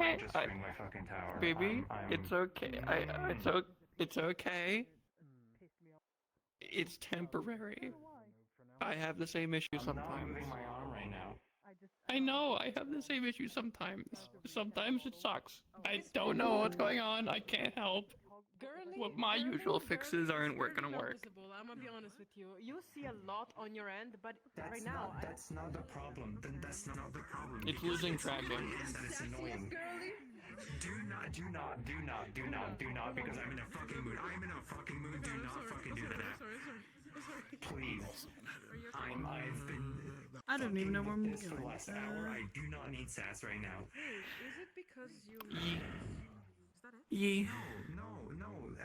I just screamed my fucking tower. Baby, I'm it's okay. It's okay. It's temporary. I have the same issue I'm not sometimes. moving my arm right now. I know, I have the same issue sometimes. Sometimes it sucks. I don't know what's going on. I can't help. What my usual fixes aren't working to work. I'm gonna be honest with you. You see a lot on your end, but That's right not. now, That's not the problem. Then that's not the problem. It's because losing it's on my tracking. end that it's annoying. Do not, because I'm in a fucking mood. I'm in a fucking mood. Do not fucking do that. Please. I've been. I don't even know where I'm this for the going. last hour. I do not need sass right now. is it because you? Ye. Is that it? Ye. No.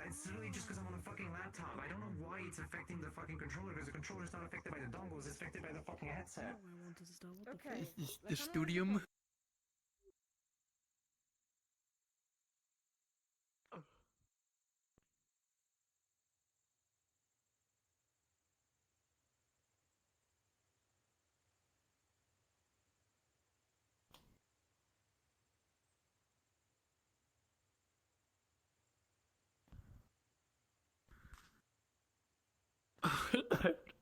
It's literally just because I'm on a fucking laptop. I don't know why it's affecting the fucking controller, because the controller's not affected by the dongles, it's affected by the fucking headset. I wanted to start. What Okay. The studium.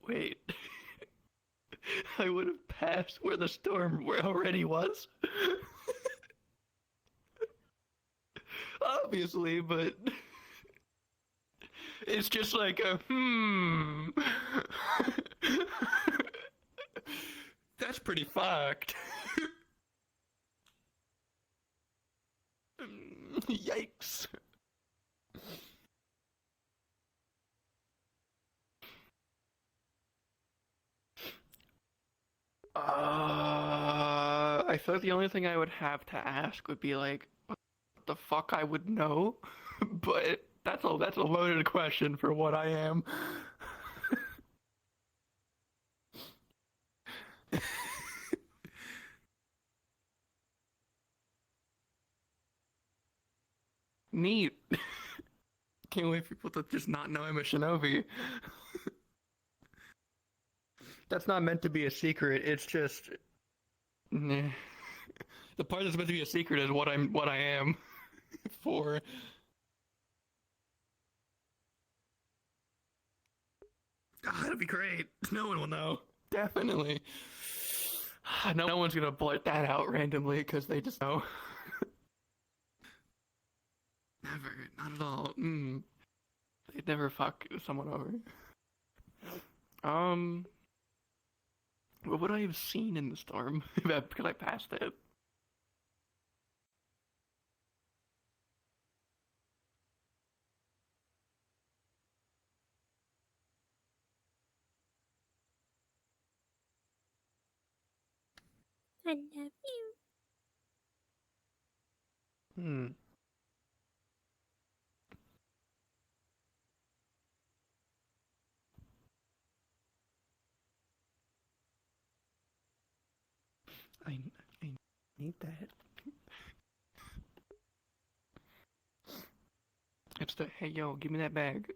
Wait. I would have passed where the storm already was. Obviously, but it's just like a That's pretty fucked. Yikes. I feel like the only thing I would have to ask would be like, what the fuck I would know, but that's a loaded question for what I am. Neat. Can't wait for people to just not know I'm a shinobi. That's not meant to be a secret. It's just, nah. The part that's meant to be a secret is what I am. For. Ah, that'd be great. No one will know. Definitely. No one's gonna blurt that out randomly because they just know. Never, not at all. They'd never fuck someone over. What would I have seen in the storm? Because I passed it. I love you. I need that. It's the, hey yo, give me that bag.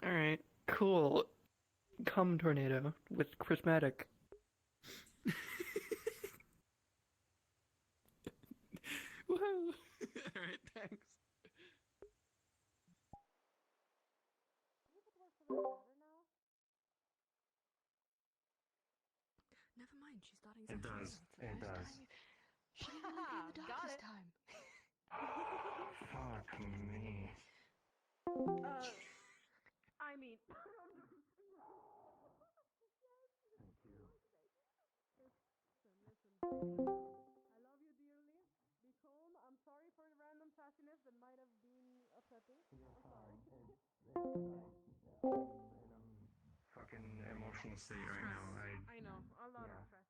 Alright, cool. Come tornado with prismatic. Woohoo! Alright, thanks. Never mind, she's starting. It does. It does. She didn't want to be in the dark this time. Fuck me. I mean. Listen. I love you dearly. Be calm. I'm sorry for the random sassiness that might have been upsetting. You're fine. In a fucking emotional state right now. I know. A lot of Yeah. stress.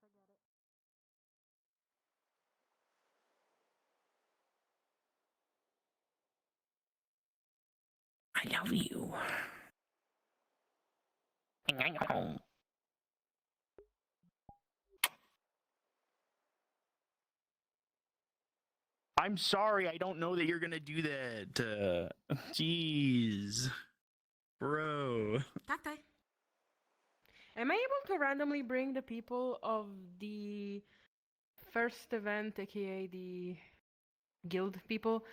I get it. I love you. I'm sorry, I don't know that you're gonna do that. Jeez. Bro. Cacti. Am I able to randomly bring the people of the first event, aka the guild people,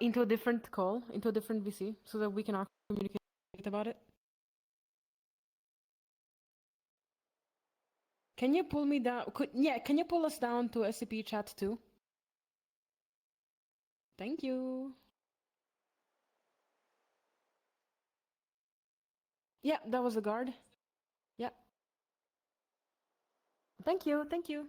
into a different call, into a different VC, so that we can actually communicate about it? Can you pull me down? Can you pull us down to SCP chat too? Thank you. Yeah, that was the guard. Yeah. Thank you, thank you.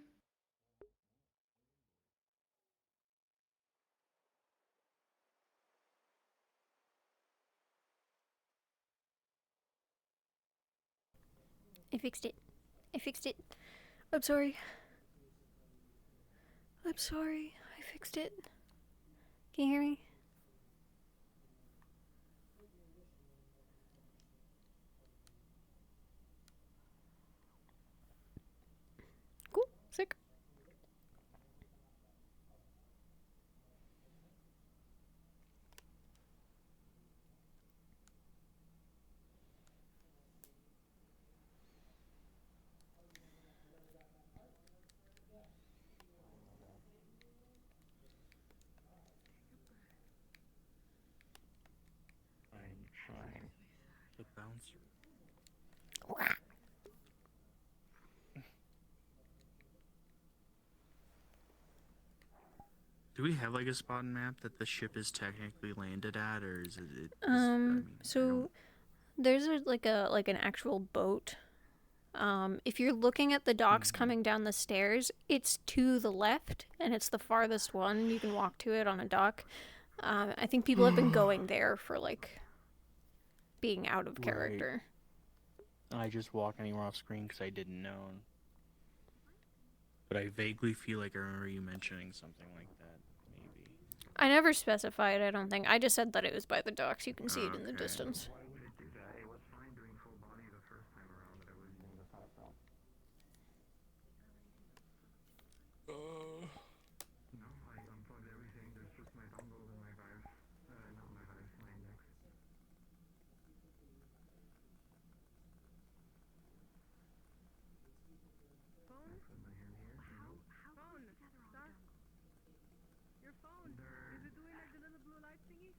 I fixed it. I fixed it. I'm sorry. I'm sorry. I fixed it. Can you hear me? Cool. Sick. Fine. The bouncer. Do we have like a spot and map that the ship is technically landed at, or is it? So there's like an actual boat. If you're looking at the docks coming down the stairs, it's to the left, and it's the farthest one. You can walk to it on a dock. I think people have been going there for like being out of character. I just walk anywhere off screen because I didn't know. But I vaguely feel like I remember you mentioning something like that. Maybe. I never specified, I don't think. I just said that it was by the docks. You can see it in the Okay. distance. Why would it do that? It was fine doing full body the first time around that I was using the fast route. No, I unplugged everything. There's just my dongle and my Vive. Not my Vive, my index. Phone? I put my hand here. Phone. Star. Your phone. Is it doing like the little blue light thingy?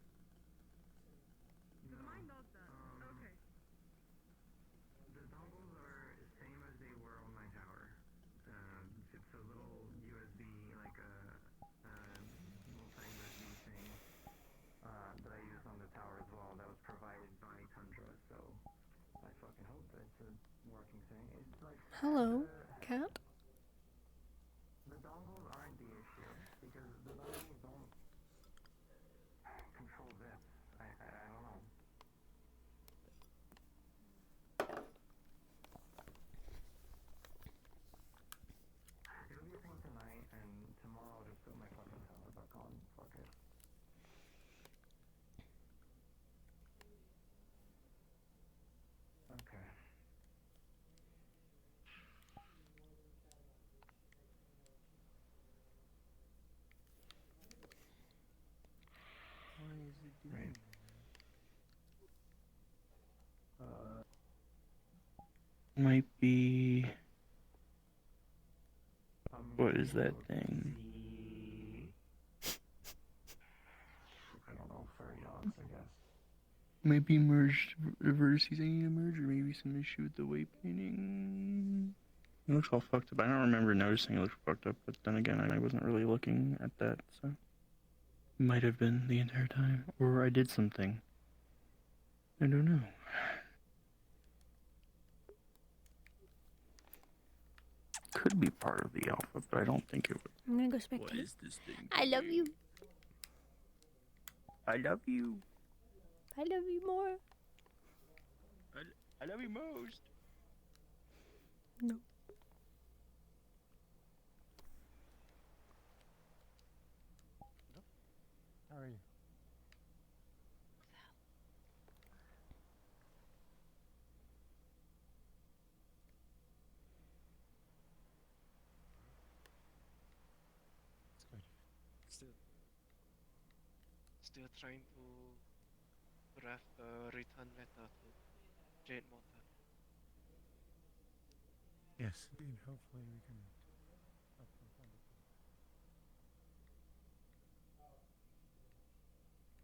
Because mine does that. Okay. The dongles are the same as they were on my tower. It's a little USB, like a multi-USB thing that I use on the tower as well. That was provided by Tundra, so I fucking hope that it's a working thing. It's like Hello, cat? the dongles aren't the issue because the dongles don't control this. I don't know. It'll be a thing tonight, and tomorrow I'll just put my fucking tower back on. Fuck it. Okay. Why is it doing Right. Might be. What is that thing? I don't know, furry dogs, I guess. Might be merged vertices I need to merge, or maybe some issue with the weight painting. It looks all fucked up. I don't remember noticing it looks fucked up, but then again, I wasn't really looking at that, so. Might have been the entire time. Or I did something. I don't know. Could be part of the alpha, but I don't think it would. I'm gonna go spectate. What is this thing? I love you. I love you. I love you more. I love you most. No. How are you? It's good. Still trying to draft a return letter to Jade Motor. Yes, indeed. Hopefully we can help them find it.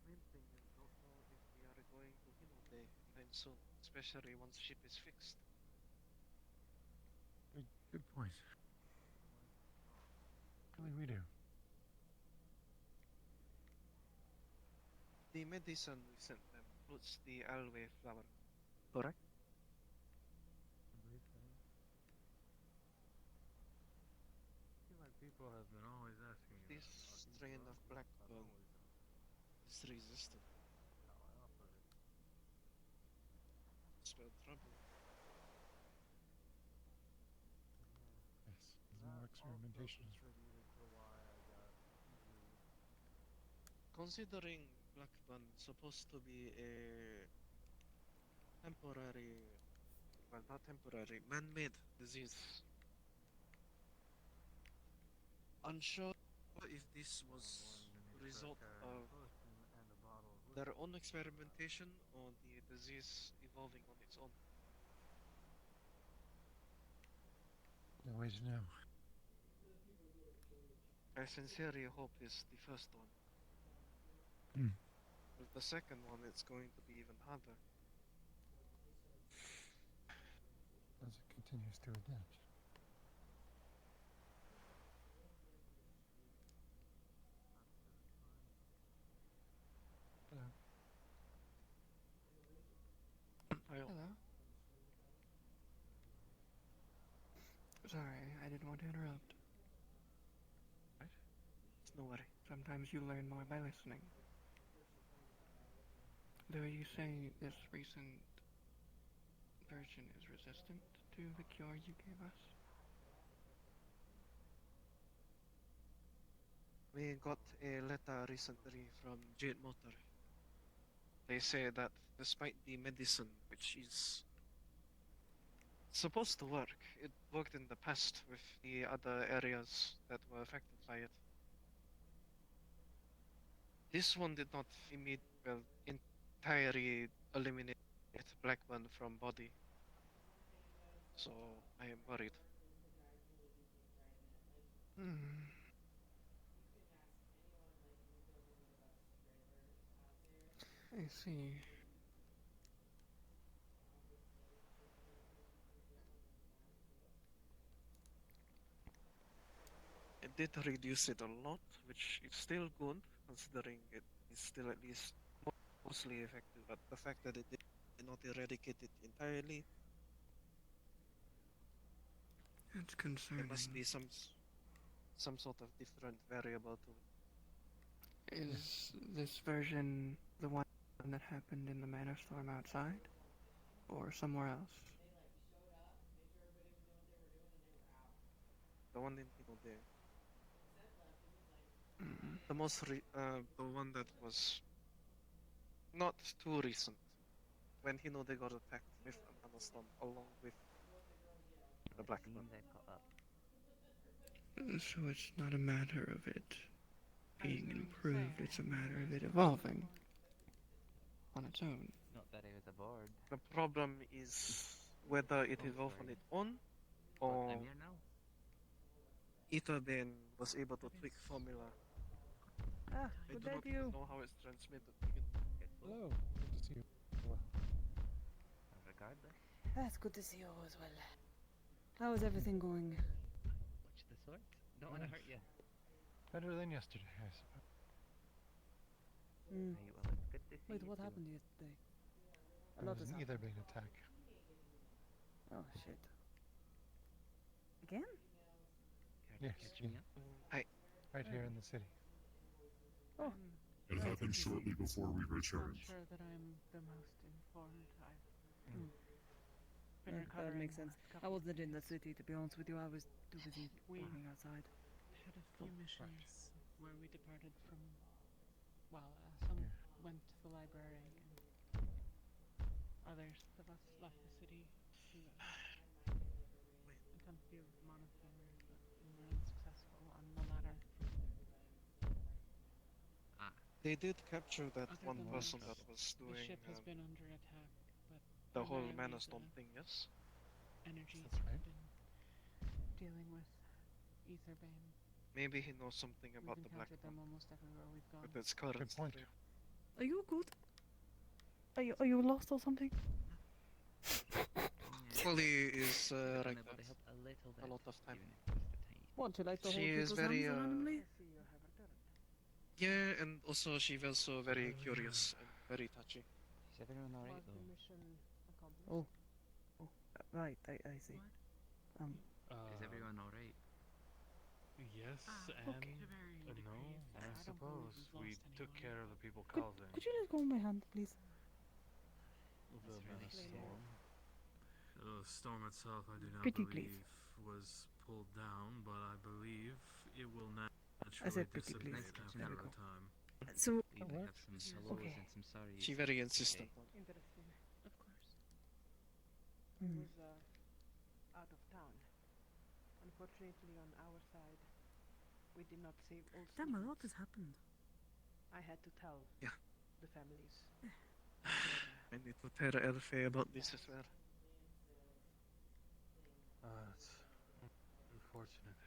Main thing is don't know if we are going to Hinode anytime soon, especially once ship is fixed. Good point. Really, we do. The medicine we sent them includes the aloe flower, correct? I believe so. I feel like people have been always asking us This about these strain of drugs, blackburn not always is resistant. how I offered it. Spell trouble. Yes, there's more experimentation. Contributed to why I got injured. Considering blackburn supposed to be a temporary, well, not temporary, man-made disease. Unsure if this was a result of their own experimentation or the disease evolving on its own. No way to know. I sincerely hope it's the first one. Hmm. With the second one, it's going to be even harder. As it continues to adapt. Hello. Hello. Sorry, I didn't want to interrupt. Right? It's no worry. Sometimes you learn more by listening. Though you say this recent version is resistant to the cure you gave us. We got a letter recently from Jade Motor. They say that despite the medicine, which is supposed to work, it worked in the past with the other areas that were affected by it. This one did not entirely eliminate Blackburn from body. So I am worried. Hmm. I see. It did reduce it a lot, which is still good, considering it is still at least mostly effective. But the fact that it did not eradicate it entirely, It's there concerning. must be some sort of different variable to it. Is this version the one that happened in the Mana Storm outside? Or somewhere else? The one in Hinode. Mm. The one that was not too recent. When Hinode got attacked with a Mana Storm along with the Blackburn. So it's not a matter of it being improved, it's a matter of it evolving on its own. Not that I was aboard. The problem is whether it evolved on its own or I'm here now. Etherden was able to tweak formula. Ah, I good do day not to you. know how it's transmitted. We can Hello. Good to see you. Well, Regardless, That's good to see you as well. How is everything going? much the sort. Don't want to hurt you. better than yesterday, I suppose. Mm. Aye, well, it's good to see Wait, you what too. happened to you today? A There lot was has an happened. Aetherbeam attack. Oh shit. Again? Care to Yes, catch yeah. me up? Right here in the city. Oh. It happened shortly before we returned. Not sure that I'm the most informed. I've Mm. been That recovering. makes sense. the last I couple of wasn't in the days. city, to be honest with you. I was too busy We- working outside. Had a few Oh, missions where we departed from. Well, some Yeah. went to the library, and others of us left the city to attempt the monastery, but we were unsuccessful on the latter. They did capture that Other one than person that, that was The doing ship has been under attack, but the whole primarily Mana Stone thing, yes? energies That's right. have been dealing with Etherbane. Maybe he knows something about We've the Black encountered them One almost everywhere we've gone. with its current Good point. strain. Are you good? Are you lost or something? Polly is We've like been able that to help a little bit, a lot of time. even if it's the tiny. What, you like to She hold is people's very, hands randomly? Yeah, and also she's also very curious and very touchy. Is everyone alright Was the though? mission accomplished? Oh. Right, I see. Is everyone alright? Yes Okay. and no, I I don't believe suppose. we've We lost took anyone. care of the people Could causing you let go of my hand, please? the That's really storm. The storm itself, I do not Pretty believe, please. was pulled down, but I believe it will naturally said pretty dissipate please. after There we a go. time. So, We might have some hellos Okay. and some sorries. She very insistent. Okay. Interesting. Of course. I Hmm. was out of town. Unfortunately, on our side, we did not save all damn, a students. lot has happened. I had to tell Yeah. the families. I need to tell Elfie about this as well. It's unfortunate.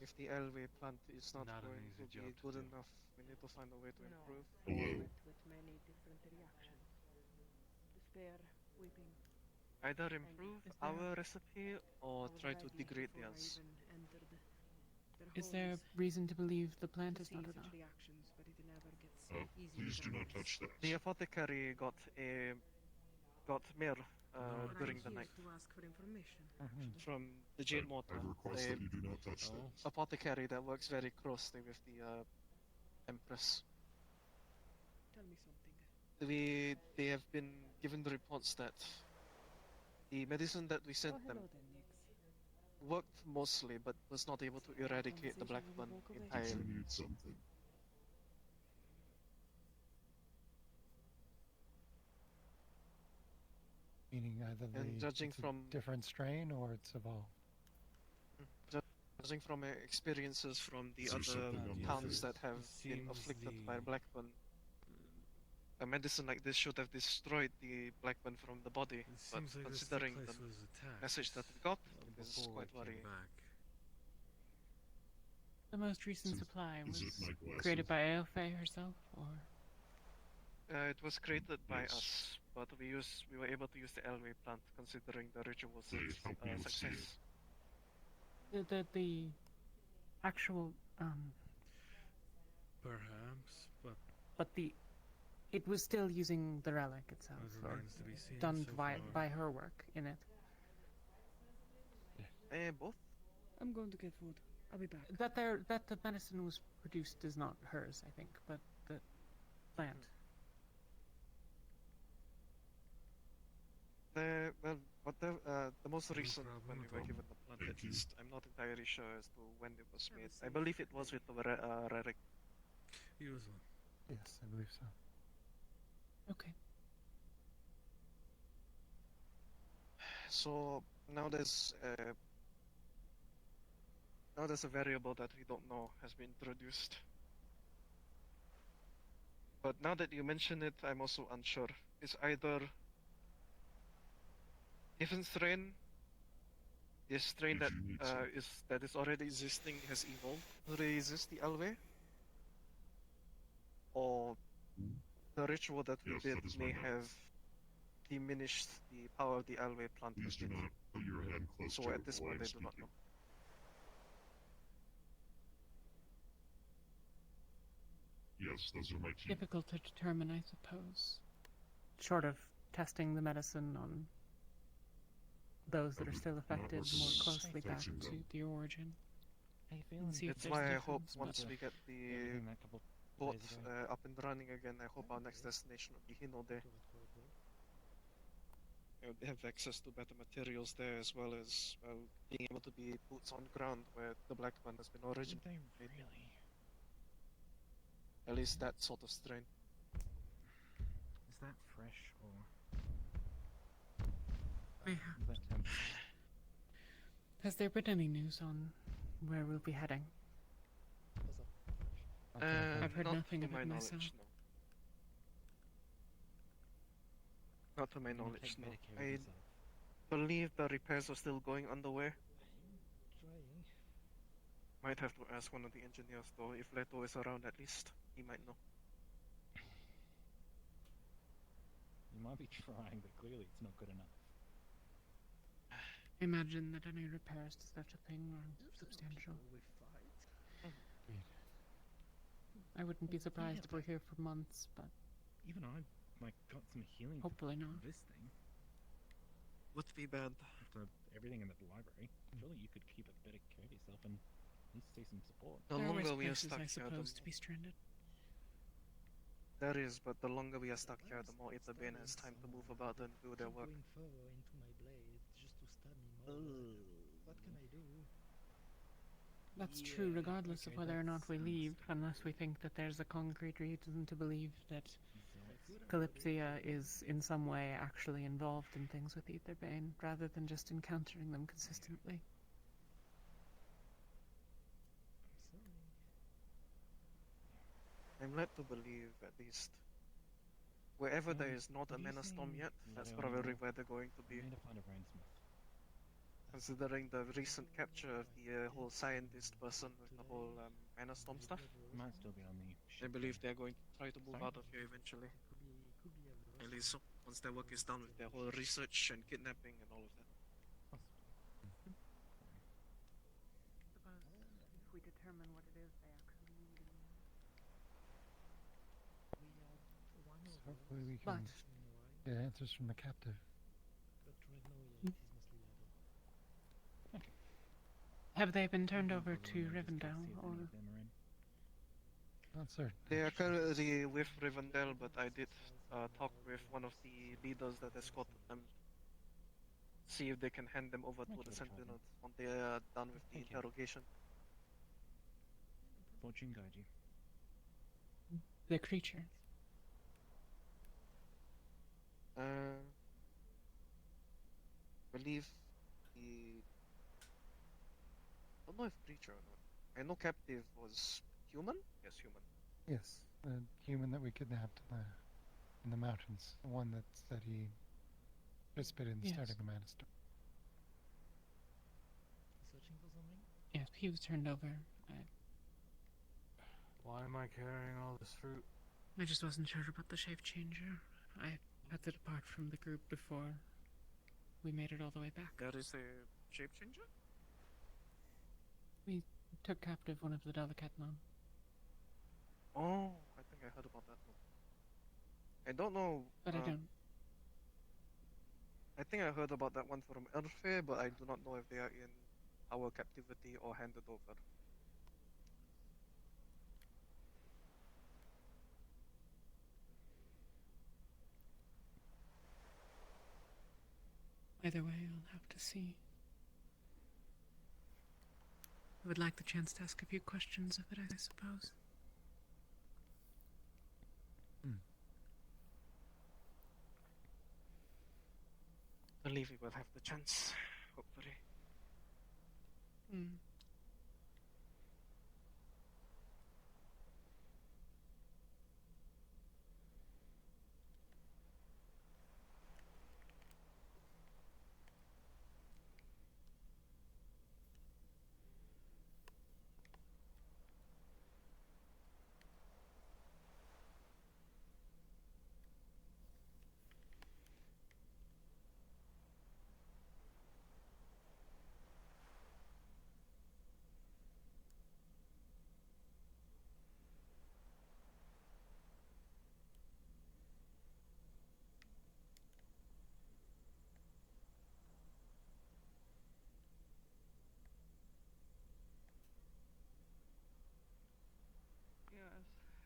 If the Elway plant is not Not an going easy to be job to good do. enough, we need to find a way to No, improve. I met with many different reactions. Despair, weeping. Either improve Is there- our recipe or I was try to writing degrade before I theirs. even entered their Is there homes reason to believe the plant to is see not such enough? reactions, but it never gets easy. Please do not trials. touch that. The apothecary got mail But during I'm the here night to ask for information. from the Jade I Mortar, request the that you do not touch that. apothecary that works very closely with the Empress. Tell me something. They have been given the reports that the medicine that we sent them Hello there, Nix. worked mostly, but was not able to eradicate the Black One walk away? Did entirely. you need something? Meaning either And judging it's a from- different strain or it's evolved. Judging from experiences from the Is there other something on towns the- that have It been seems afflicted by the- Blackburn, a medicine like this should have destroyed the Blackburn from the body. It But seems like this considering place the was attacked message that we got, it is before we quite came worrying. back. The most recent Is it- supply is was it my glasses? created by Aelfay herself, or It was created by Yes. us, but we were able to use the Elway plant considering the ritual was Please help me oversee success. the actual Perhaps, but but it was still using the relic itself, it or remains to be seen done so by far. her work in it. Both. I'm going to get food. I'll be back. That the medicine was produced is not hers, I think, but the plant. The most recent problem when we at were all. given the plant, Thank at you. least, I'm not entirely sure as to when it was Have a made. I seat. believe it was with the relic. Usually. Yes, I believe so. Okay. So now there's a variable that we don't know has been introduced. But now that you mention it, I'm also unsure. It's either different strain, the strain that Did you need some? that is already existing has evolved to resist the Elway, or the ritual that we Yes, did that is my may note. have diminished the power of the Elway plant. a Please do bit. not put your hand close So to at it this while point, I'm I do not speaking. know. Yes, those are my teeth. Difficult to determine, I suppose. Short of testing the medicine on those that are still affected more closely back touching to them. the origin. How you And feeling? see if That's there's why I hope difference, once but- we get the Everything that couple boat days ago. up and running again, I hope our next destination will be Hinode. They have access to better materials there, as well as being able to be boots on ground where the Black One has been originally They made. really? At least that sort of strain. Is that fresh or? Yeah. Is that temp? Has there been any news on where we'll be heading? I've heard not nothing to of my it knowledge, myself. no. Not to my I'm gonna knowledge, take no. better care of I yourself. believe the repairs are still going underway. Might have to ask one of the engineers though, if Leto is around at least. He might know. You might be trying, but clearly it's not good enough. I imagine that any repairs to such a thing are substantial. I wouldn't be surprised if we're here for months, but Even I, like, got some healing. Hopefully from not. This thing. Would be bad. After everything in the library, surely you could keep a better care of yourself and at least see some support. The there are longer worse we are places, stuck I here, suppose, to be stranded. There is, but the longer we are stuck here, the more Itabane has time to move about and do their work. Going further into my blade just to stab me more. What can I do? That's true, regardless of whether or not we leave, unless we think that there's a concrete reason to believe that Kalypsia is in some way actually involved in things with Etherbane, rather than just encountering them consistently. I'm led to believe, at least, wherever there is not a Mana Storm yet, that's probably where they're going to be. I need to find a brainsmith. Considering the recent capture of the whole scientist person with the whole Mana Storm stuff, Might still be on the I ship. believe they're going to try to move Sorry? out of here eventually. At least once their work is done with their whole research and kidnapping and all of that. Suppose if we determine what it is they actually need. So hopefully we can get answers from the captive. Have they been turned over to Rivendell, or...? Not certain. They are currently with Rivendell, but I did talk with one of the leaders that escorted them. See if they can hand them over to the Sentinels once they are done with the interrogation. Fortune guide you. The creature. Believe the... I don't know if creature or not. I know captive was human? Yes, human. Yes, the human that we kidnapped in the mountains. The one that said he participated in Yes. starting the Mana Storm. Searching for something? Yes, he was turned over. Why am I carrying all this fruit? I just wasn't sure about the shape changer. I had to depart from the group before we made it all the way back. There is a shape changer? We took captive one of the Delicatnon. Oh, I think I heard about that one. I don't know. But I don't. I think I heard about that one from Elfe, but I do not know if they are in our captivity or handed over. Either way, I'll have to see. I would like the chance to ask a few questions of it, I suppose. I believe we will have the chance, hopefully. Yes.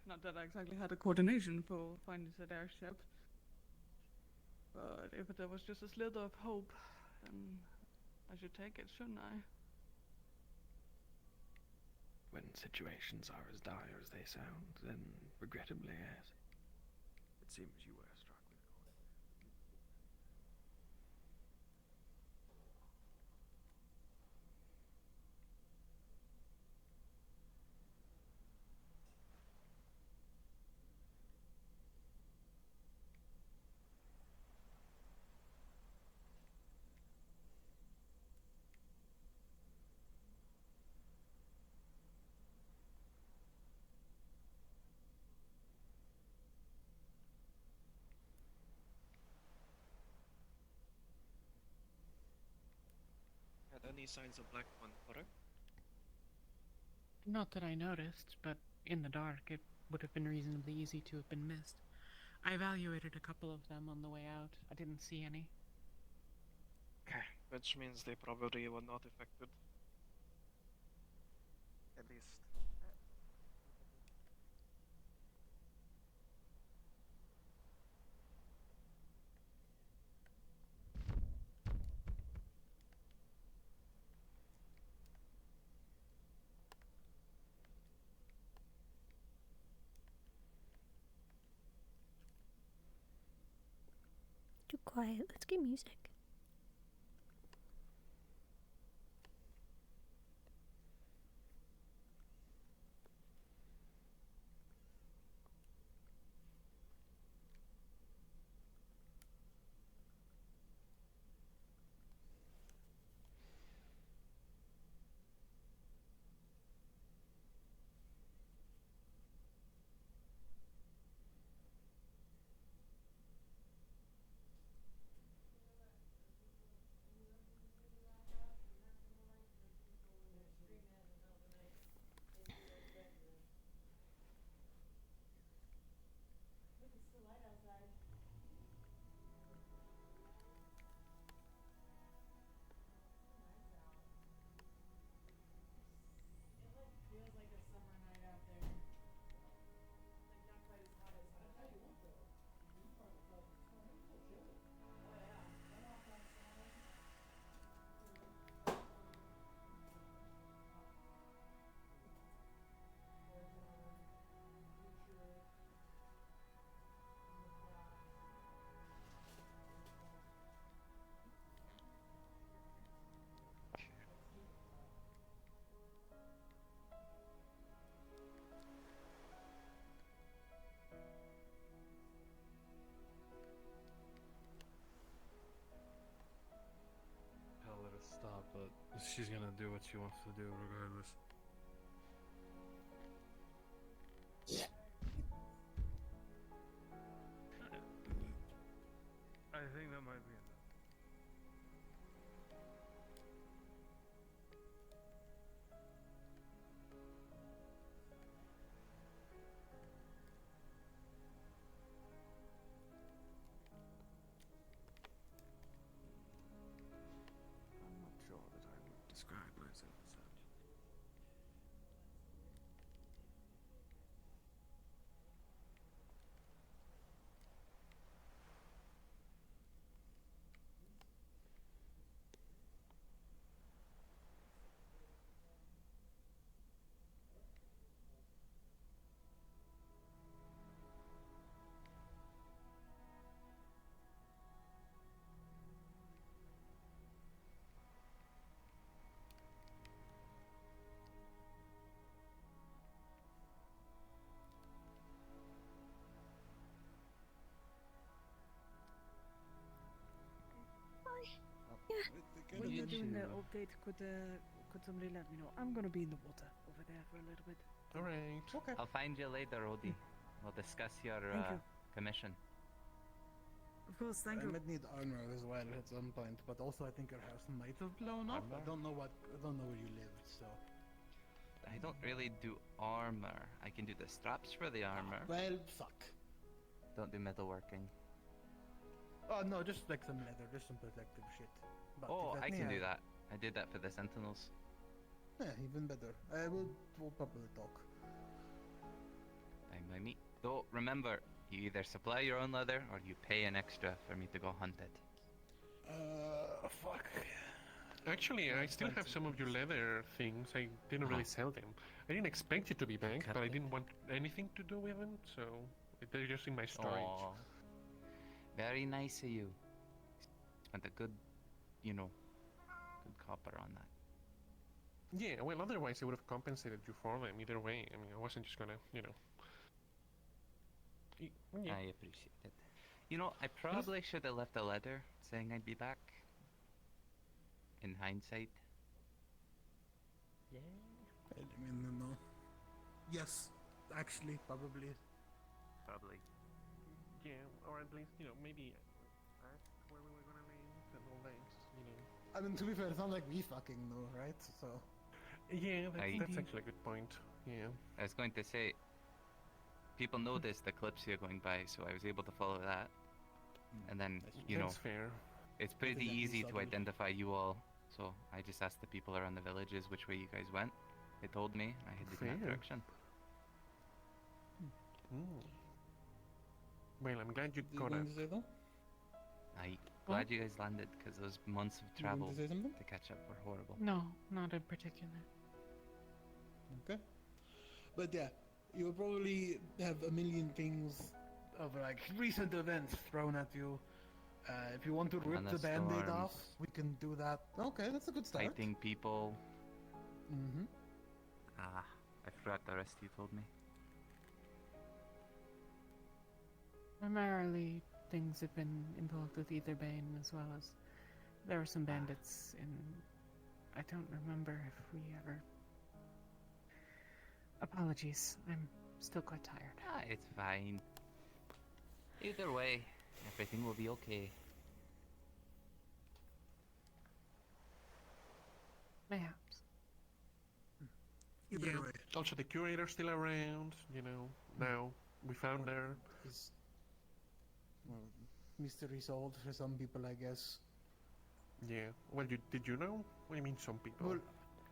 Not that I exactly had a coordination for finding that airship. But if there was just a slither of hope, then I should take it, shouldn't I? When situations are as dire as they sound, then regrettably, yes. It seems you were struck with a chord. any signs of Black One, correct? Not that I noticed, but in the dark it would have been reasonably easy to have been missed. I evaluated a couple of them on the way out. I didn't see any. Okay, which means they probably were not affected. At least. Too quiet. Let's get music. Hell, let us stop, but she's gonna do what she wants to do regardless. I think that might be enough. I'm not sure that I would describe myself as such. When you're doing the update, could somebody let me know? I'm gonna be in the water over there for a little bit. Alright. Okay. I'll find you later, Odie. We'll discuss your Thank you. commission. Of course, thank I you. might need armor as well at some point, but also I think your house might have blown up. I don't know where you lived, so. I don't really do armor. I can do the straps for the armor. Well, fuck. Don't do metalworking. Oh no, just like some leather, just some protective shit. But Oh, if I can yeah, do that. I did that for the Sentinels. Yeah, even better. We'll probably talk. Fine by me. Though, remember, you either supply your own leather or you pay an extra for me to go hunt it. Fuck. Actually, I still have some of your leather things. I didn't really sell them. I didn't expect it to be back, but I didn't want anything to do with them, so they're just in my storage. Aw. Very nice of you. Spent a good, good copper on that. Yeah, well, otherwise I would have compensated you for them either way. I mean, I wasn't just gonna, Yeah. I appreciate it. I probably should have left a letter saying I'd be back. In hindsight. Yeah. I mean, no. Yes, actually, probably. Probably. Yeah, or at least, maybe ask where we were gonna land and all that, I mean, to be fair, it's not like we fucking know, right? So. Yeah, I- that's actually a good point. Yeah. I was going to say, people noticed the Kalypsia going by, so I was able to follow that. And then, you know, That's fair. it's pretty Nothing that easy we to saw. identify you all. So I just asked the people around the villages which way you guys went. They told me, I headed in that Fair. direction. Well, I'm glad you You got going up. to say though? I'm glad you guys landed, because those months of You going travel to say something? to catch up were horrible. No, not in particular. Okay. But yeah, you'll probably have a million things of like recent events thrown at you. If you want to rip the band-aid off, Thunderstorms. we can do that. Okay, that's a good start. Fighting people. Mm-hmm. Ah, I forgot the rest you told me. Primarily, things have been involved with Aetherbane, as well as there were some bandits in. I don't remember if we ever. Apologies, I'm still quite tired. Ah, it's fine. Either way, everything will be okay. Mayhaps. Yeah. Also, the curator's still around, you know. Now, we found her. Well, mystery solved for some people, I guess. Yeah. Well, did you know? What do you mean, some people?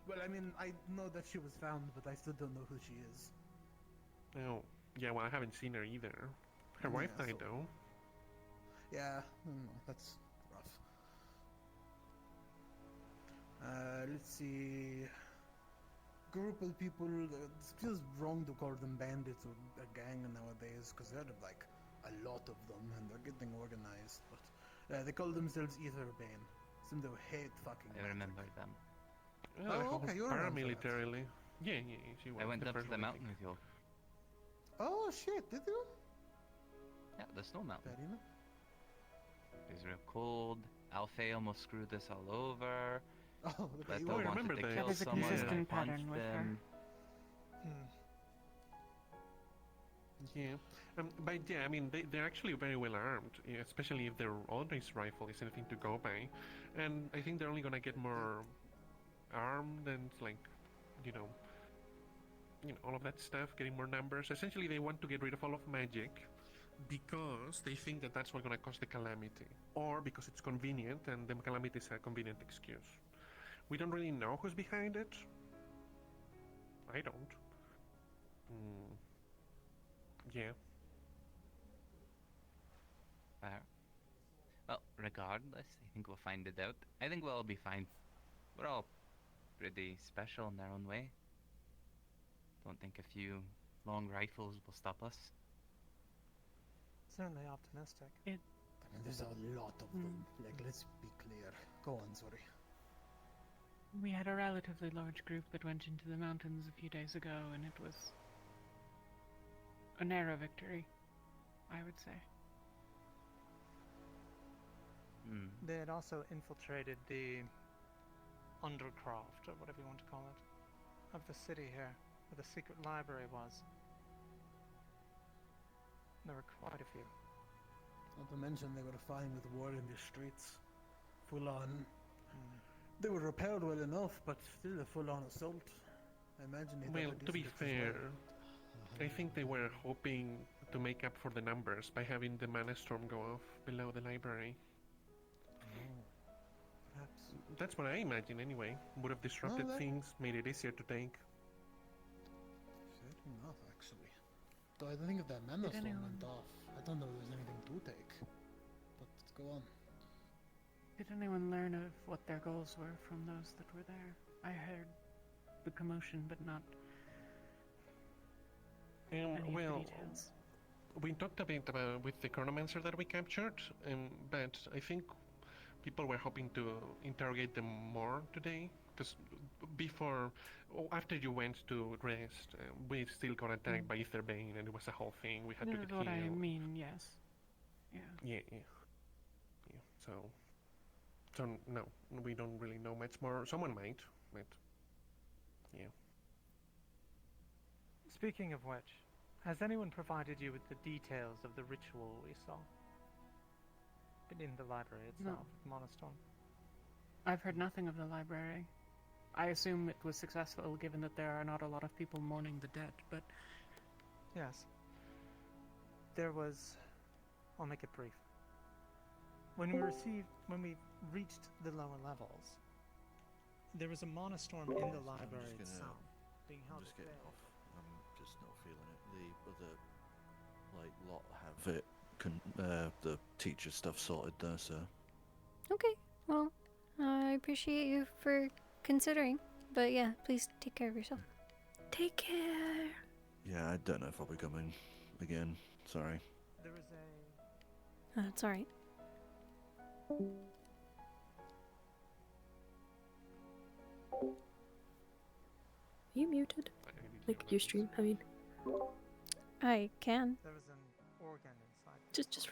Well, I mean, I know that she was found, but I still don't know who she is. Oh, yeah, well, I haven't seen her either. Her Yeah, wife died, so- though. Yeah, that's rough. Let's see. Group of people. It feels wrong to call them bandits or a gang nowadays, because there are like a lot of them and they're getting organized. But they call themselves Aetherbane. Seem to hate fucking. I remember them. Oh, okay, you're around for that. Paramilitarily. Yeah, she was. I went the up to first the one, I mountain think. with you. Oh shit! Did you? Yeah, the snow mountain. Fair enough. It was real cold. Alfei almost screwed us all over. Oh, okay. Leto Oh, I wanted remember to that. kill That is a someone and I consistent pattern punched with her. them. Yeah, but yeah, I mean, they're actually very well armed, yeah, especially if their always rifle is anything to go by. And I think they're only gonna get more armed and, like, you know, all of that stuff, getting more numbers. Essentially, they want to get rid of all of magic because they think that that's what's gonna cause the calamity. Or because it's convenient and the calamity is a convenient excuse. We don't really know who's behind it. I don't. Yeah. Fair. Well, regardless, I think we'll find it out. I think we'll all be fine. We're all pretty special in their own way. Don't think a few long rifles will stop us. Certainly optimistic. I mean, there's a lot of them. Like, let's be clear. Go on, sorry. We had a relatively large group that went into the mountains a few days ago, and it was a narrow victory, I would say. They had also infiltrated the undercroft, or whatever you want to call it, of the city here, where the secret library was. There were quite a few. Not to mention they were fine with war in the streets. Full on. They were repelled well enough, but still a full-on assault. I imagine they Well, got the to be districts as fair, well. I think they were hoping to make up for the numbers by having the mana storm go off below the library. Perhaps. That's what I imagine anyway. Would have disrupted that- things, made it easier to take. Fair enough, actually. Though I don't think if that mana storm anyone- went off, I don't know if there's anything to take. But go on. Did anyone learn of what their goals were from those that were there? I heard the commotion, but not any of the Well, details. we talked a bit about with the chronomancer that we captured, but I think people were hoping to interrogate them more today. Because after you went to rest, we still got attacked by Aetherbane, and it was a whole thing. We had to This get is what I healed. mean, yes. Yeah. Yeah. So no, we don't really know much more. Someone might, but yeah. Speaking of which, has anyone provided you with the details of the ritual we saw? In the library itself, Monostorm? I've heard nothing of the library. I assume it was successful given that there are not a lot of people mourning the dead, but... Yes. There was... I'll make it brief. When we reached the lower levels, there was a monostorm in the library itself, being held at bay. I'm just not feeling it. The other, lot have it, the teacher stuff sorted there, so... Okay, well, I appreciate you for considering. But yeah, please take care of yourself. Take care. Yeah, I don't know if I'll be coming again. Sorry. There was a... That's alright. You muted? Like your stream, I mean. I can. There was an organ inside. Just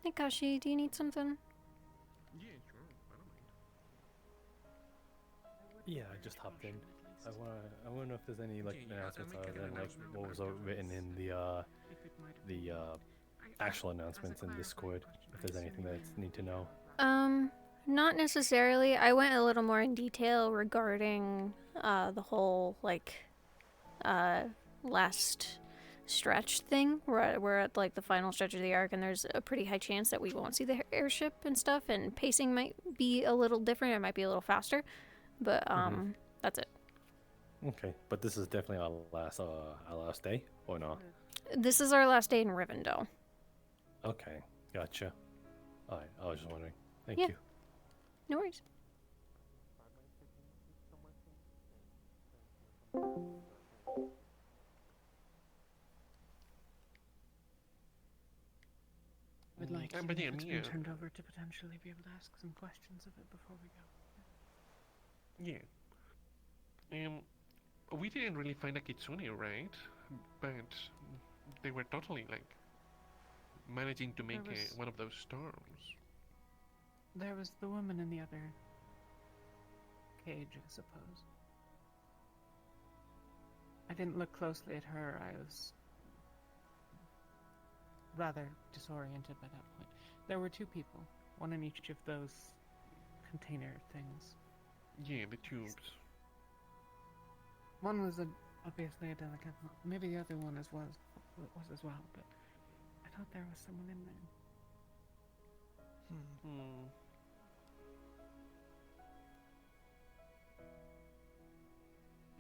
Hey Kashi, do you need something? Yeah, sure. I don't mind. Yeah, I just hopped in. I wanna know if there's any like announcements other than like what was written in the actual announcements in Discord. If there's anything that I need to know. Not necessarily. I went a little more in detail regarding the whole last stretch thing. We're at like the final stretch of the arc, and there's a pretty high chance that we won't see the airship and stuff, and pacing might be a little different. It might be a little faster, but that's it. Okay, but this is definitely our last day, or not? This is our last day in Rivendell. Okay, gotcha. Alright, I was just wondering. Thank Yeah. you. No worries. We'd like to, but yeah, if it's Mia. been turned over, to potentially be able to ask some questions of it before we go. Yeah. We didn't really find a kitsune, right? But they were totally like managing to make one of those storms. There was the woman in the other cage, I suppose. I didn't look closely at her. I was rather disoriented by that point. There were two people, one in each of those container things. Yeah, the tubes. One was obviously a delicate. Maybe the other one was as well, but I thought there was someone in there.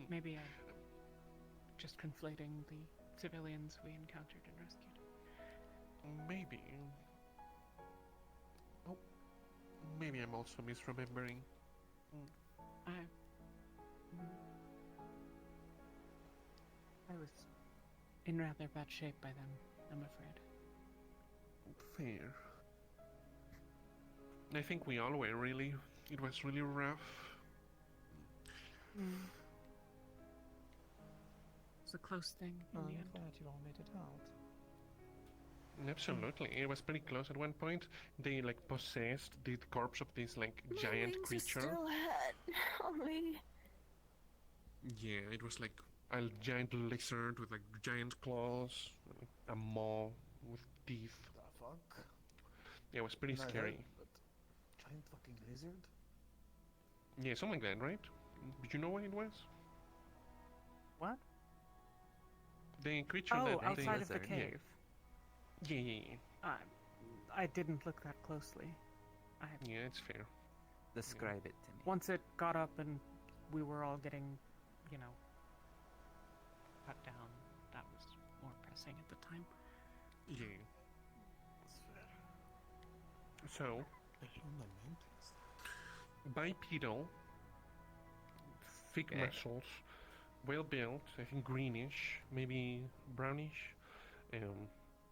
Maybe I'm just conflating the civilians we encountered and rescued. Maybe. Oh, maybe I'm also misremembering. I was in rather bad shape by then, I'm afraid. Fair. I think we all were really. It was really rough. It's a close thing. I'm glad you all made it out. Absolutely, it was pretty close at one point. They like possessed the corpse of this like giant creature. Still on me. Yeah, it was like a giant lizard with like giant claws, a maw with teeth. The fuck? Yeah, it was pretty Not scary. heard, but giant fucking lizard? Yeah, something like that, right? Did you know what it was? What? The creature Oh, that outside of the yeah. cave. Yeah. I didn't look that closely. Yeah, it's fair. Describe it to me. Once it got up and we were all getting, you know, cut down, that was more pressing at the time. Yeah. So, bipedal, thick muscles, well built, I think greenish, maybe brownish. Yeah,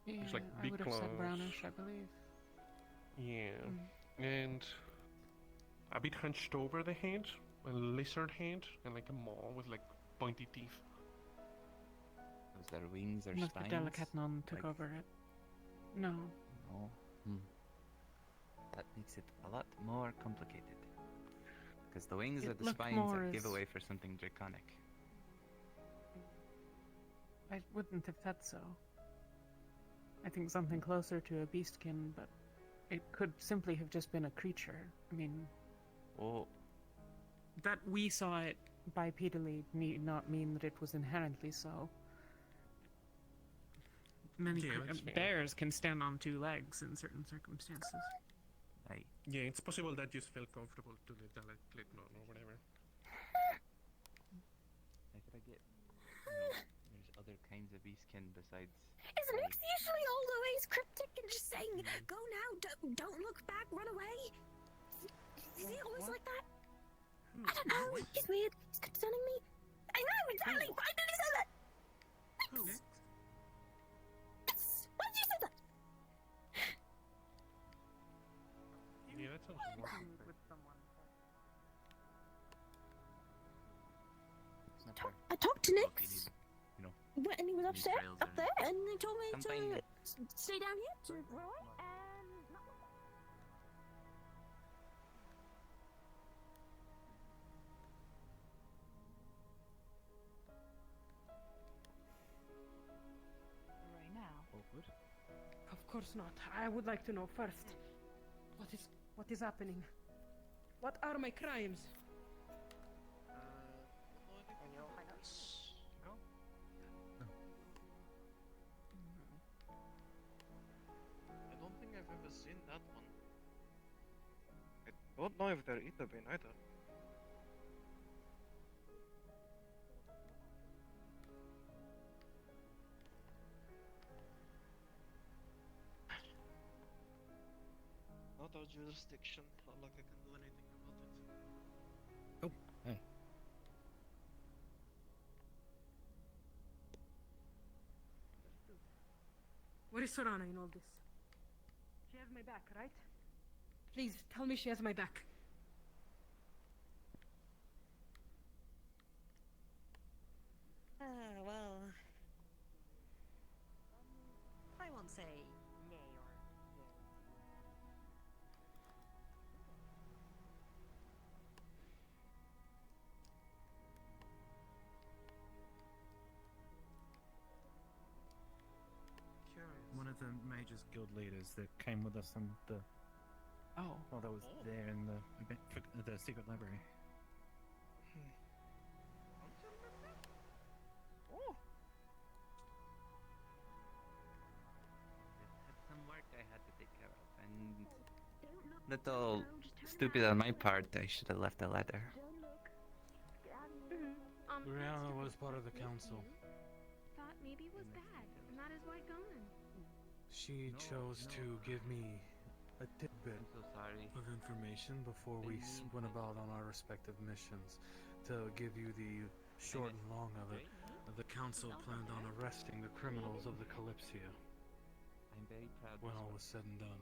there's like I big would have claws. said brownish, I believe. Yeah, and a bit hunched over the head, a lizard head, and like a maw with like pointy teeth. Was there wings or Must spines? be Delicatnon took over it. No. No. That makes it a lot more complicated. Because the wings It or the looked spines more are as- giveaway for something draconic. I wouldn't have said so. I think something closer to a beastkin, but it could simply have just been a creature. I mean, that we saw it bipedally need not mean that it was inherently so. Many Yeah, that's fair. bears can stand on two legs in certain circumstances. Yeah, it's possible that you just felt comfortable to the Delicatnon or whatever. I could get. There's other kinds of beastkin besides. Isn't Nick's usually always cryptic and just saying, "Go now, don't look back, run away"? Is he always like that? I don't know. He's weird. He's concerning me. I know exactly. Why did he say that? Nix. Why did you say that? Yeah, that sounds wonderful. I talked to Nix. You know, And he was upstairs, trails up or there, and they told me something. to stay down here to run away, and Right now. Awkward. Of course not. I would like to know first. What is happening? What are my crimes? I don't think I've ever seen that one. I don't know if they're either been either. Not our jurisdiction. Not like I can do anything about it. Oh, hey. Where is Sorana in all this? She has my back, right? Please tell me she has my back. well, I won't say yay or yay. One of the Mage's Guild leaders that came with us on the. Oh. Well, that was there in the secret library. Oh. Had some work I had to take care of, and little stupid on my part. I should have left a letter. Brianna was part of the council. Thought maybe it was bad, and that is why gone. She chose to give me a tidbit of information before we went about on our respective missions. To give you the short and long of it, the council planned on arresting the criminals of the Kalypsia. I'm very proud. When all was said and done.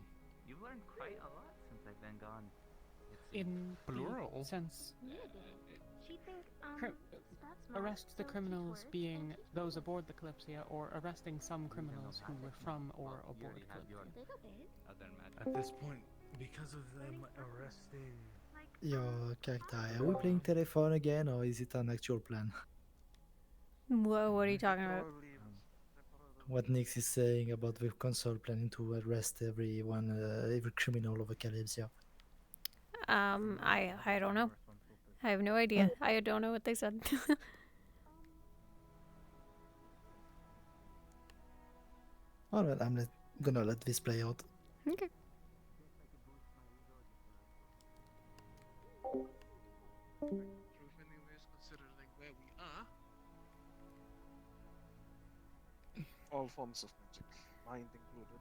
You've learned quite a lot since I've been gone. In Plural. the sense, She think, arrest the criminals being those aboard the Kalypsia, or arresting some criminals who were from or aboard Kalypsia. At this point, because of them arresting... Your character, are we playing telephone again, or is it an actual plan? Whoa, what are you talking about? What Nix is saying about the council planning to arrest everyone, every criminal of Kalypsia. I don't know. I have no idea. I don't know what they said. Alright, gonna let this play out. Okay. Truth anyways, considering where we are. All forms of magic, mind included.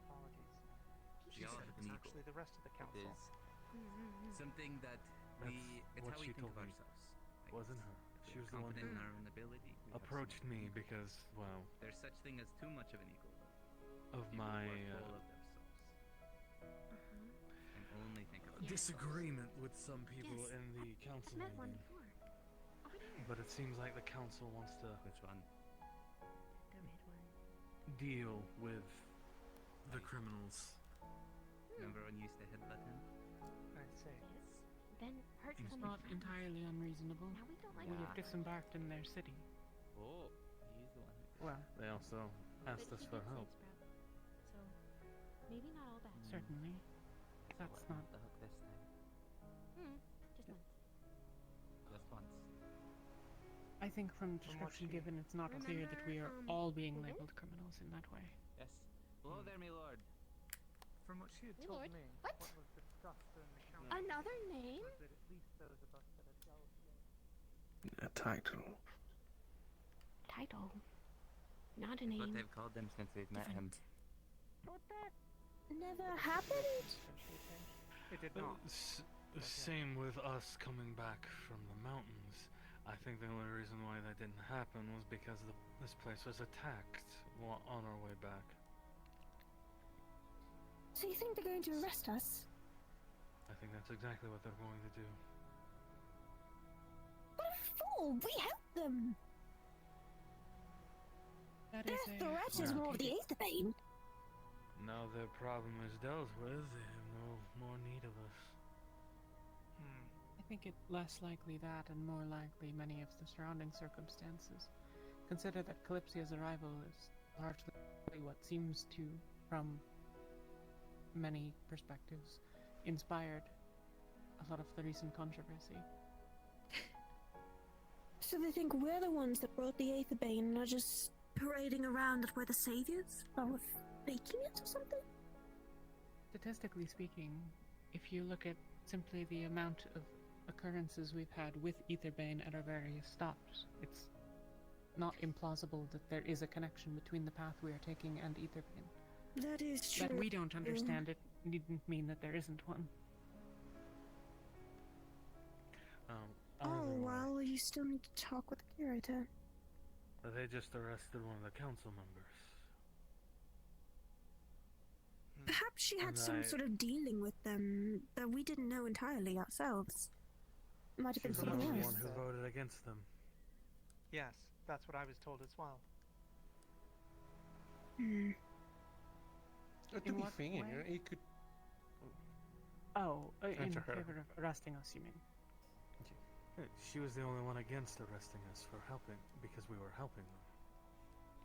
Apologies. We all said have it was an actually the rest of the council. It is something that it's what how we she think told of me. ourselves. It wasn't her. She was the one confident who in our own ability. We have approached some me ego. because, well, There's such thing as too much of an ego. of People my who are full of themselves and only think of disagreement with some people Yes, in the council I've met one meeting. before. Over there. But it seems like the council wants to Which one? The red one. deal with the criminals. Remember when you used to headbutt him? I see. Yes. Then hurt It's some not friends. entirely unreasonable. Now we don't like We each have other. disembarked in their city. Oh, he's the one who did. Well, They also asked But us he for did say help. Sprout. So maybe not all bad. certainly. That's Let him not. off the hook this time. Just once. Just once. I think from the From what description she- given, it's not clear that we are Remember, all being Ruben? labeled criminals in that way. Yes. Hello there, my lord. From what she had My told lord? me, What? was discussed during the council Another name? was that at least those of us that had dealt with A title. Title. Not a That's name. what they've called him since they've met him. But that never happened. It did Uh, not. Same with us coming back from the mountains. I think the only reason why that didn't happen was because this place was attacked on our way back. So you think they're going to arrest us? I think that's exactly what they're going to do. What a fool! We helped them! That Their is a threat is more of the Aether Bane. Now their problem is dealt with, they have no more need of us. I think it less likely that and more likely many of the surrounding circumstances. Consider that Kalypsia's arrival is largely what seems to, from many perspectives, inspired a lot of the recent controversy. So they think we're the ones that brought the Aether Bane and are just parading around that we're the saviors? Or we're faking it or something? Statistically speaking, if you look at simply the amount of occurrences we've had with Aetherbane at our various stops, it's not implausible that there is a connection between the path we are taking and Aetherbane. That is true. That we don't understand it needn't mean that there isn't one. Oh, Either way, well, you still need to talk with the curator. they just arrested one of the council members. Perhaps she had And some I- sort of dealing with them that we didn't know entirely ourselves. Might have been She's something the else. one who voted against them. Yes, that's what I was told as well. Hmm. To In be what fair, way? it could. Oh, in Answer her. favor of arresting us, you mean? She was the only one against arresting us for helping, because we were helping them.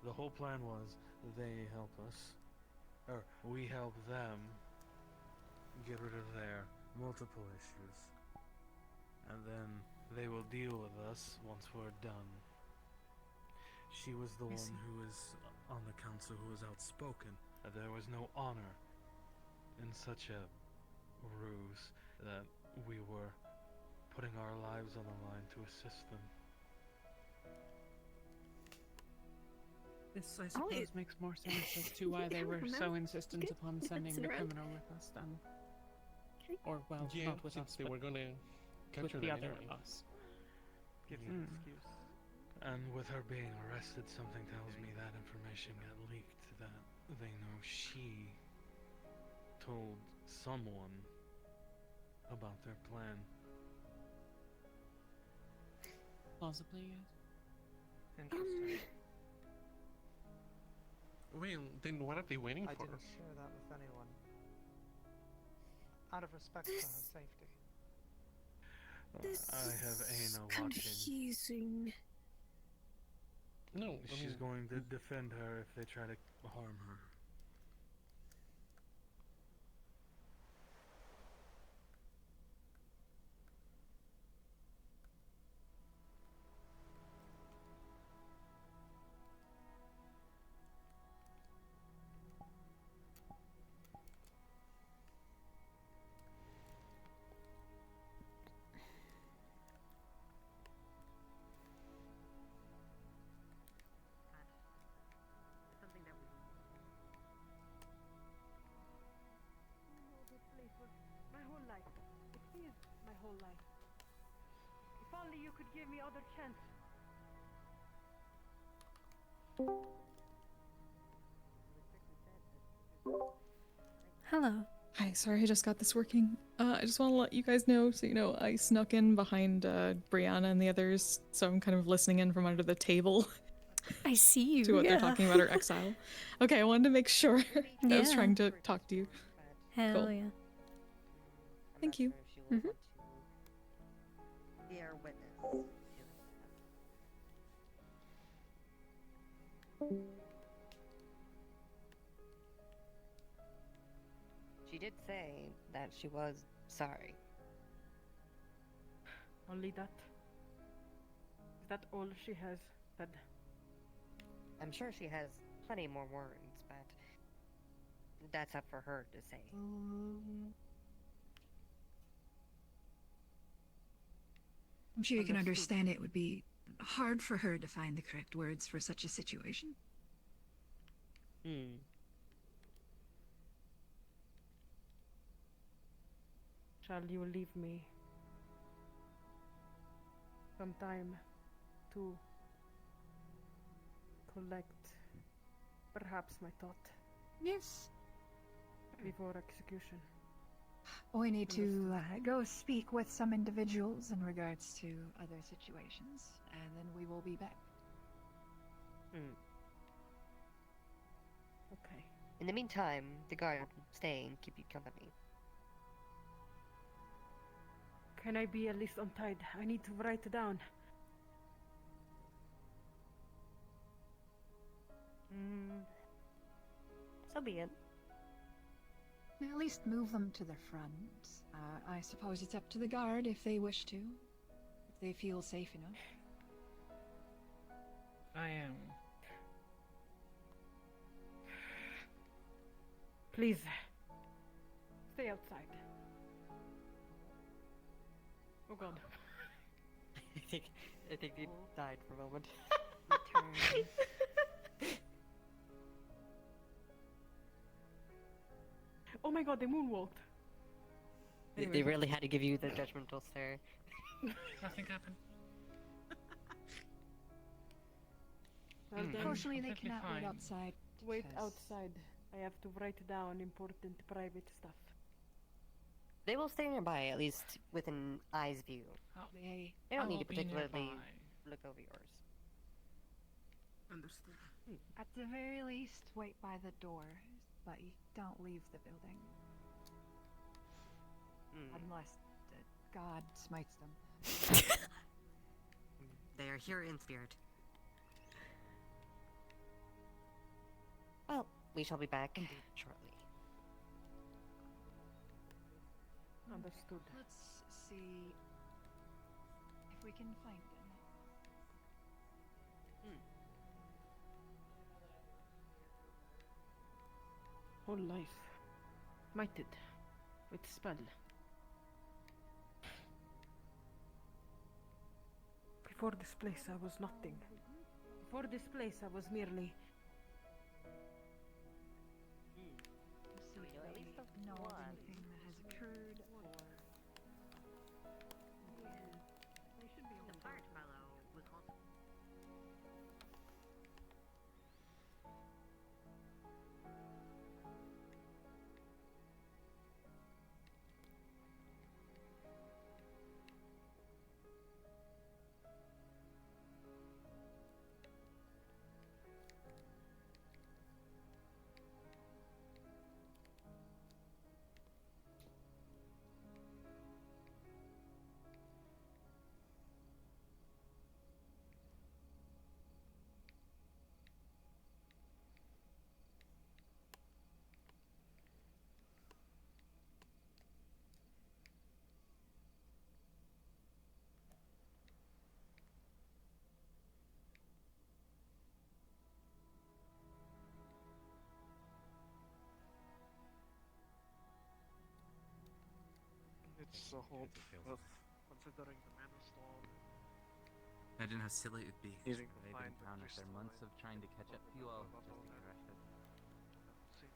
The whole plan was they help us, or we help them get rid of their multiple issues. And then they will deal with us once we're done. She was the I one see. who was on the council who was outspoken. There was no honor in such a ruse that we were putting our lives on the line to assist them. This, I Oh, suppose, it- makes more sense as to why they were so Remember- insistent upon sending the around. criminal with us then. Or, well, Yeah, not with since us, they but were gonna with capture the them other anyway. us. Gives you an Mm. excuse. And with her being arrested, something tells me that information got leaked, that they know she told someone about their plan. Plausibly, yes. Interesting. Well, then what are they waiting I for? didn't share that with anyone. Out of respect for her safety. This I have is Aina watching. confusing. No, I She's mean, going to defend her if they try to harm her. whole life. If only you could give me other chance. Hello. Hi, sorry I just got this working. I just want to let you guys know, so you know, I snuck in behind Brianna and the others, so I'm kind of listening in from under the table. I see you, to what they're yeah. talking about our exile. Okay, I wanted to make sure. I was Yeah. trying to talk to you. Hell Cool. yeah. Thank you. Mhm. Be our witness. She did say that she was sorry. Only that? Is that all she has said? I'm sure she has plenty more words, but that's up for her to say. I'm sure you can Understood. understand it would be hard for her to find the correct words for such a situation. Shall you leave me some time to collect perhaps my thought Yes. before execution? We need to go speak with some individuals in regards to other situations, and then we will be back. Okay. In the meantime, the guard will stay and keep you company. Can I be at least untied? I need to write it down. So be it. At least move them to the front. I suppose it's up to the guard if they wish to, if they feel safe enough. I am. Please, stay outside. Oh god. I think he died for a moment. Oh my god, they moonwalked. They really had to give you the judgmental stare. Nothing happened. Well then, Unfortunately, they perfectly cannot wait fine. outside. wait because- outside. I have to write down important private stuff. They will stay nearby, at least within eye's view. They They don't I need will to be particularly nearby. look over yours. Understood. At the very least, wait by the door, but you don't leave the building. Unless the god smites them. They are here in spirit. Well, we shall be back shortly. Understood. Let's see if we can find them. Whole life. Smited. With spell. Before this place I was nothing. Before this place I was merely... So at least if they know of anything that has occurred, or... They should be able to fire fellow was also... It's a hope, but considering the mana storm, Imagine how silly it would be if needing to they find didn't the count after crystal months of trying to catch up to you all just to get arrested. see.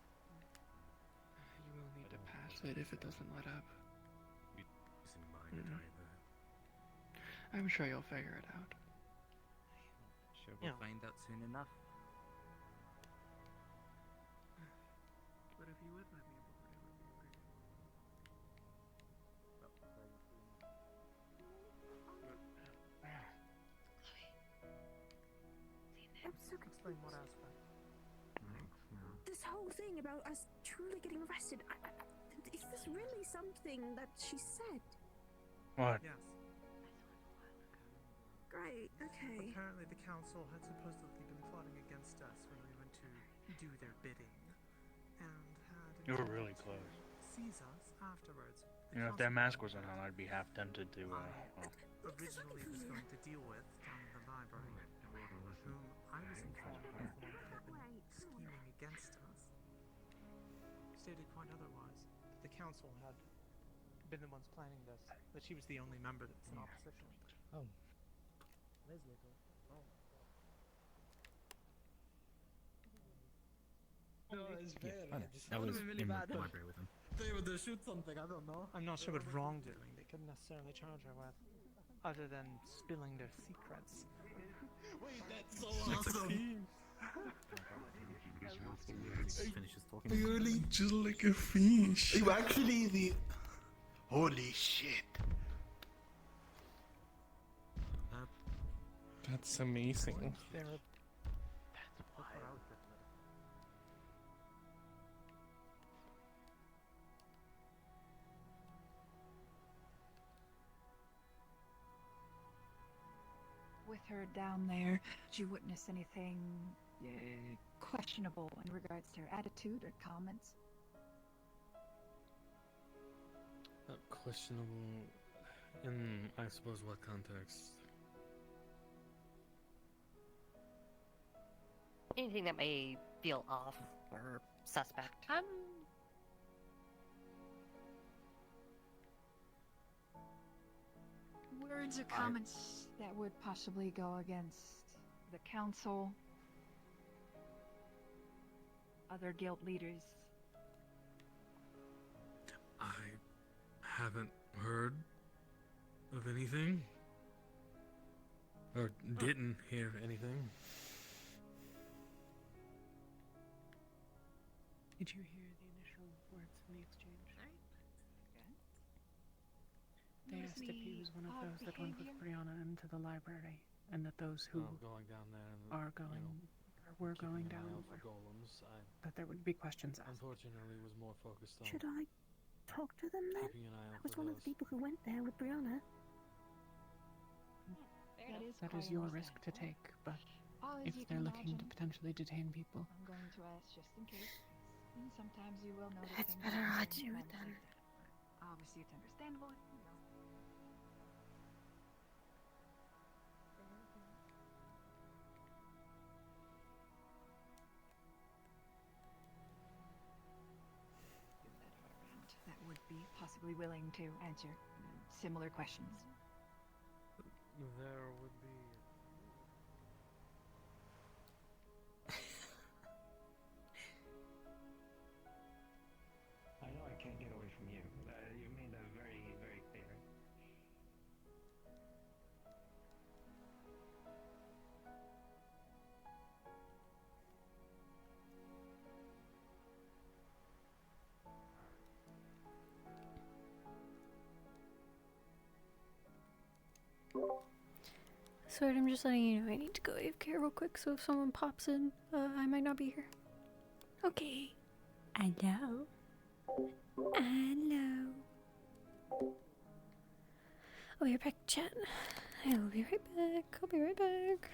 You will need to pass it if it doesn't let up. Using my I'm sure you'll figure it out. Sure, we'll find out soon enough. But if you would let me aboard, it would be very I'm so Explain what aspect? This whole thing about us truly getting arrested. Is this really something that she said? What? Yes. Great, okay. Apparently the council had supposedly been plotting against us when we went to do their bidding. And had You were intended really to close. seize us afterwards. You know, if that mask wasn't on, I'd be half tempted to, well, Originally was going to deal with down in the library, whom I was informed was the one that had been scheming against us. Stated quite otherwise, that the council had been the ones planning this, that she was the only member that's in opposition. Oh. No, it's Yeah, fair. I know. I was in the library with him. They would shoot something, I don't know. I'm not sure what wrongdoing they could necessarily charge her with, other than spilling their secrets. Wait, that's so awesome! Finishes talking. Purely just like a fish. You actually the. Holy shit. That's amazing. With her down there, did you witness anything questionable in regards to her attitude or comments? Questionable in, I suppose, what context? Anything that may feel off or suspect. Words or comments that would possibly go against the council, other guild leaders? I haven't heard of anything. Or didn't hear anything. Did you hear the initial words in the exchange? They asked if he was one of those that went with Brianna into the library, and that those who Going down there and, are going, or were going down, for golems, that there would be questions asked. unfortunately was more focused on Should I talk to them then? keeping an eye I out was for one of those. the people who went there with Brianna. That is your risk to take, but if they're looking to potentially detain people, I'm going to ask just in case. And sometimes you will notice It's things better that I do it then. obviously it's understandable. That would be possibly willing to answer similar questions. There would be. I know I can't get away from you. You made that very, very clear. Sword, I'm just letting you know I need to go AFK real quick, so if someone pops in, I might not be here. Okay. Hello. Hello. Oh, you're back, chat. I will be right back. I'll be right back.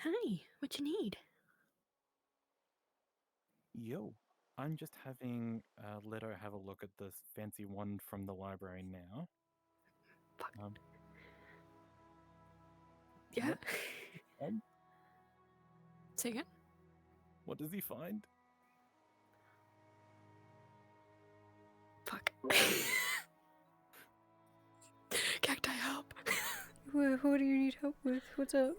Hi, what you need? Yo, I'm just having Leto have a look at this fancy wand from the library now. Yeah. What, Say again? what does he find? Fuck. Cacti, help! What do you need help with? What's up?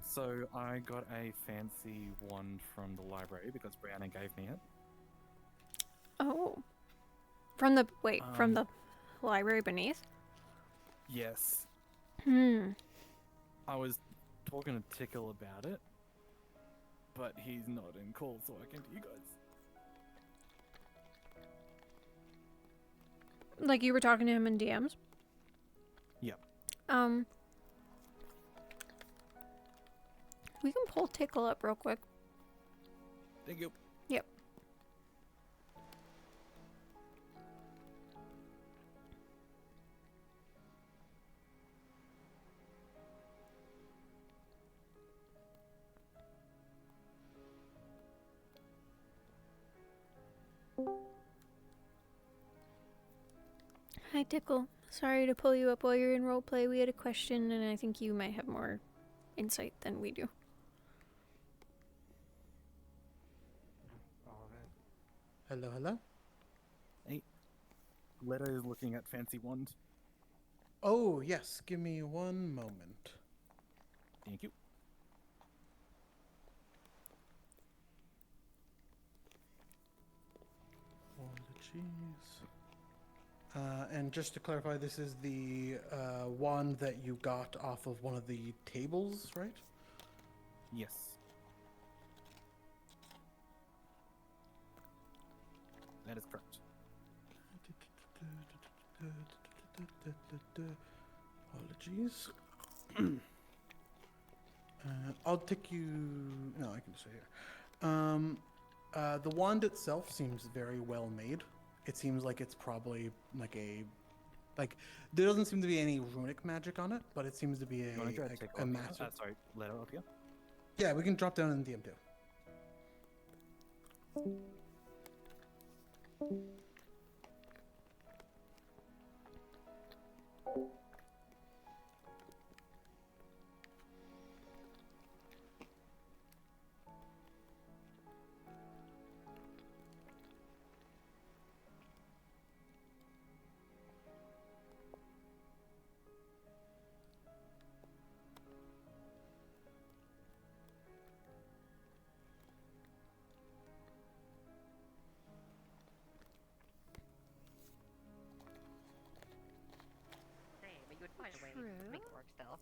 So I got a fancy wand from the library because Brianna gave me it. Oh. From the library beneath? Yes. Hmm. I was talking to Tickle about it, but he's not in call, so I came to you guys. Like you were talking to him in DMs? Yep. We can pull Tickle up real quick. Thank you. Yep. Hi, Tickle. Sorry to pull you up while you're in roleplay. We had a question, and I think you might have more insight than we do. Hello, hello? Hey. Leto is looking at fancy wand. Oh, yes. Give me one moment. Thank you. And just to clarify, this is the wand that you got off of one of the tables, right? Yes. That is correct. Apologies. I'll take you. No, I can just say here. The wand itself seems very well made. It seems like it's probably like there doesn't seem to be any runic magic on it, but it seems to be a massive. Sorry, Leto up here. Yeah, we can drop down in DM2. Same, but you would find a way to make it work still.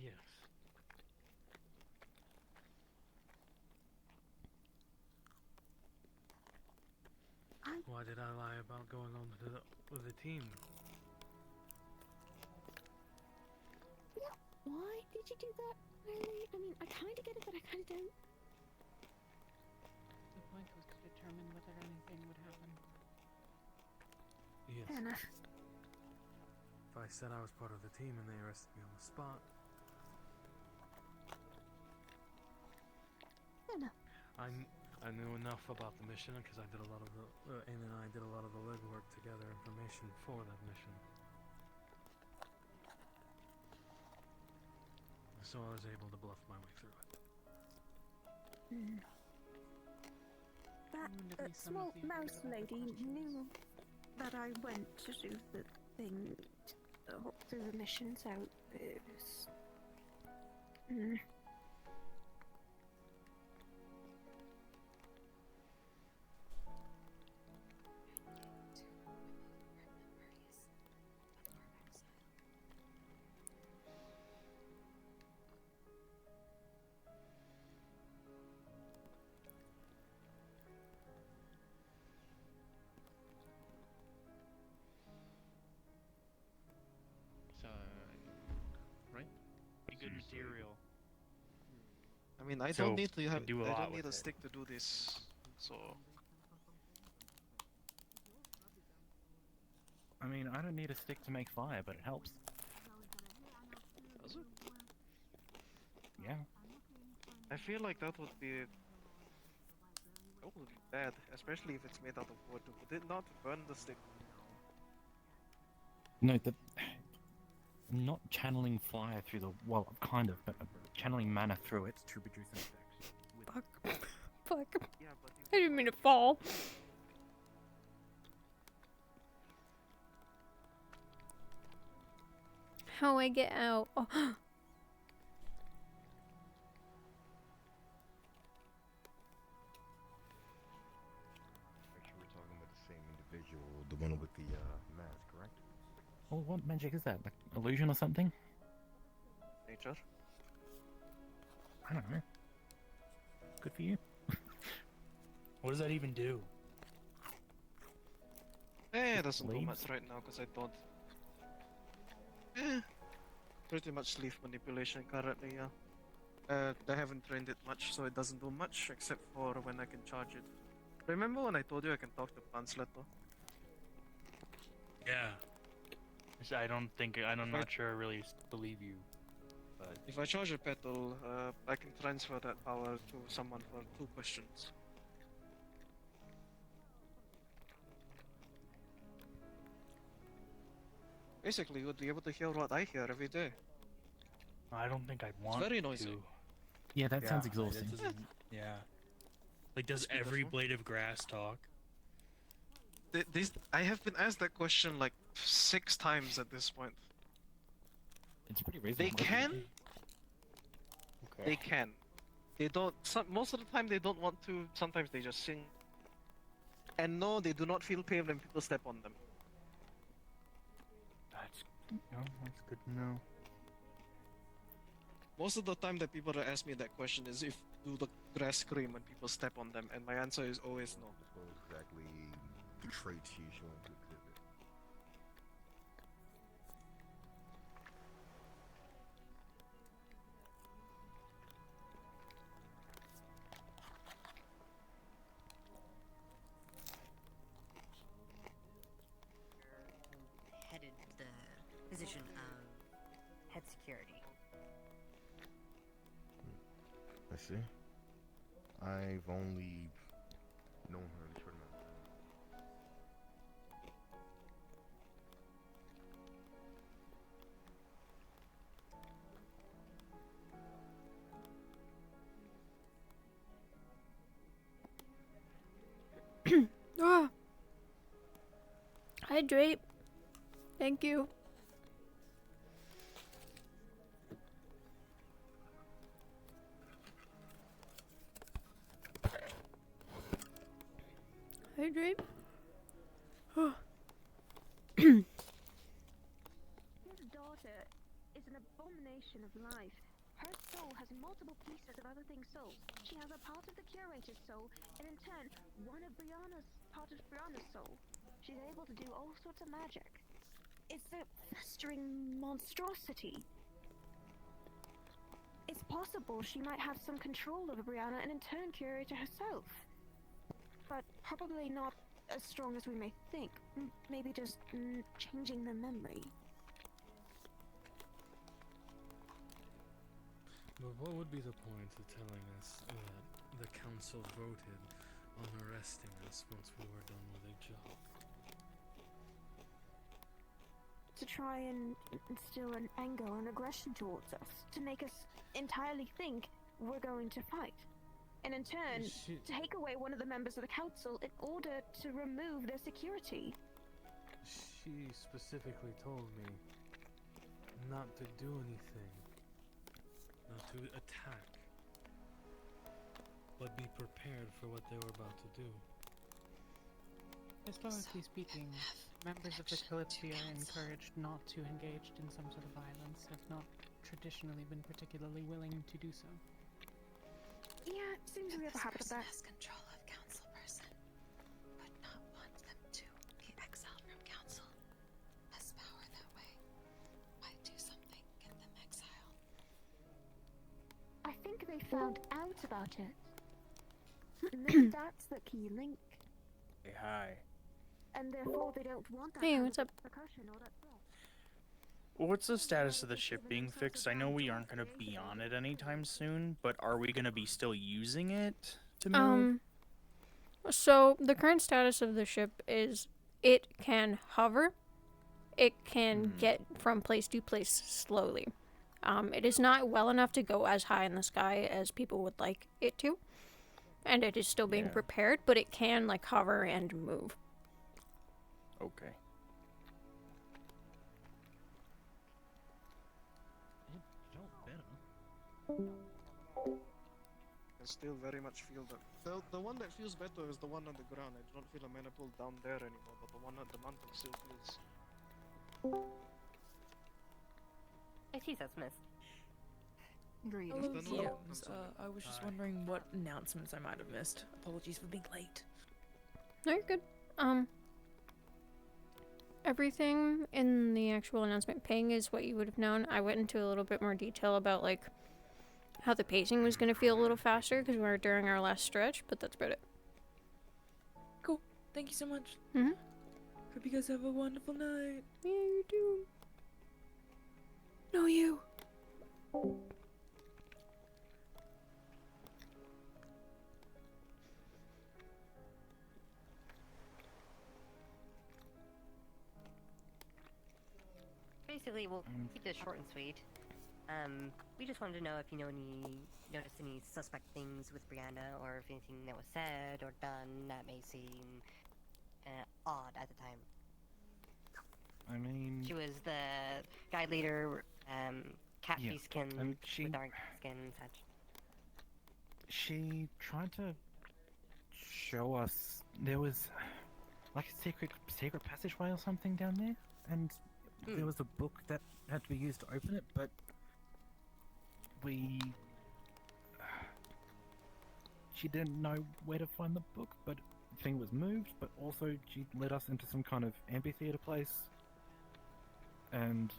Yes. Why did I lie about going on with the team? Yeah, why did you do that? Really? I mean, I kind of get it, but I kind of don't. The point was to determine whether anything would happen. Yes. Fair enough. If I said I was part of the team and they arrested me on the spot. Fair enough. I knew enough about the mission because I did a lot of the Amy and I did a lot of the legwork to gather information for that mission. So I was able to bluff my way through it. That small mouse lady knew that I went to do the thing through the mission, so it was. So, right? Be good material. I mean, I So, don't need to you have. do a I lot don't need with a it. stick to do this. So I mean, I don't need a stick to make fire, but it helps. does it? Yeah. I feel like that would be bad, especially if it's made out of wood. Would it not burn the stick? No, I'm not channeling fire through the. Well, kind of, but I'm channeling mana through it to produce an effect. Fuck. Fuck. Yeah, but I didn't mean to fall. How I get out? Oh. Make sure we're talking about the same individual, the one with the mask, correct? Oh, what magic is that? Like illusion or something? Nature. I don't know. Good for you. What does that even do? It doesn't do Leaves? much right now because I don't. Pretty much leaf manipulation currently, yeah. I haven't trained it much, so it doesn't do much except for when I can charge it. Remember when I told you I can talk to plants, Leto? Yeah. I'm not sure I really believe you. But If I charge a petal, I can transfer that power to someone for 2 questions. Basically, you would be able to hear what I hear every day. I don't think I'd want very noisy. to. Yeah, that sounds it exhausting. doesn't- yeah. Like, does Speak every this one. blade of grass talk? I have been asked that question like 6 times at this point. It's pretty They reasonable. can. Okay. They can. They don't. Most of the time they don't want to. Sometimes they just sing. And no, they do not feel pain when people step on them. That's good to know. Most of the time that people that ask me that question is if do the grass scream when people step on them, and my answer is always no. So exactly the traits he's showing to exhibit. Headed the position of head security. I see. I've only known her in a short amount of time. Ah. Hydrate. Thank you. Hydrate. Oh. His daughter is an abomination of life. Her soul has multiple pieces of other things' souls. She has a part of the curator's soul, and in turn, one of part of Brianna's soul. She's able to do all sorts of magic. It's a festering monstrosity. It's possible she might have some control over Brianna and in turn curator herself. But probably not as strong as we may think. Maybe just changing the memory. But what would be the point of telling us that the council voted on arresting us once we were done with a job? To try and instill an anger and aggression towards us. To make us entirely think we're going to fight. And in turn, take away one of the members of the council in order to remove their security. She specifically told me not to do anything. Not to attack. But be prepared for what they were about to do. Historically speaking, members of the Kalypsia are encouraged not to engage in some sort of violence, have not traditionally been particularly willing to do so. Yeah, seems we have a habit of that. Has control of council person, but not want them to be exiled from council. Has power that way. Might do something, get them exiled. I think they found out about it. And maybe that's the key link. Hey, hi. And therefore they don't want that Hey, kind what's of up? repercussion or that threat. What's the status of the ship being fixed? I know we aren't going to be on it anytime soon, but are we going to be still using it to move? So the current status of the ship is it can hover. It can get from place to place slowly. It is not well enough to go as high in the sky as people would like it to. And it is still being prepared, but it can like hover and move. Okay. I still very much feel that the one that feels better is the one on the ground. I don't feel a mana pull down there anymore, but the one on the mountain still feels. I see that, Smith. Greetings. Hello, Then we'll- DMs. I was just wondering what announcements I might have missed. Apologies for being late. No, you're good. Everything in the actual announcement ping is what you would have known. I went into a little bit more detail about like how the pacing was going to feel a little faster because we were during our last stretch, but that's about it. Cool. Thank you so much. Mm-hmm. Hope you guys have a wonderful night. Yeah, you do. No, you. Basically, we'll keep this short and sweet. We just wanted to know if you noticed any suspect things with Brianna, or if anything that was said or done that may seem odd at the time. I mean, She was the guide leader, catfish skin and she- with dark skin and such. she tried to show us there was like a secret passageway or something down there, and there was a book that had to be used to open it, but she didn't know where to find the book, but the thing was moved, but also she led us into some kind of amphitheater place and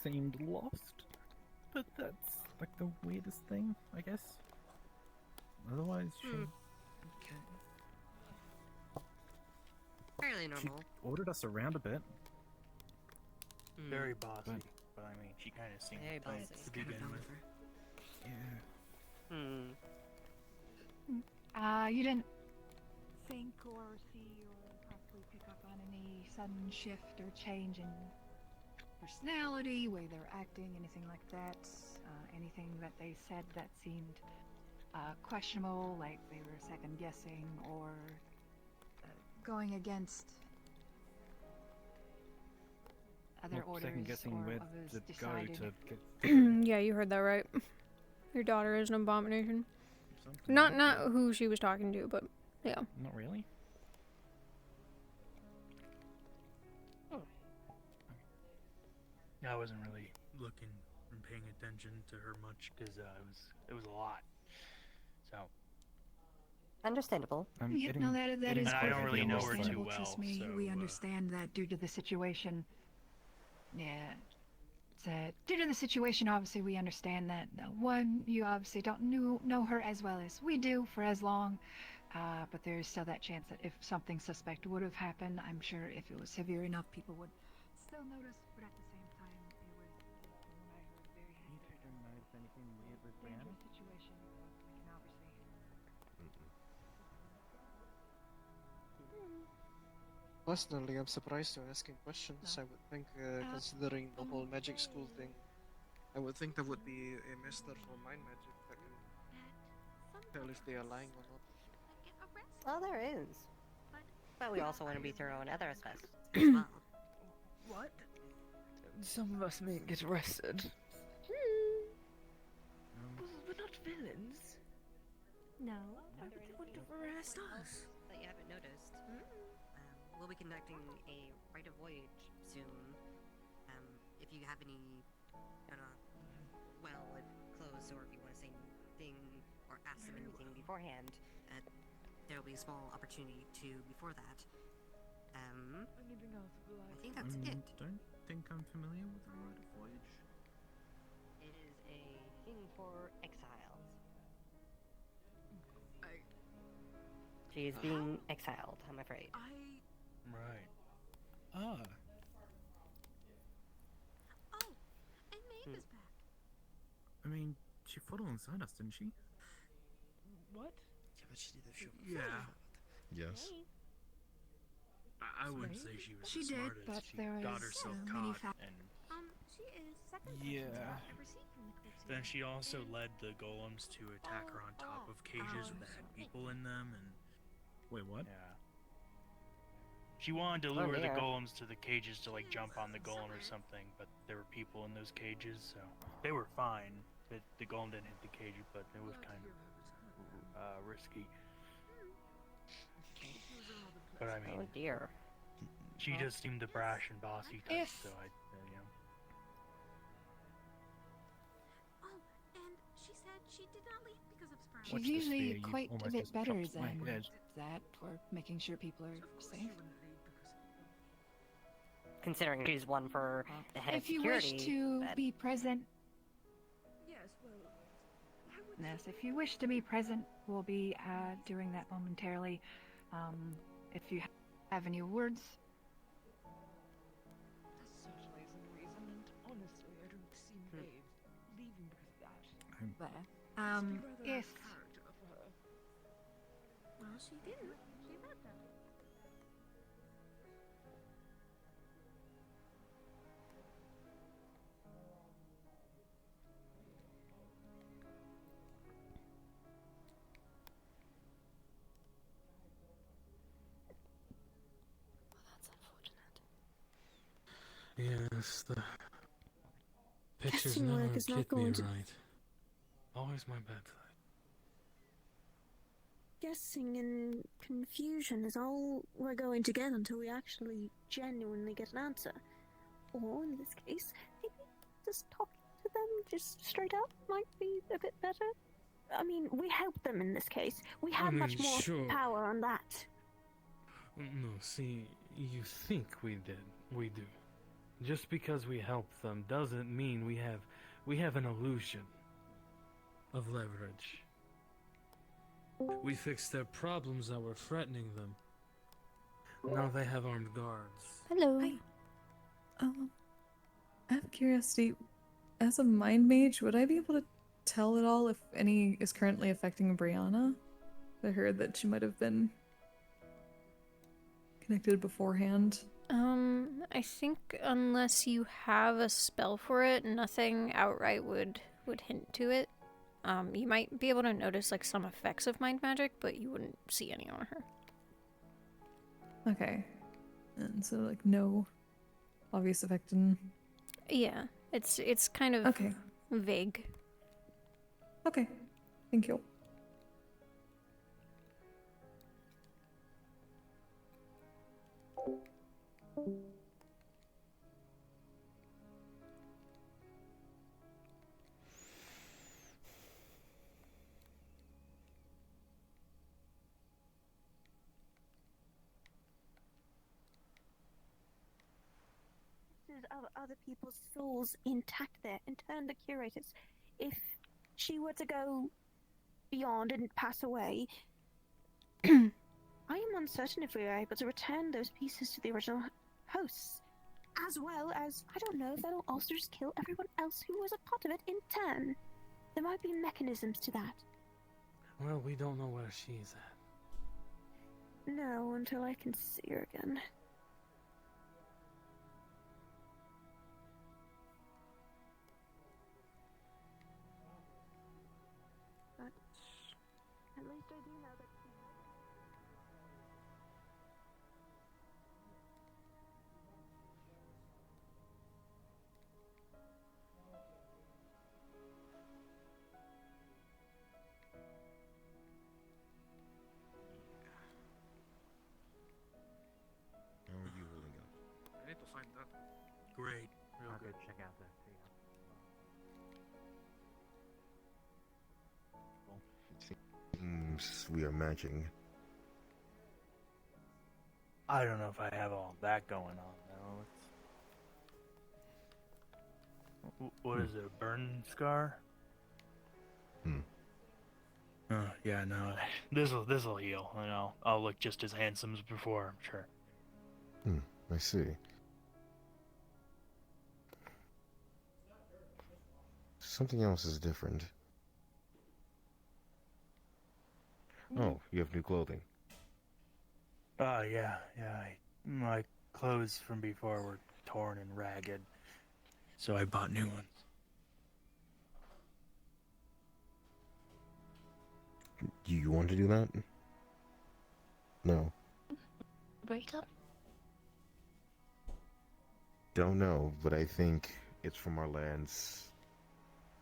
seemed lost. But that's like the weirdest thing, I guess. Otherwise, she Fairly normal. ordered us around a bit. Very bossy, but I mean, she kind of seemed Very nice bossy. to begin with. Yeah. You didn't think or see or possibly pick up on any sudden shift or change in personality, way they're acting, anything like that? Anything that they said that seemed questionable, like they were second guessing or going against other orders Second-guessing or where others to decided? go to get Yeah, you heard that right. Your daughter is an abomination. Not who she was talking to, but yeah. Not really. I wasn't really looking and paying attention to her much because it was a lot. So. Understandable. Yeah, no, that is and I don't really know her too understandable, well. trust me. So, We understand that due to the situation. Yeah. Due to the situation, obviously, we understand that. One, you obviously don't know her as well as we do for as long. But there's still that chance that if something suspect would have happened, I'm sure if it was severe enough, people would still notice. But at the same time, it was, from what I heard, very dangerous situation. We can obviously. Personally, I'm surprised you're asking questions. I would think, considering the whole magic school thing, I would think there would be a master for mind magic that can tell if they are lying or not. Well, there is. But we also want to be thorough in other aspects as well. What? Some of us may get arrested. We're not villains. No. Why would they want to arrest us? That you haven't noticed. We'll be conducting a rite of voyage soon. If you have any, clothes, or if you want to say anything or ask them anything beforehand, there will be a small opportunity before that. Anything else? I think that's it. Don't think I'm familiar with the rite of voyage. It is a thing for exiled. She is being exiled, I'm afraid. Right. Ah. Oh, and Maeve is back. I mean, she fought alongside us, didn't she? What? Yeah, but she did a few. Yeah. Yes. I wouldn't say she was She the did, smartest. but She there got was herself so many caught, and She is second Yeah. person I've ever seen from the Kalypsia. then she also led the golems to attack her on top of cages that had people in them, and wait, what? Yeah. She wanted to Oh, lure the dear. golems to the cages to like jump on the golem or something, but there were people in those cages, so they were fine. The golem didn't hit the cage, but it was kind of risky. But I mean, Oh dear. she just seemed a brash and bossy type, If- so I, you know. Oh, and she said she did not leave because of Sprout. She's Watch this usually fear, you quite a almost bit just better chopped my than head. that for making sure people are safe. Considering she's one for the head of If you security. wish to that- be present, Yes, well, yes, if you wish to be present, we'll be doing that momentarily. If you have any words, that certainly isn't a reason, and honestly, I don't see Maeve leaving because of that. there. Must be rather Yes. out of character of her. Well, she didn't. She said that. That's unfortunate. Yes, the pictures Testing never work is not hit me going to- right. Always my bad side. Guessing and confusion is all we're going to get until we actually genuinely get an answer. Or, in this case, maybe just talking to them just straight up might be a bit better. I mean, we helped them in this case. We I had mean, much more sure. power on that. No, see, you think we did. We do. Just because we helped them doesn't mean we have an illusion of leverage. We fixed their problems that were threatening them. Now they have armed guards. Hello. Hi. I have curiosity. As a mind mage, would I be able to tell at all if any is currently affecting Brianna? I heard that she might have been connected beforehand. I think unless you have a spell for it, nothing outright would hint to it. You might be able to notice like some effects of mind magic, but you wouldn't see any on her. Okay. And so like no obvious effect in... Yeah, it's kind of Okay. vague. Okay. Thank you. Of other people's souls intact there and turn the curators. If she were to go beyond and pass away, I am uncertain if we are able to return those pieces to the original hosts. As well as, I don't know if that'll also just kill everyone else who was a part of it in turn. There might be mechanisms to that. Well, we don't know where she's at. No, until I can see her again. But at least I do know that she... How are you holding up? I need to find that. Great. Real I'll good. go check out that too. Seems we are matching. I don't know if I have all that going on though. What is it? A burn scar? Yeah, no, this'll heal, and I'll look just as handsome as before, I'm sure. I see. Something else is different. Oh, you have new clothing. Yeah. My clothes from before were torn and ragged, so I bought new ones. You want to do that? No. Breakup? Don't know, but I think it's from our land's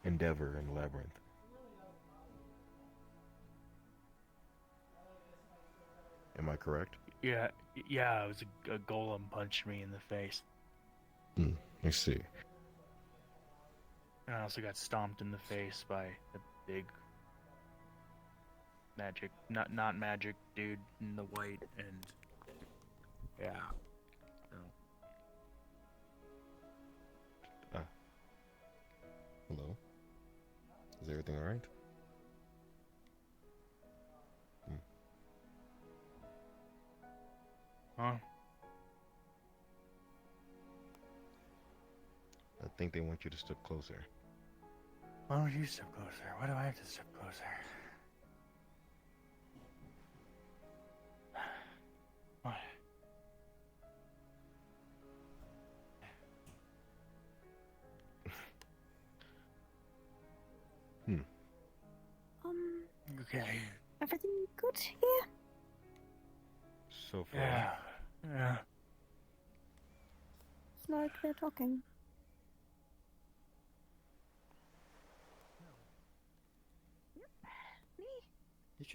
endeavor in the labyrinth. Am I correct? Yeah, it was a golem punched me in the face. I see. And I also got stomped in the face by a big magic, not magic dude in the white, and yeah. So. Hello? Is everything alright? Huh? I think they want you to step closer. Why don't you step closer? Why do I have to step closer? Why? Okay. Everything good here? So far. Yeah. It's like they're talking. If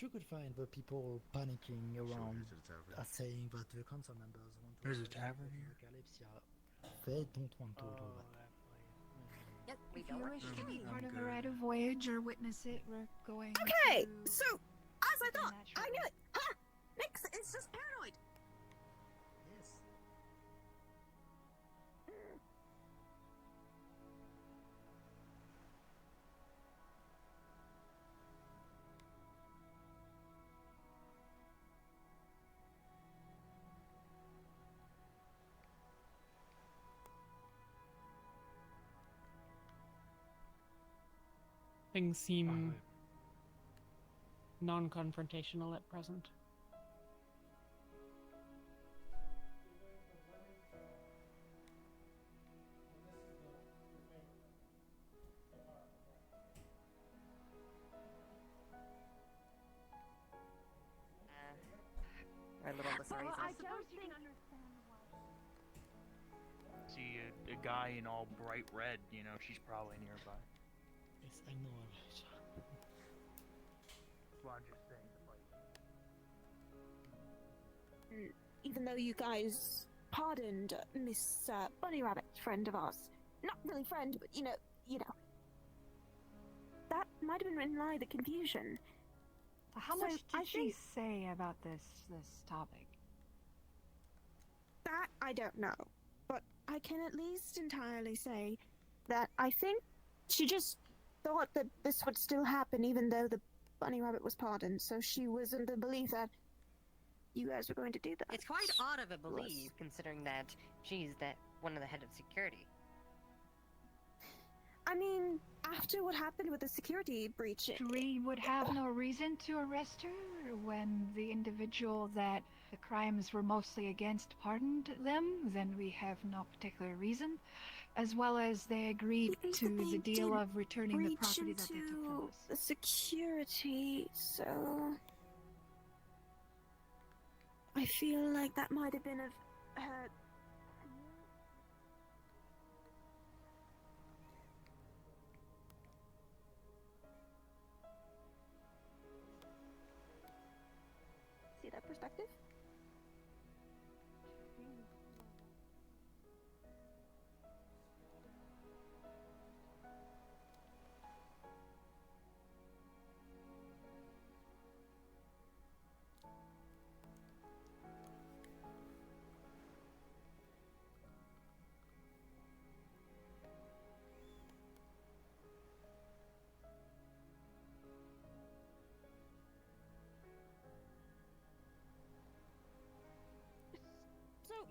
you could find the people panicking around saying that the council members want to... There's a tavern here? Kalypsia, they don't want to do that. Yep, If you wish to be part of the rite of voyage or witness it, we're going Okay, to... so, as I thought, I knew it! Ha! Nix, it's just paranoid! Yes. Things seem non-confrontational at present. Our little listener I says, don't think understand why. See a guy in all bright red, she's probably nearby. Yes, I know, Elijah. Well, I'm just saying, Even though you guys pardoned Miss Bunny Rabbit, friend of ours. Not really friend, but you know. That might have been in line the confusion. How So, much I did she think- say about this topic? That I don't know, but I can at least entirely say that I think she just thought that this would still happen even though the bunny rabbit was pardoned, so she was in the belief that you guys were going to do that. it's quite odd of a belief, considering that she's one of the head of security. I mean, after what happened with the security breach... We would have no reason to arrest her when the individual that the crimes were mostly against pardoned them, then we have no particular reason. As well as they agreed to the deal of returning the property that they took from us. The security, so... I feel like that might have been of her... See that perspective?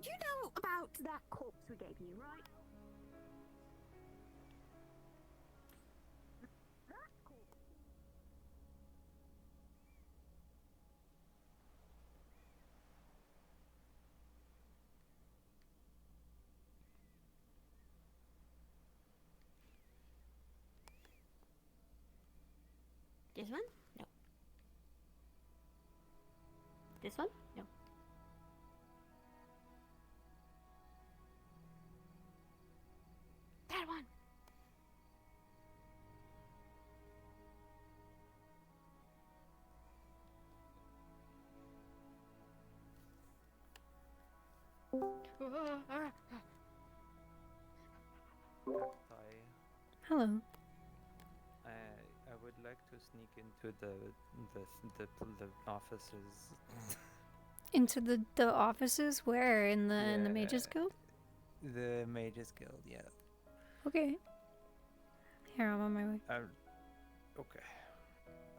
You know about that corpse we gave you, right? That corpse. This one? No. This one? No. That one. Hi. Hello. I would like to sneak into the offices. Into the offices? Where? In the Mages Guild? The Mages Guild, yeah. Okay. Here, I'm on my way. Okay.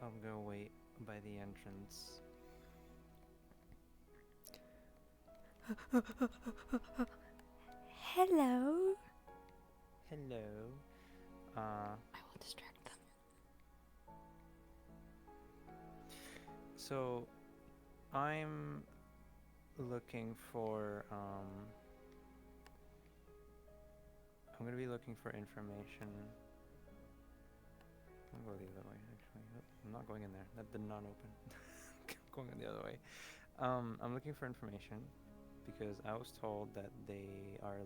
I'm gonna wait by the entrance. Hello. Hello. I will distract them. So, I'm looking for, I'm gonna be looking for information. I'm gonna go the other way, actually. Nope, I'm not going in there. That did not open. I'm going the other way. I'm looking for information because I was told that they're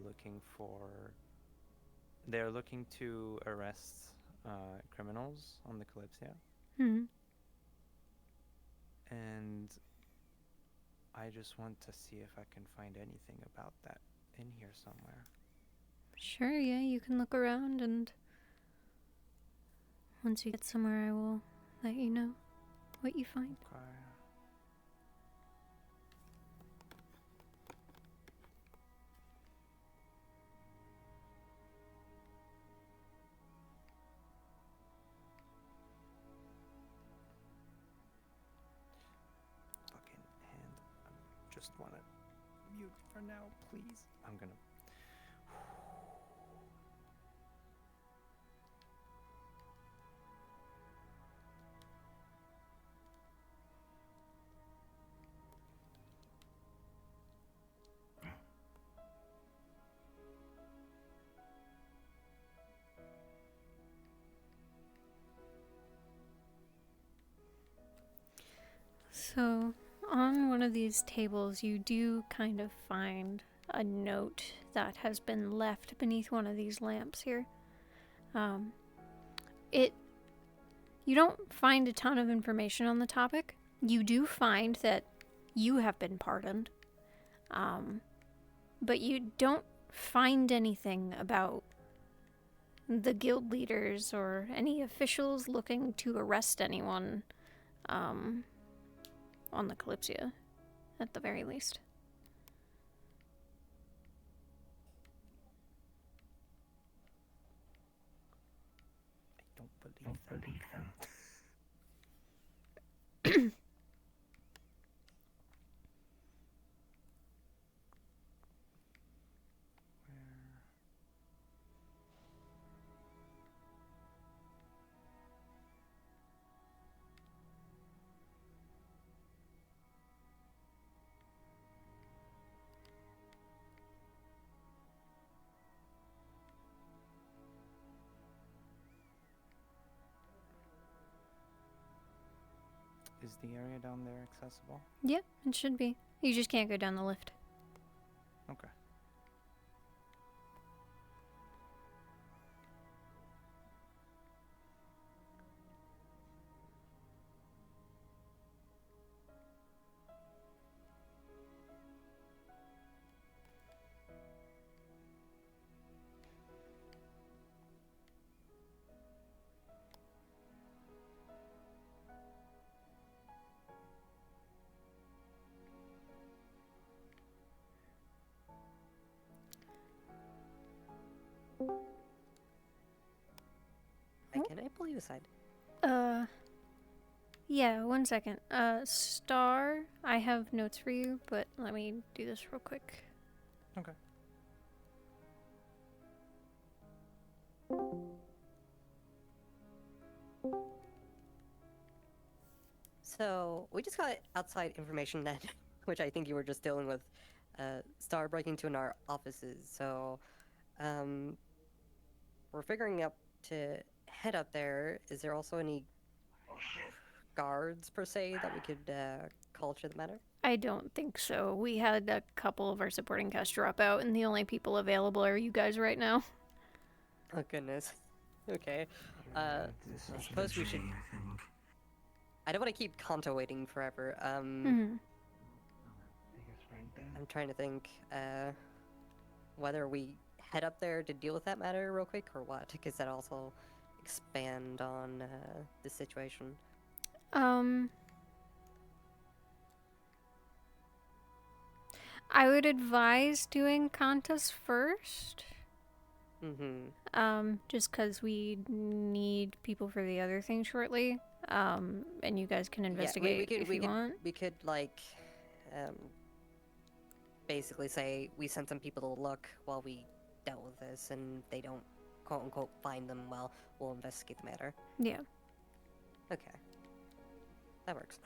looking to arrest criminals on the Kalypsia. Hmm. And I just want to see if I can find anything about that in here somewhere. Sure, yeah, you can look around, and once you get somewhere, I will let you know what you find. Okay. Fucking hand. I just want to mute for now, please. I'm gonna. So, on one of these tables, you do kind of find a note that has been left beneath one of these lamps here. You don't find a ton of information on the topic. You do find that you have been pardoned. But you don't find anything about the guild leaders or any officials looking to arrest anyone, on the Kalypsia, at the very least. I don't believe them. Is the area down there accessible? Yeah, it should be. You just can't go down the lift. Okay. Can I pull you aside? Yeah, 1 second. Star, I have notes for you, but let me do this real quick. Okay. So we just got outside information that, which I think you were just dealing with, started breaking into our offices. So, we're figuring out to head up there. Is there also any guards per se that we could call to the matter? I don't think so. We had a couple of our supporting cast drop out, and the only people available are you guys right now. Oh goodness. Okay. I suppose we should. I don't want to keep Kanto waiting forever. I'm trying to think whether we head up there to deal with that matter real quick or what, because that also expand on the situation. I would advise doing Kantas first. Just because we need people for the other thing shortly. And you guys can investigate if you want. We could like, basically say we sent some people to look while we dealt with this, and they don't quote unquote find them. Well, we'll investigate the matter. Yeah. Okay. That works.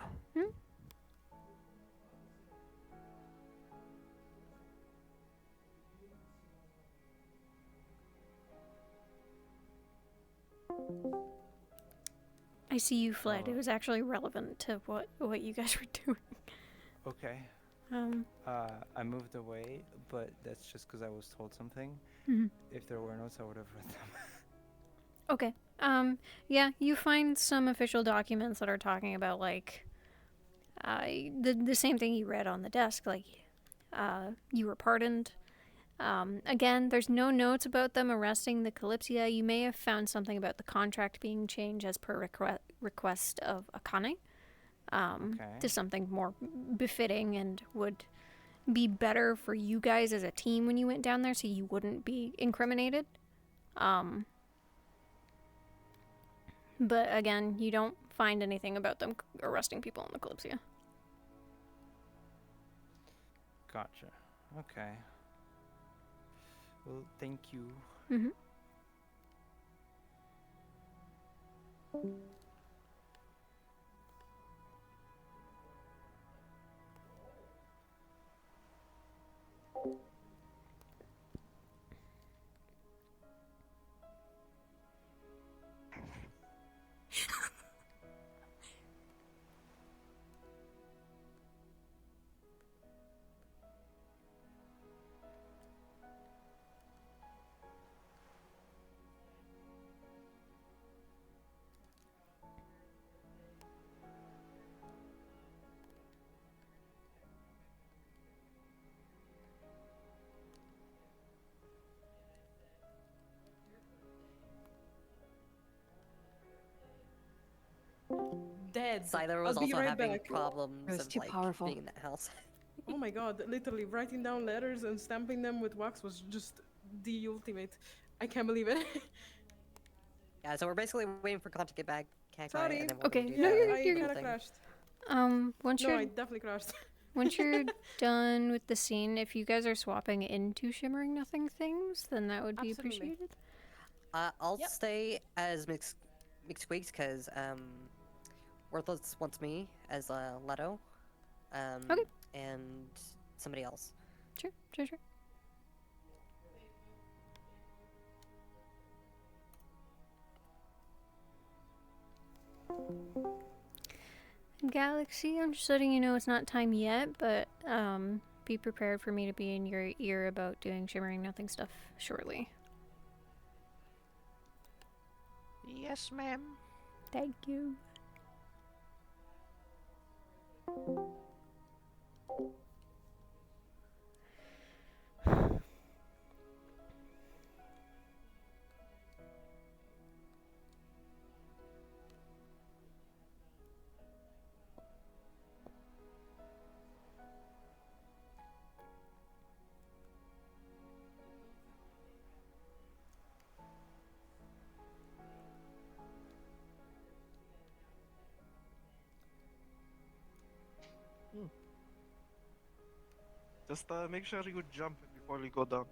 I see you fled. It was actually relevant to what you guys were doing. Okay. I moved away, but that's just because I was told something. If there were notes, I would have read them. Okay. Yeah, you find some official documents that are talking about, like, the same thing you read on the desk, like, you were pardoned. Again, there's no notes about them arresting the Kalypsia. You may have found something about the contract being changed as per request of Akane, to something more befitting and would be better for you guys as a team when you went down there, so you wouldn't be incriminated. But again, you don't find anything about them arresting people in the Kalypsia. Gotcha. Okay. Well, thank you. Dead. Siler was I'll be also right having back. problems of like being in that house. Oh my god, literally writing down letters and stamping them with wax was just the ultimate. I can't believe it. Yeah, so we're basically waiting for Kant to get back. Sorry. And then we're Okay, gonna do no, the I little kinda thing. crashed. Once No, you're I definitely crashed. once you're done with the scene, if you guys are swapping into Shimmering Nothing things, then that would be Absolutely. appreciated. I'll stay as Mixed Squeaks because Worthless wants me as Leto. Okay. And somebody else. Sure. Galaxy, I'm just letting you know it's not time yet, but be prepared for me to be in your ear about doing Shimmering Nothing stuff shortly. Yes, ma'am. Thank you. Just make sure you jump when you before we go down.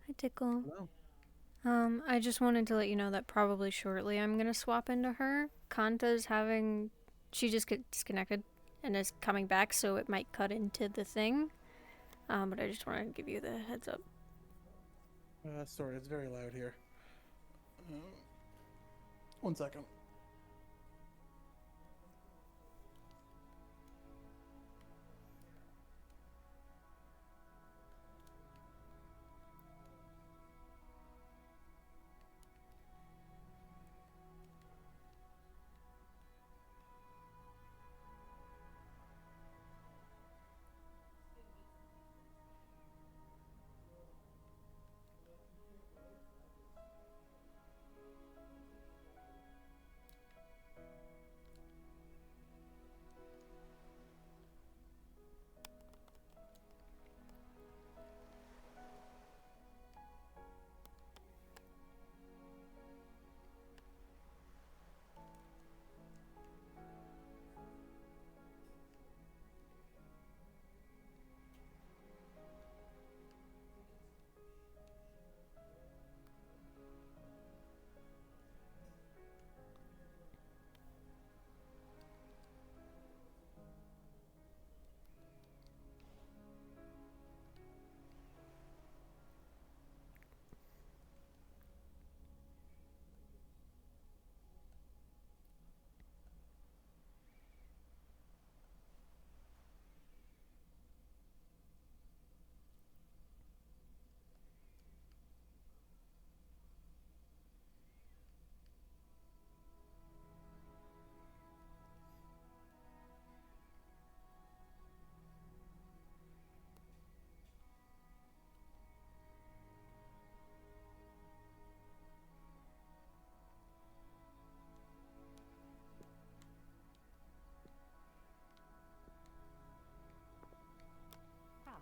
Hi, Tickle. Hello. I just wanted to let you know that probably shortly I'm gonna swap into her. Kanta's having... She just got disconnected and is coming back, so it might cut into the thing. But I just wanted to give you the heads up. Sorry, it's very loud here. 1 second.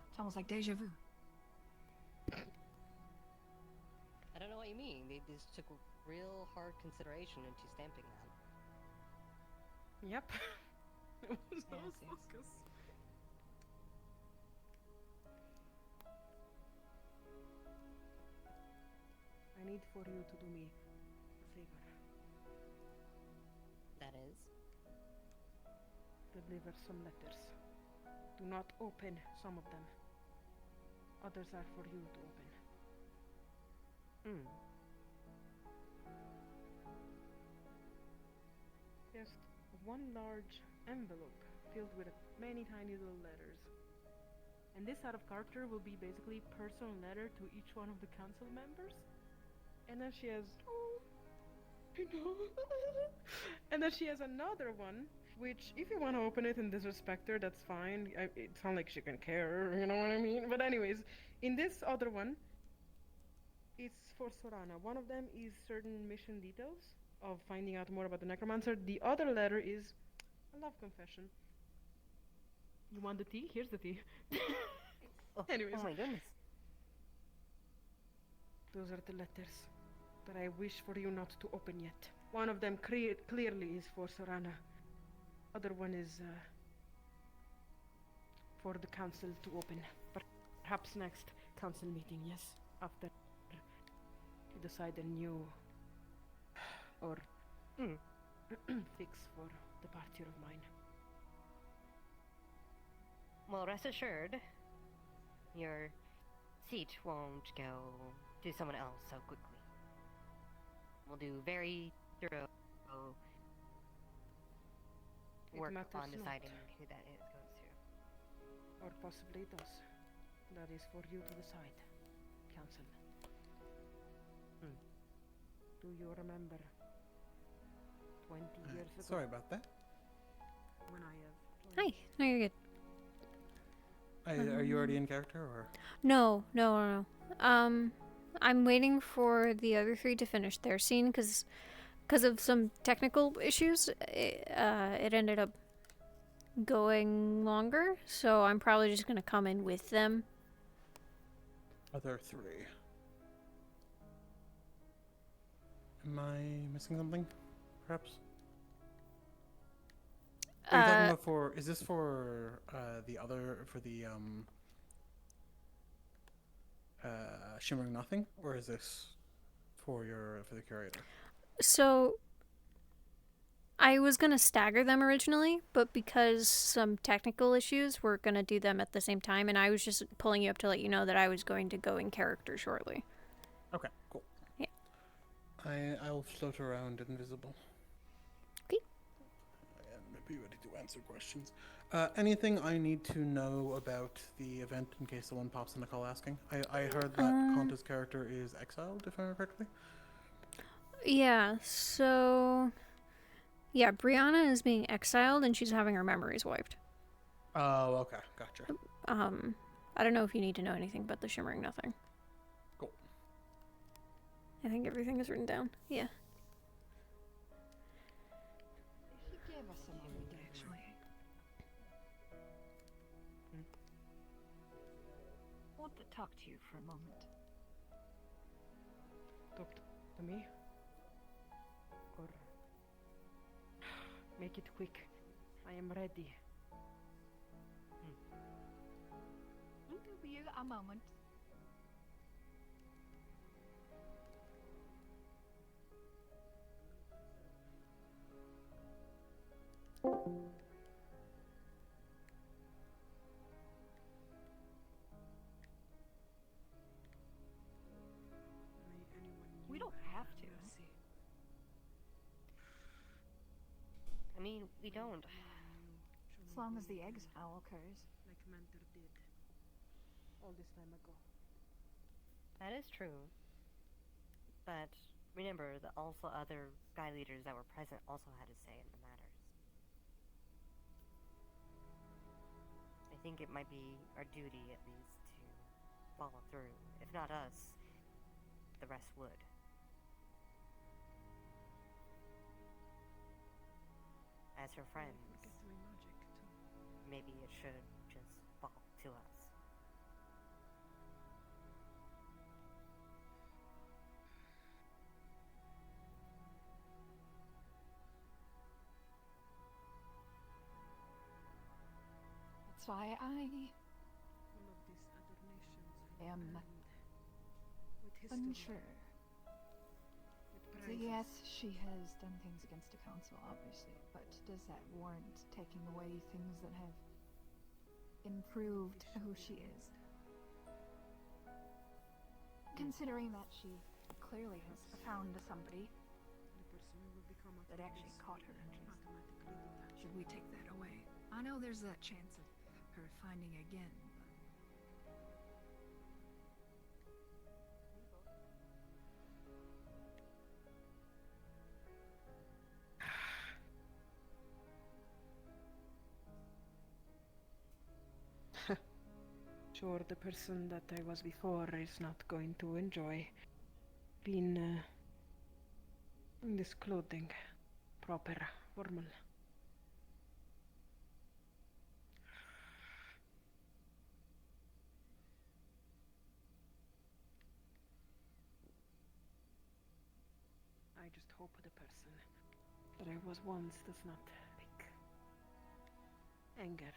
It's almost like deja vu. I don't know what you mean. They just took real hard consideration into stamping that. Yep. It was Yeah, no it seems. focus. I need for you to do me a favor. That is. Deliver some letters. Do not open some of them. Others are for you to open. Just one large envelope filled with many tiny little letters. And this out of character will be basically personal letter to each one of the council members. And then she has and then she has another one, which if you want to open it and disrespect her, that's fine. It's not like she can care, you know what I mean? But anyways, in this other one, it's for Sorana. One of them is certain mission details of finding out more about the necromancer. The other letter is a love confession. You want the tea? Here's the tea. Anyways. Oh my goodness. Those are the letters that I wish for you not to open yet. One of them clearly is for Sorana. Other one is for the council to open. Perhaps next council meeting, yes? After you decide a new or fix for departure of mine. Well, rest assured, your seat won't go to someone else so quickly. We'll do very thorough work matters on not. deciding who that is goes to. Or possibly it does. That is for you to decide, councilman. Do you remember 20 years ago? Sorry about that. When I have Hi. No, you're good. Are you already in character, or? No. I'm waiting for the other three to finish their scene, because because of some technical issues, it ended up going longer. So I'm probably just gonna come in with them. Are there 3? Am I missing something? Perhaps? Are you talking about for... Is this for the other... For the Shimmering Nothing? Or is this for the curator? So I was gonna stagger them originally, but because some technical issues, we're gonna do them at the same time, and I was just pulling you up to let you know that I was going to go in character shortly. Okay, cool. Yeah. I'll float around invisible. Okay. And be ready to answer questions. Anything I need to know about the event in case someone pops in the call asking? I heard that Conta's character is exiled, if I remember correctly. Yeah, so... Yeah, Brianna is being exiled and she's having her memories wiped. Oh, okay. Gotcha. I don't know if you need to know anything about the Shimmering Nothing. Cool. I think everything is written down. Yeah. He gave us a moment, actually. I want to talk to you for a moment. Talk to me? Or make it quick. I am ready. I'll give you a moment. We don't have to. I mean, we don't. As long as the exile occurs. Like Mentor did. All this time ago. That is true. But remember that also other Sky leaders that were present also had a say in the matters. I think it might be our duty, at least, to follow through. If not us, the rest would. As her friends, maybe it should just fall to us. That's why I am unsure. So yes, she has done things against the council, obviously, but does that warrant taking away things that have improved who she is? Considering that she clearly has found somebody that actually caught her. Should we take that away? I know there's that chance of her finding again. Sure, the person that I was before is not going to enjoy being in this clothing, proper, formal. I just hope the person that I was once does not pick anger.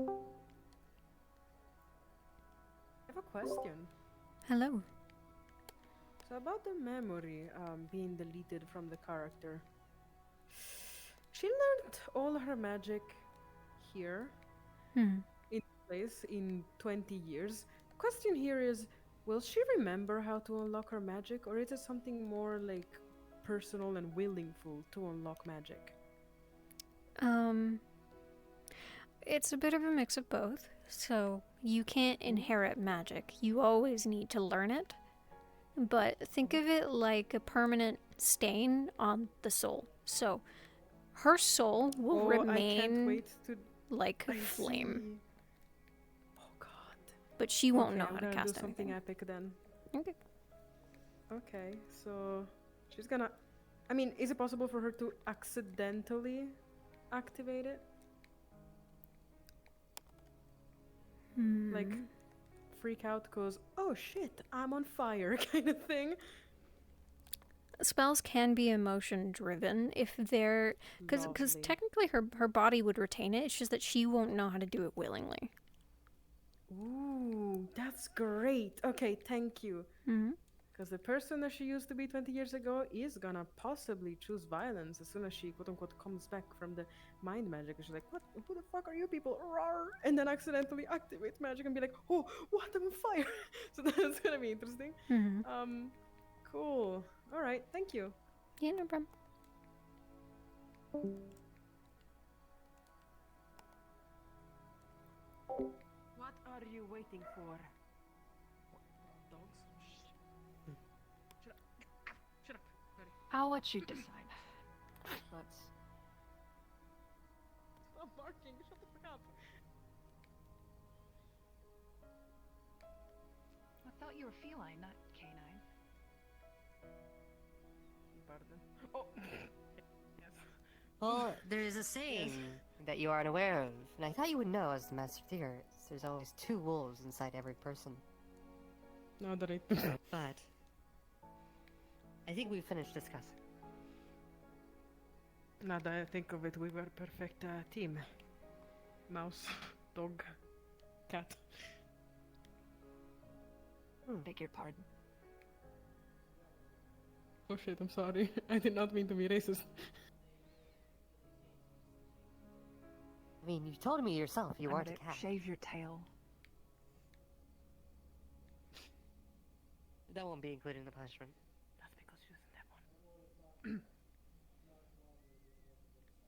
I have a question. Hello. So about the memory being deleted from the character. She learned all her magic here in place in 20 years. Question here is, will she remember how to unlock her magic, or is it something more like personal and willingful to unlock magic? It's a bit of a mix of both. So you can't inherit magic. You always need to learn it. But think of it like a permanent stain on the soul. So Her soul will Oh, I can't remain wait to. like I flame, see. but she won't Okay, know I'm how to gonna cast do something anything. epic then. Okay. Okay, so she's gonna. I mean, is it possible for her to accidentally activate it? Like, freak out because, oh shit, I'm on fire kind of thing? Spells can be emotion driven if they're because Lovely. technically her body would retain it. It's just that she won't know how to do it willingly. Ooh, that's great. Okay, thank you. Mhm. Because the person that she used to be 20 years ago is gonna possibly choose violence as soon as she, quote unquote, comes back from the mind magic. And she's like, what? Who the fuck are you people? Rawr! And then accidentally activate magic and be like, oh, what? I'm on fire! So that's gonna be interesting. Mhm. Cool. Alright, thank you. Yeah, no problem. What are you waiting for? Dogs? Shut up. Shut up. Sorry. I'll let you decide. Let's. Stop barking. Shut the fuck up. I thought you were feline, not canine. Pardon. Oh. Yes. Well, there's a saying that you aren't aware of, and I thought you would know as the Master Theorist. There's always 2 wolves inside every person. Now that I. But I think we've finished discussing. Now that I think of it, we were a perfect team. Mouse, dog, cat. Beg your pardon. Oh shit, I'm sorry. I did not mean to be racist. I mean, you told me yourself you I'm weren't a gonna cat. shave your tail. That won't be included in the punishment. That's because she doesn't have one.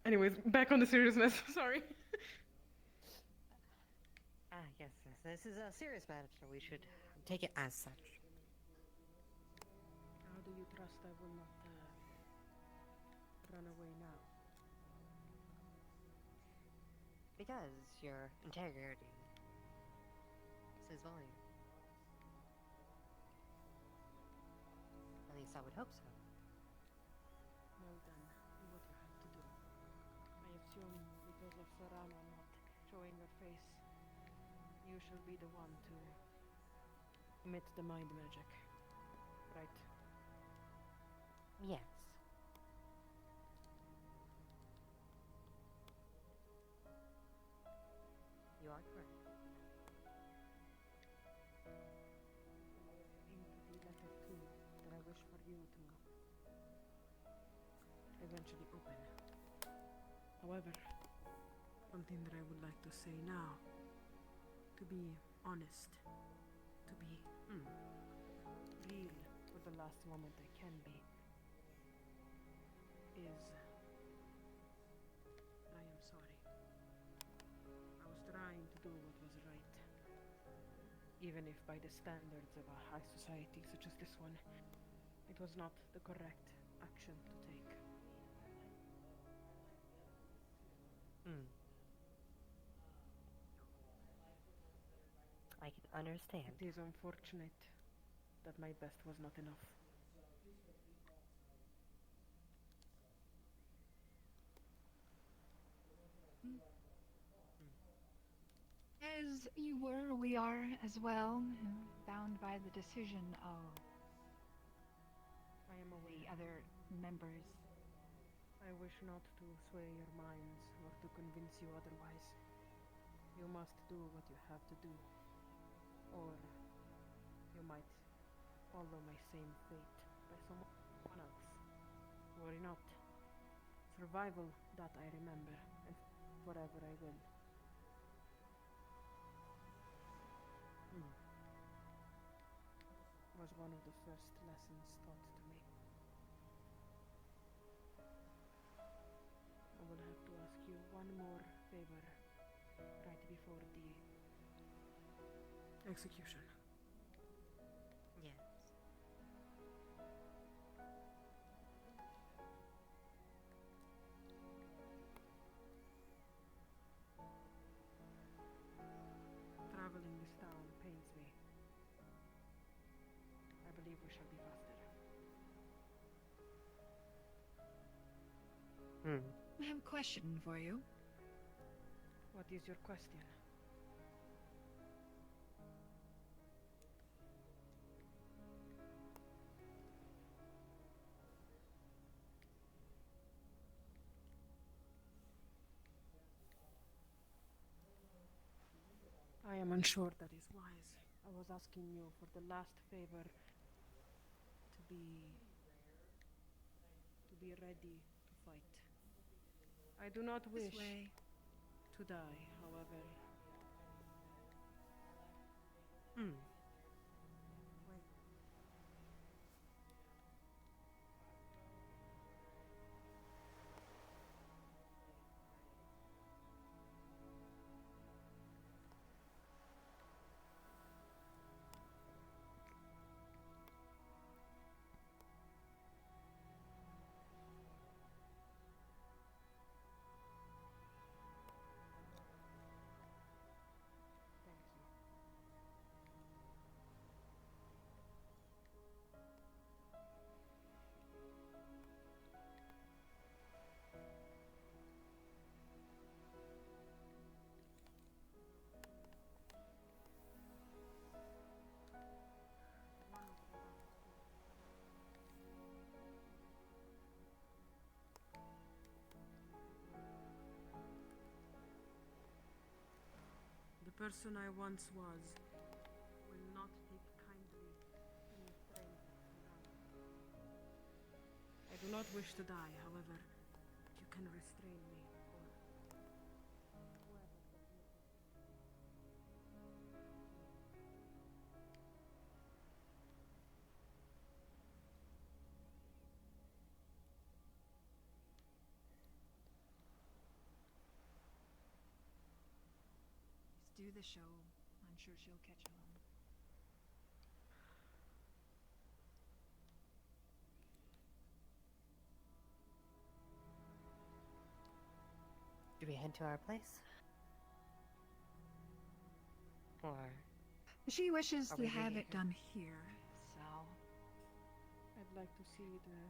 Anyways, back on the seriousness. Sorry. Yes, this is a serious matter. We should take it as such. How do you trust I will not run away now? Because your integrity says volume. At least I would hope so. Well then, do what you have to do. I assume because of Sarana not showing her face, you shall be the one to emit the mind magic. Right? Yes. You are correct. Into the letter 2 that I wish for you to eventually open. However, one thing that I would like to say now, to be honest, to be real for the last moment I can be, is I am sorry. I was trying to do what was right, even if by the standards of a high society such as this one, it was not the correct action to take. I can understand. It is unfortunate that my best was not enough. As you were, we are as well, bound by the decision of I am the aware. other members. I wish not to sway your minds or to convince you otherwise. You must do what you have to do, or you might follow my same fate by someone else. Worry not. Survival, that I remember, and forever I will. Was one of the first lessons taught to me. I will have to ask you one more favor right before the execution. Yes. believe we shall be faster. I have a question for you. What is your question? I am unsure that is wise. I was asking you for the last favor to be ready to fight. I do not This wish way. to die, however. The person I once was will not take kindly in strength to die. I do not wish to die, however, you can restrain me or whoever that may be. Just do the show. I'm sure she'll catch on. Do we head to our place? Or She wishes Are to we have leaving it here? done here, so I'd like to see the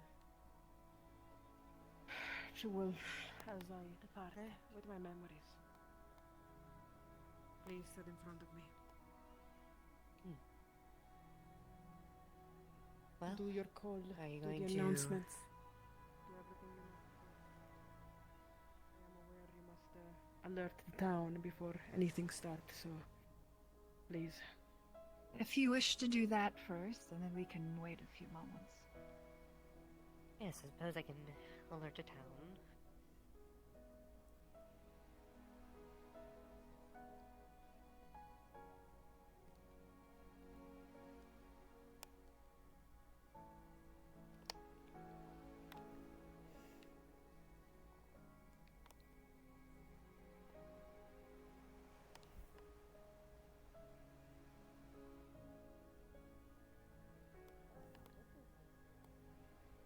jewel as I depart with my memories. Please sit in front of me. Well, do your call. are you Do going the to- announcements. Do everything you must do. I am aware you must alert the town before anything starts, so please. if you wish to do that first, and then we can wait a few moments. yes, I suppose I can alert the town.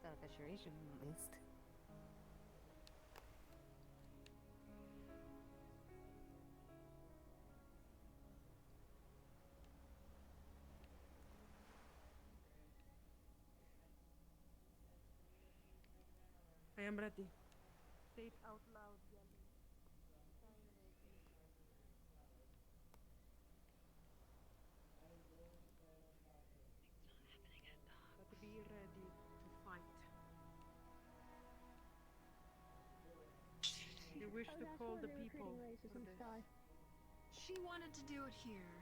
Self-assuration list. I am ready. Say it out loud, yelling. But be ready to fight. You wish to call the people for this. She wanted to do it here.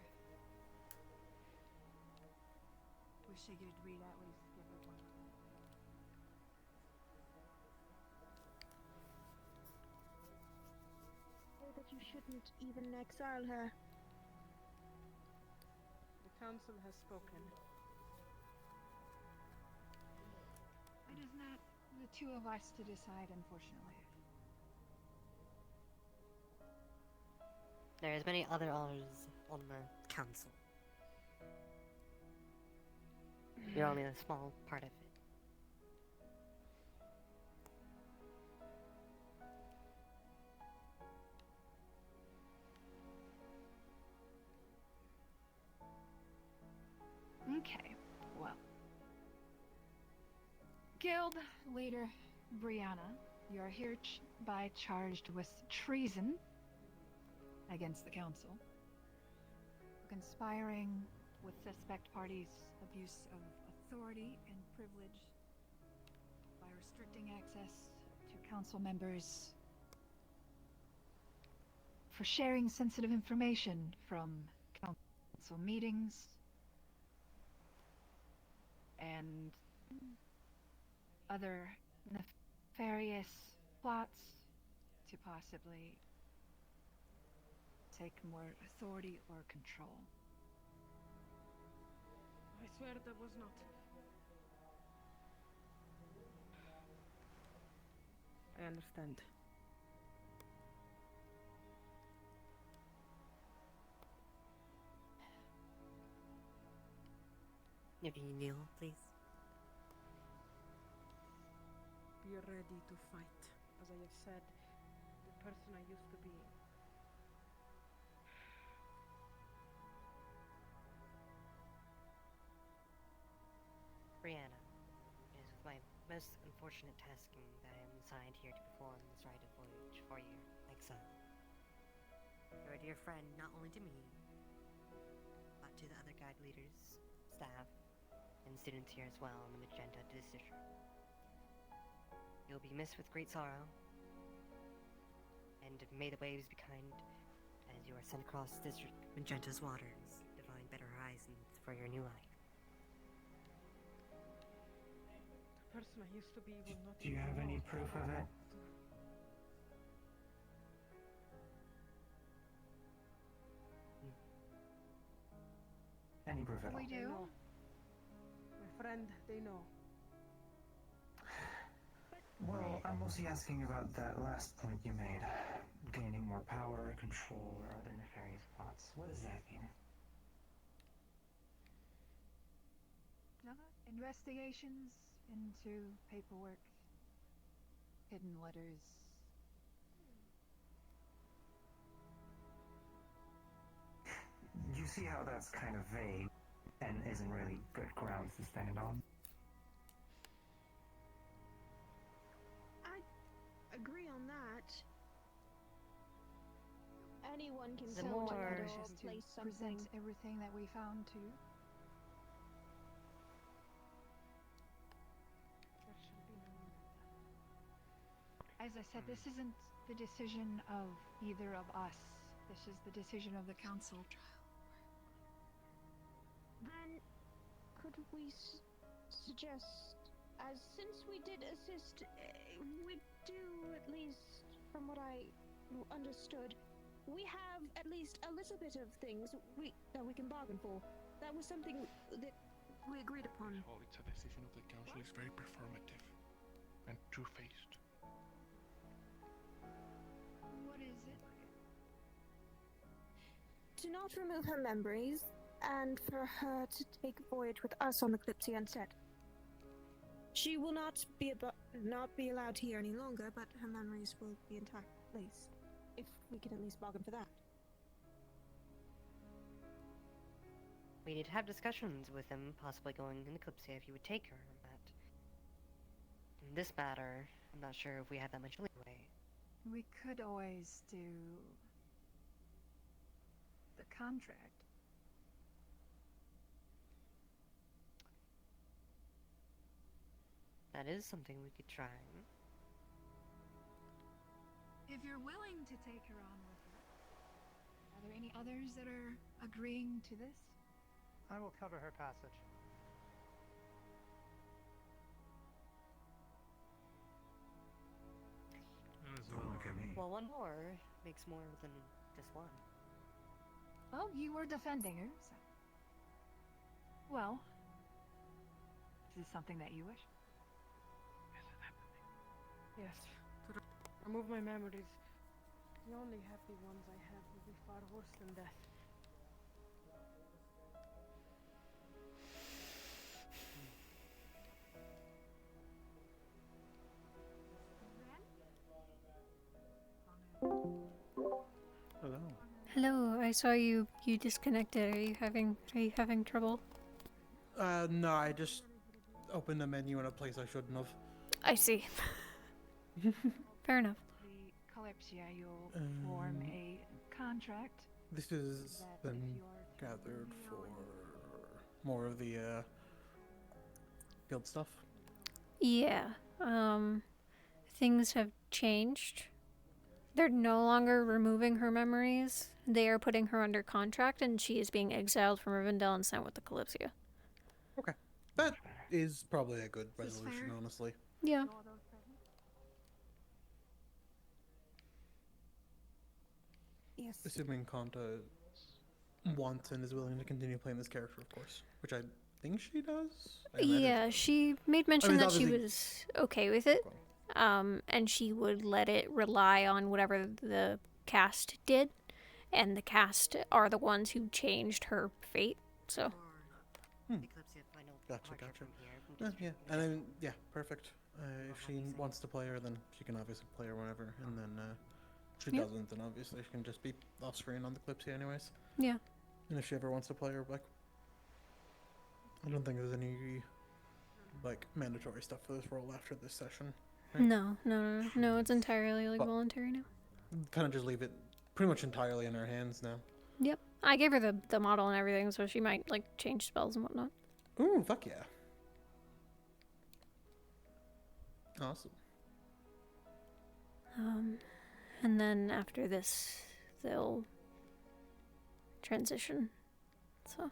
Wish I could read at least give her one. Say that you shouldn't even exile her. The council has spoken. It is not the two of us to decide, unfortunately. There's many other others on the council. You're only a small part of it. Okay, well, Guild leader Brianna, you are hereby charged with treason against the council, conspiring with suspect parties' abuse of authority and privilege by restricting access to council members, for sharing sensitive information from council meetings, and other nefarious plots to possibly take more authority or control. I swear that was not. I understand. If you kneel, please. Be ready to fight. As I have said, the person I used to be. Brianna, it is with my most unfortunate tasking that I am assigned here to perform this rite of voyage for you, exile. You're a dear friend not only to me, but to the other guide leaders, staff, and students here as well in the Magenta District. You'll be missed with great sorrow, and may the waves be kind as you are sent across District Magenta's waters to find better horizons for your new life. The person I used to be will not. Do you have any proof of it? Any proof at all? We do. My friend, they know. Well, I'm mostly asking about that last point you made. Gaining more power, control, or other nefarious plots. What does that mean? Investigations into paperwork, hidden letters. You see how that's kind of vague and isn't really good grounds to stand on? I agree on that. Anyone can The search more- a letter or Just to place present something. everything that we found to you. There should be no need. As I said, this isn't the decision of either of us. This is the decision of the council. Then, could we suggest, as since we did assist, we do at least, from what I understood, we have at least a little bit of things that we can bargain for. That was something that we agreed upon. Oh, it's a decision of the council. It's very performative and two-faced. What is it? To not remove her memories, and for her to take a voyage with us on the Kalypsia instead. She will not be allowed here any longer, but her memories will be intact, at least. If we can at least bargain for that. We need to have discussions with him, possibly going in Kalypsia if you would take her, but in this matter, I'm not sure if we have that much leeway. We could always do the contract. That is something we could try. If you're willing to take her on with you, are there any others that are agreeing to this? I will cover her passage. Don't look at me. Well, one more makes more than just one. Oh, you were defending her, so. Well, is this something that you wish? Yes. To remove my memories. The only happy ones I have will be far worse than death. Hello. Hello, I saw you disconnected. Are you having trouble? No, I just opened a menu in a place I shouldn't have. I see. Fair enough. The Kalypsia, you'll form a contract. This is then gathered for more of the guild stuff. Yeah. Things have changed. They're no longer removing her memories. They are putting her under contract, and she is being exiled from Rivendell and sent with the Kalypsia. Okay. That is probably a good Is this resolution, fair? honestly. Yeah. Yes. Assuming Kanta wants and is willing to continue playing this character, of course. Which I think she does. I imagine Yeah, she made mention mean, that she obviously- was okay with it. And she would let it rely on whatever the cast did. And the cast are the ones who changed her fate, so. Gotcha. Yeah, and then, yeah, perfect. If she wants to play her, then she can obviously play her whenever. And then if she Yep. doesn't, then obviously she can just be off screen on the Kalypsia anyways. Yeah. And if she ever wants to play her, like, I don't think there's any, like, mandatory stuff for this role after this session. Right? No, it's entirely, like, Well- voluntary now. Kind of just leave it pretty much entirely in her hands now. Yep. I gave her the model and everything, so she might, like, change spells and whatnot. Ooh, fuck yeah. Awesome. And then after this, they'll transition. So.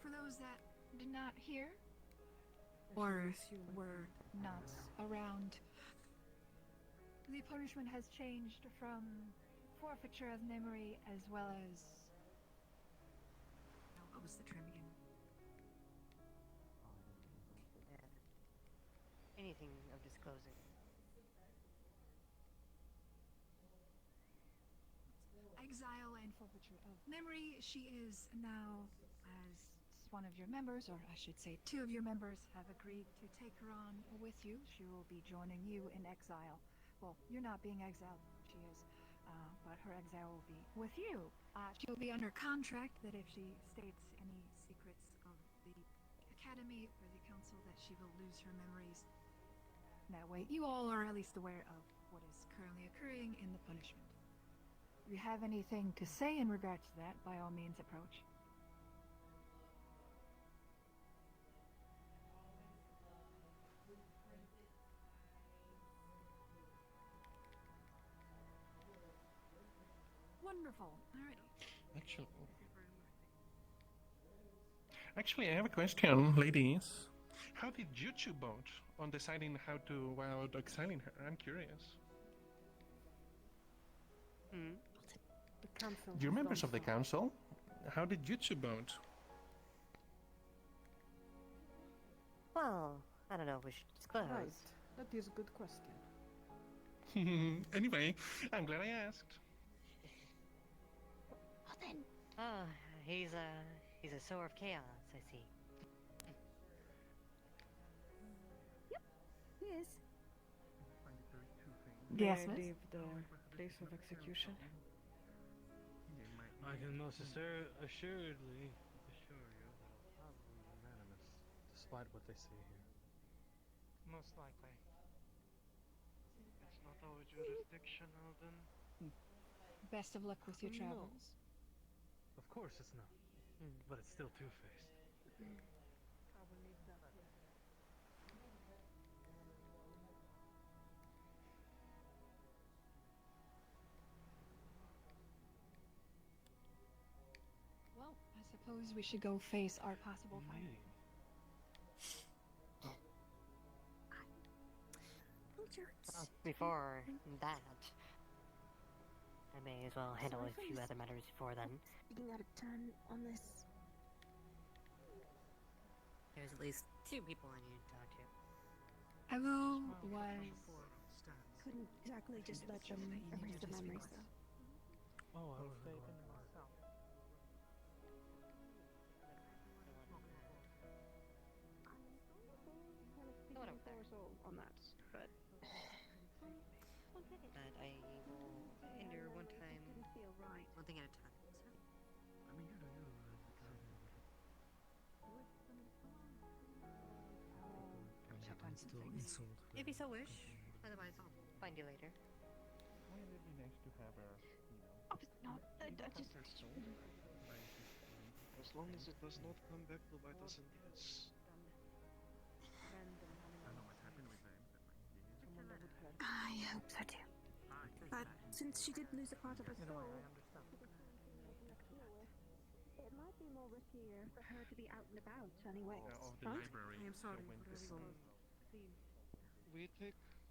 For those that did not hear, or were not around, the punishment has changed from forfeiture of memory as well as. What was the trim again? Anything of disclosing. Exile and forfeiture of memory. She is now, as one of your members, or I should say 2 of your members, have agreed to take her on with you. She will be joining you in exile. Well, you're not being exiled, she is, but her exile will be with you. She will be under contract that if she states any secrets of the academy or the council, that she will lose her memories. That way, you all are at least aware of what is currently occurring in the punishment. If you have anything to say in regards to that, by all means approach. Wonderful. Alrighty. Actually, I have a question, ladies. How did you two vote on deciding how to wild exiling her? I'm curious. The council. You're members of the council. How did you two vote? Well, I don't know if we should disclose. Right. That is a good question. Anyway, I'm glad I asked. Well then. Oh, he's a sower of chaos, I see. He is. Yes, Miss? leave the place of execution. I can most assuredly assure you that it'll probably be unanimous, despite what they say here. Most likely. It's not our jurisdiction, Alden. Best of luck with your No. travels. Of course it's not, but it's still two-faced. Well, I suppose we should go face our possible fight. Before that, I may as well handle a few other matters before then. Speaking out of turn on this. There's at least 2 people I need to talk to. Hello was. Couldn't exactly just let them erase the memories, though. Oh, I was thinking myself. On that, but But I will enter one thing at a time. chance to insult her. If you so wish. Otherwise, I'll find you later. Well, it'd be nice to have her, you know. Oh, no, I just. As long as it does not come back to bite us in the ass. I hope so too. But since she did lose a part of her soul, it might be more riskier for her to be out and about anyway. Of the Right? library. I am sorry so when for this everyone.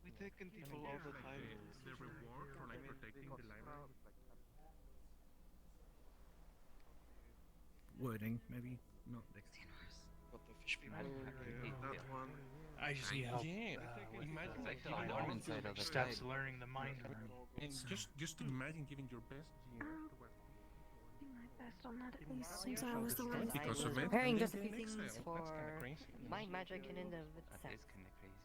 We take in people all the time. The reward for like protecting the library. Wording, maybe not But the fish people, that one. I just see how. Imagine like the giving all inside your of the steps steps learning the mind. And just imagine giving your best GM Do my best on that at least. since I was the one. I was because of it, preparing and just a then few go next things level. for That's kinda crazy. mind magic and end of itself. That is kind of crazy.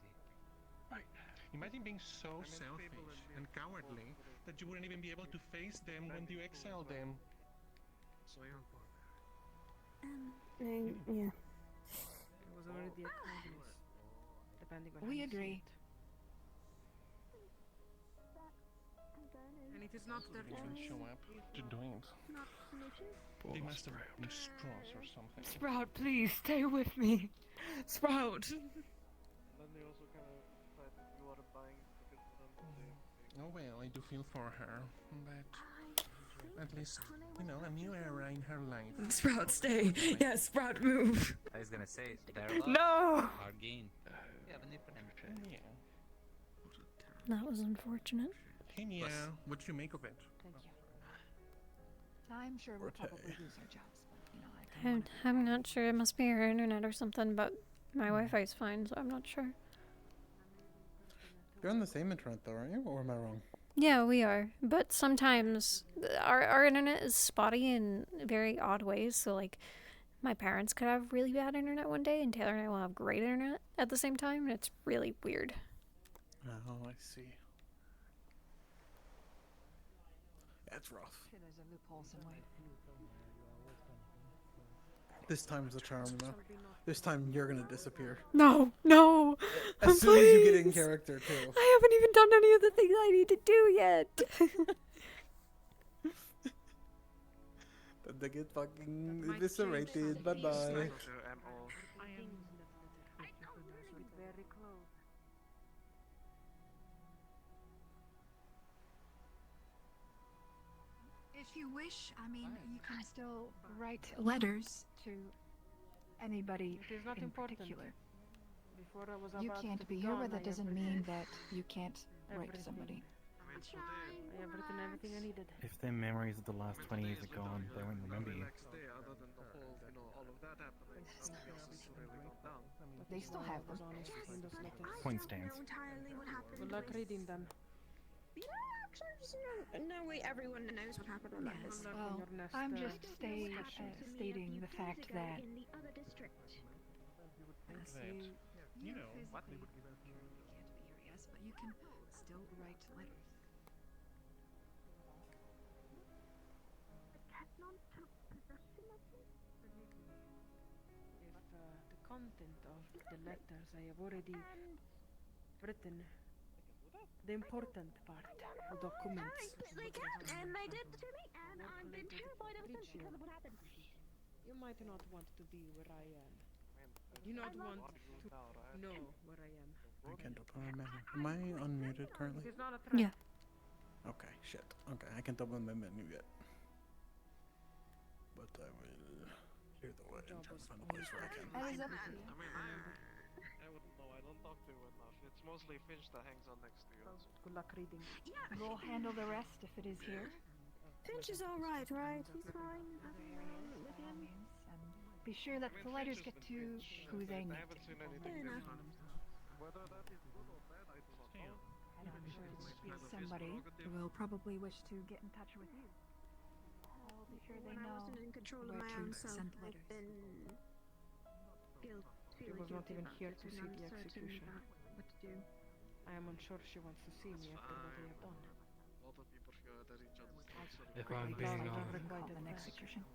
Imagine being so selfish and cowardly that you wouldn't even be able to face them when you exile them. So yeah. Yeah. It was already a kindness, depending on how We you see agree. it. And it is not their They didn't choice. show up to do it. They must have been straws or something. Sprout, please stay with me. Sprout. Then they also kind of decide that you are buying tickets for them to say, Oh well, I do feel for her, but at least, you know, a new era in her life. Sprout, stay. Yeah, Sprout, move. I was gonna say, their loss, No! our gain. Yeah, but Yeah. That was unfortunate. Hey Mia, what do you make of it? Thank you. I'm sure we'll probably lose our jobs, but you know, I don't I'm not sure. It must be her internet or something, but my Wi-Fi's fine, so I'm not sure. You're on the same internet though, aren't you? Or am I wrong? Yeah, we are. But sometimes our internet is spotty in very odd ways. So, like, my parents could have really bad internet one day, and Taylor and I will have great internet at the same time, and it's really weird. Oh, I see. That's rough. There's a loophole somewhere. This time's the charm, though. This time you're gonna disappear. No, no. As soon as you get in Please. character, too. I haven't even done any of the things I need to do yet. They get fucking eviscerated. Bye bye. Very close. If you wish, I mean, you can still write letters to anybody It is not in important. particular. Before I was You about can't to be here, gone, but that I doesn't have mean written that you can't write to everything. somebody. I have written everything I needed. If their memories of the last 20 years are gone, they won't remember you. next day, other than the whole, you know, all of that happening, nothing else has really gone down. They still have them. Point stands. entirely what happened. Good luck reading them. Yeah, actually, just no way everyone knows what happened on that list. Well, I'm just stating the fact that In the other district. You know, what? You can't be here, yes, but you can still write letters. If the content of the letters I have already written, the important part, the documents. They can, and they did to me, and I've been terrified ever since because of what happened. You might not want to be where I am. You not want to know where I am. I can't open my menu. Am I unmuted currently? It is not a threat. Yeah. Okay, shit. Okay, I can't open my menu yet. But I will hear the word and try to find a place where I can. I wouldn't know, I don't talk to you enough. It's mostly Finch that hangs on next to you. Good luck reading. We'll handle the rest if it is here. Finch is alright, right? He's fine. With him. And be sure that the letters get to who they need. I haven't seen anything Fair enough. different. Whether that is good or bad, I do not know. And I'm sure there will be somebody who will probably wish to get in touch with you. I'll be sure they When I know wasn't in control of where my to own self, send I've letters. been She was not even here to see the execution. What to do? I am unsure she wants to see me after what I have done. A lot of people here that each other's thoughts. If I'm being Don't honest. require Called an that. execution.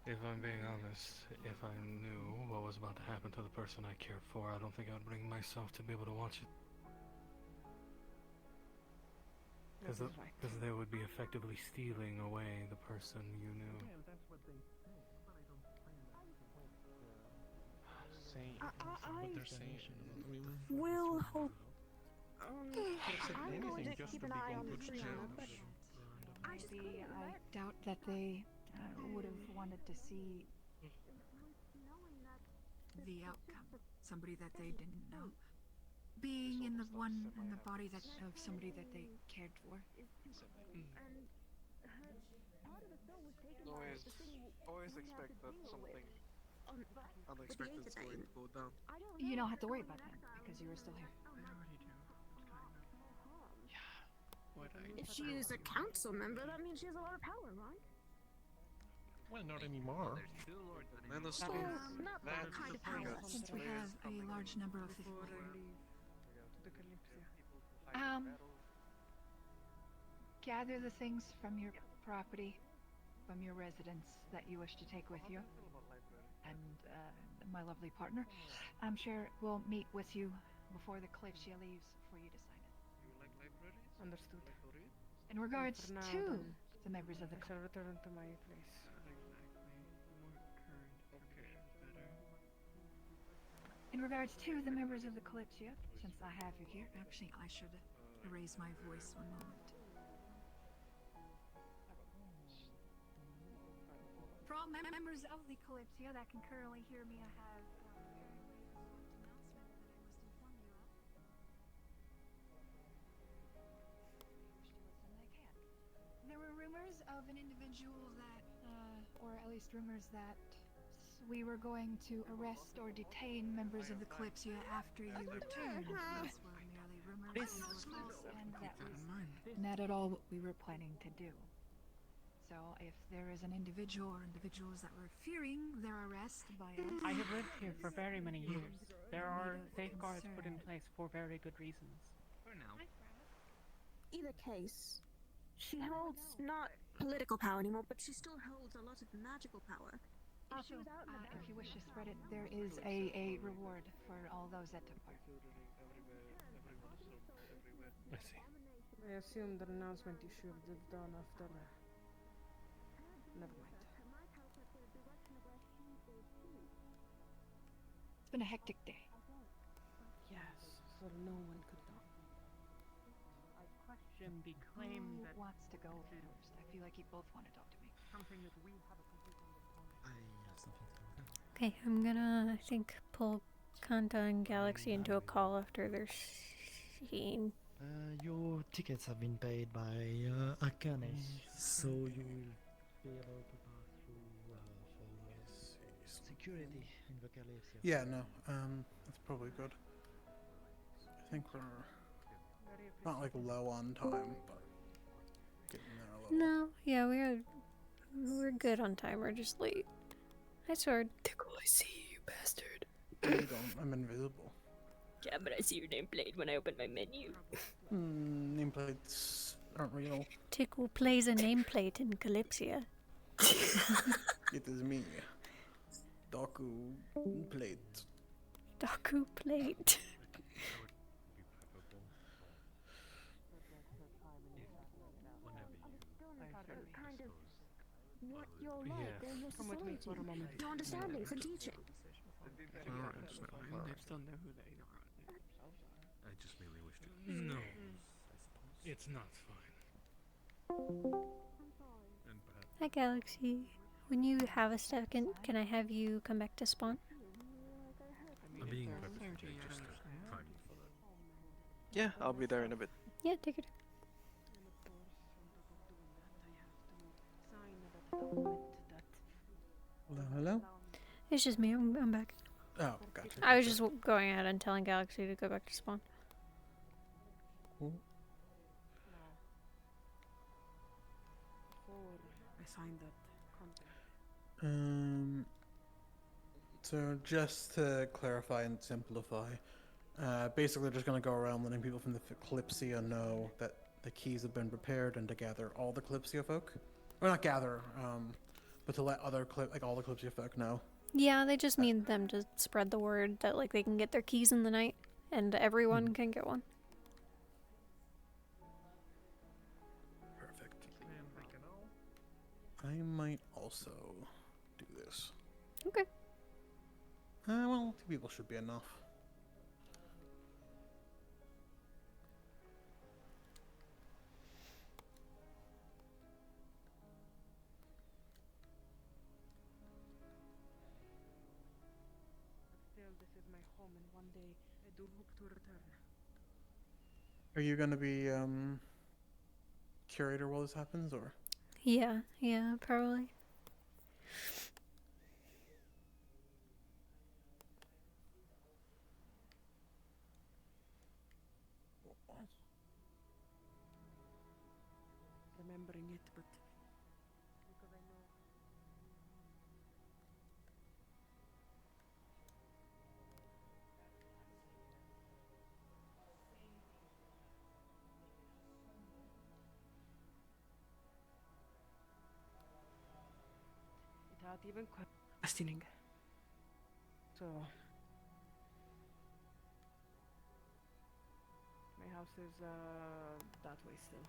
If I'm being honest, if I knew what was about to happen to the person I cared for, I don't think I would bring myself to be able to watch it. Because they would be effectively stealing away the person you knew. Saying what they're saying. I mean, Will hold. I'm going to just keep to an be eye on good Brianna, but I just Maybe couldn't I let doubt that they would have wanted to see the outcome. Somebody that they didn't know. Being in the body that of somebody that they cared for. Always expect that something unexpected is going to go down. You don't have to worry about that because you were still here. if she is a council member, that means she has a lot of power, right? Well, not anymore. Man of Stone. Not that kind of power. Since we have a large number of people gather the things from your property, from your residence that you wish to take with you, and my lovely partner, I'm sure we'll meet with you before the Kalypsia leaves for you to sign it. You like libraries? Understood. In regards For now, to then, the members of the I shall return to my place. In regards to the members of the Kalypsia, since I have you here, actually I should erase my voice one moment. For all members of the Kalypsia that can currently hear me, I have a very latest announcement that I must inform you of. There were rumors of an individual that, or at least rumors that we were going to arrest or detain members of the Kalypsia after you returned. These were merely rumors and were false, and that was not at all what we were planning to do. So if there is an individual or individuals that were fearing their arrest by us... I have lived here for very many years. There are safeguards put in place for very good reasons. For now. Either case, she holds not political power anymore, but she still holds a lot of magical power. Also, if you wish to spread it, there is a reward for all those that took part. I see. I assume the announcement you should have done after. Never mind. It's been a hectic day. Yes, so no one could know. I question the claim Who that wants to go first? I feel like you both want to talk to me. something that we have a complete understanding. Okay, I'm gonna, I think, pull Kanta and Galaxy into a call after their scene. Your tickets have been paid by EHKA, so you will be able to pass through for security in the Kalypsia. Yeah, no, that's probably good. I think we're not like low on time, but getting there a little. No, yeah, we're good on time. We're just late. Hi, Sword. Tickle, I see you, bastard. You don't. I'm invisible. Yeah, but I see your nameplate when I open my menu. Nameplates aren't real. Tickle plays a nameplate in Kalypsia. It is me. Doku plate. Doku plate. Kind of what you're like, or your Come with me for a moment. your understandings and teaching. They still know who they are. I just merely wish to. No, it's not fine. Hi, Galaxy. When you have a second, can I have you come back to spawn? I'm being perfectly just trying for that. Yeah, I'll be there in a bit. Yeah, take it. Hello, hello? It's just me. I'm back. Oh, gotcha. I was just going ahead and telling Galaxy to go back to spawn. Cool. I signed that contract. So just to clarify and simplify, basically we're just going to go around letting people from the Kalypsia know that the keys have been prepared and to gather all the Kalypsia folk. Or not gather, but to let other all the Kalypsia folk know. Yeah, they just need them to spread the word that like they can get their keys in the night, and everyone can get one. Perfect. I might also do this. Okay. Well, 2 people should be enough. Still, this is my home, and one day I do hope to return. Are you gonna be curator while this happens, or? Yeah, probably. Remembering it, but because I know. Without even questioning. So, my house is that way still.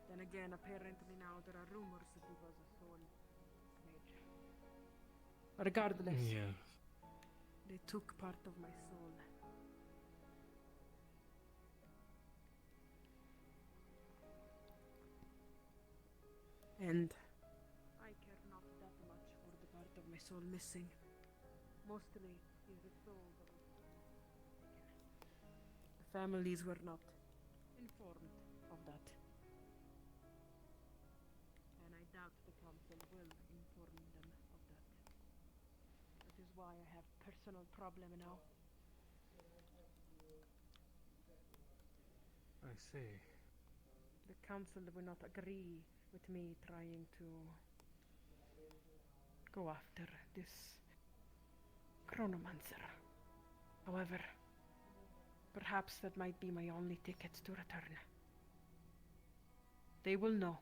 Then again, apparently now there are rumors that he was a soul mage. Regardless, Yes. they took part of my soul. And I care not that much for the part of my soul missing. Mostly is the soul that was taken. The families were not informed of that. And I doubt the council will inform them of that. That is why I have personal problem now. I see. The council will not agree with me trying to go after this chronomancer. However, perhaps that might be my only ticket to return. They will know.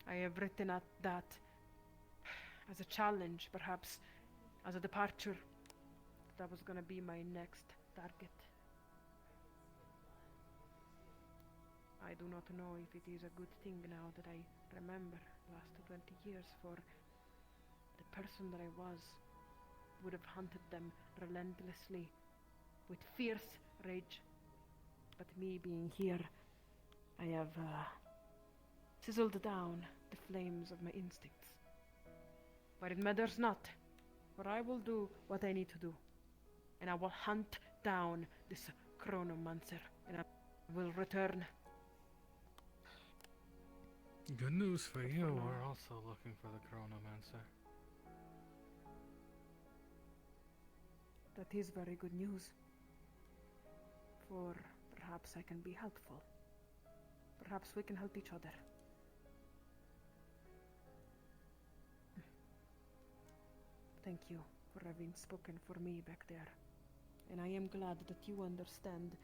I have written at that as a challenge, perhaps as a departure. That was gonna be my next target. I do not know if it is a good thing now that I remember last 20 years, for the person that I was would have hunted them relentlessly with fierce rage. But me being here, I have sizzled down the flames of my instincts. But it matters not, for I will do what I need to do. And I will hunt down this chronomancer, and I will return. Good news for you, we're also looking for the chronomancer. That is very good news. For perhaps I can be helpful. Perhaps we can help each other. Thank you for having spoken for me back there. And I am glad that you understand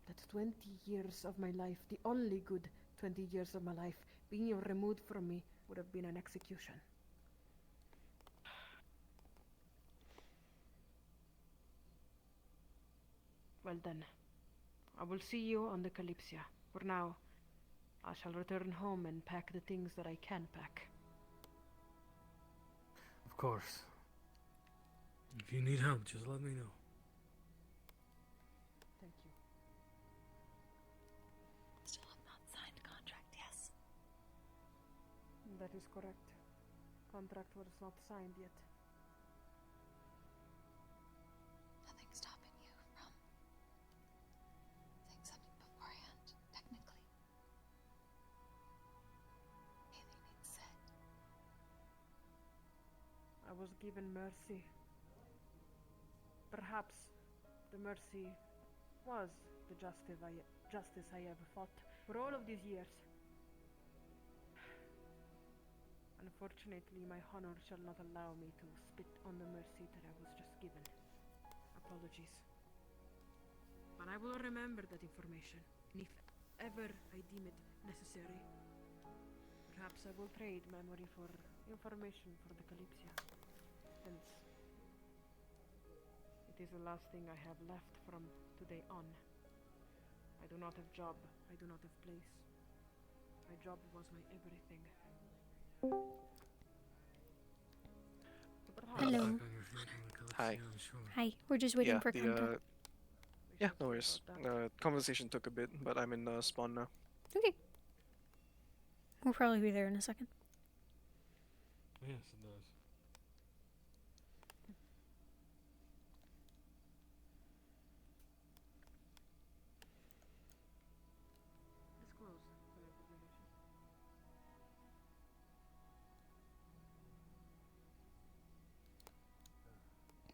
that 20 years of my life, the only good 20 years of my life, being removed from me would have been an execution. Well then, I will see you on the Kalypsia. For now, I shall return home and pack the things that I can pack. Of course. If you need help, just let me know. Thank you. Still have not signed contract, yes? That is correct. Contract was not signed yet. Nothing stopping you from saying something beforehand, technically. Haley needs said. I was given mercy. Perhaps the mercy was the justice I have fought for all of these years. Unfortunately, my honor shall not allow me to spit on the mercy that I was just given. Apologies. But I will remember that information, and if ever I deem it necessary, perhaps I will trade memory for information for the Kalypsia. Hence, it is the last thing I have left from today on. I do not have job, I do not have place. My job was my everything. Hello. Hi. Hi. We're just waiting for contact. Yeah, no worries. Conversation took a bit, but I'm in spawn now. Okay. We'll probably be there in a second. Yes, it does. Disclose.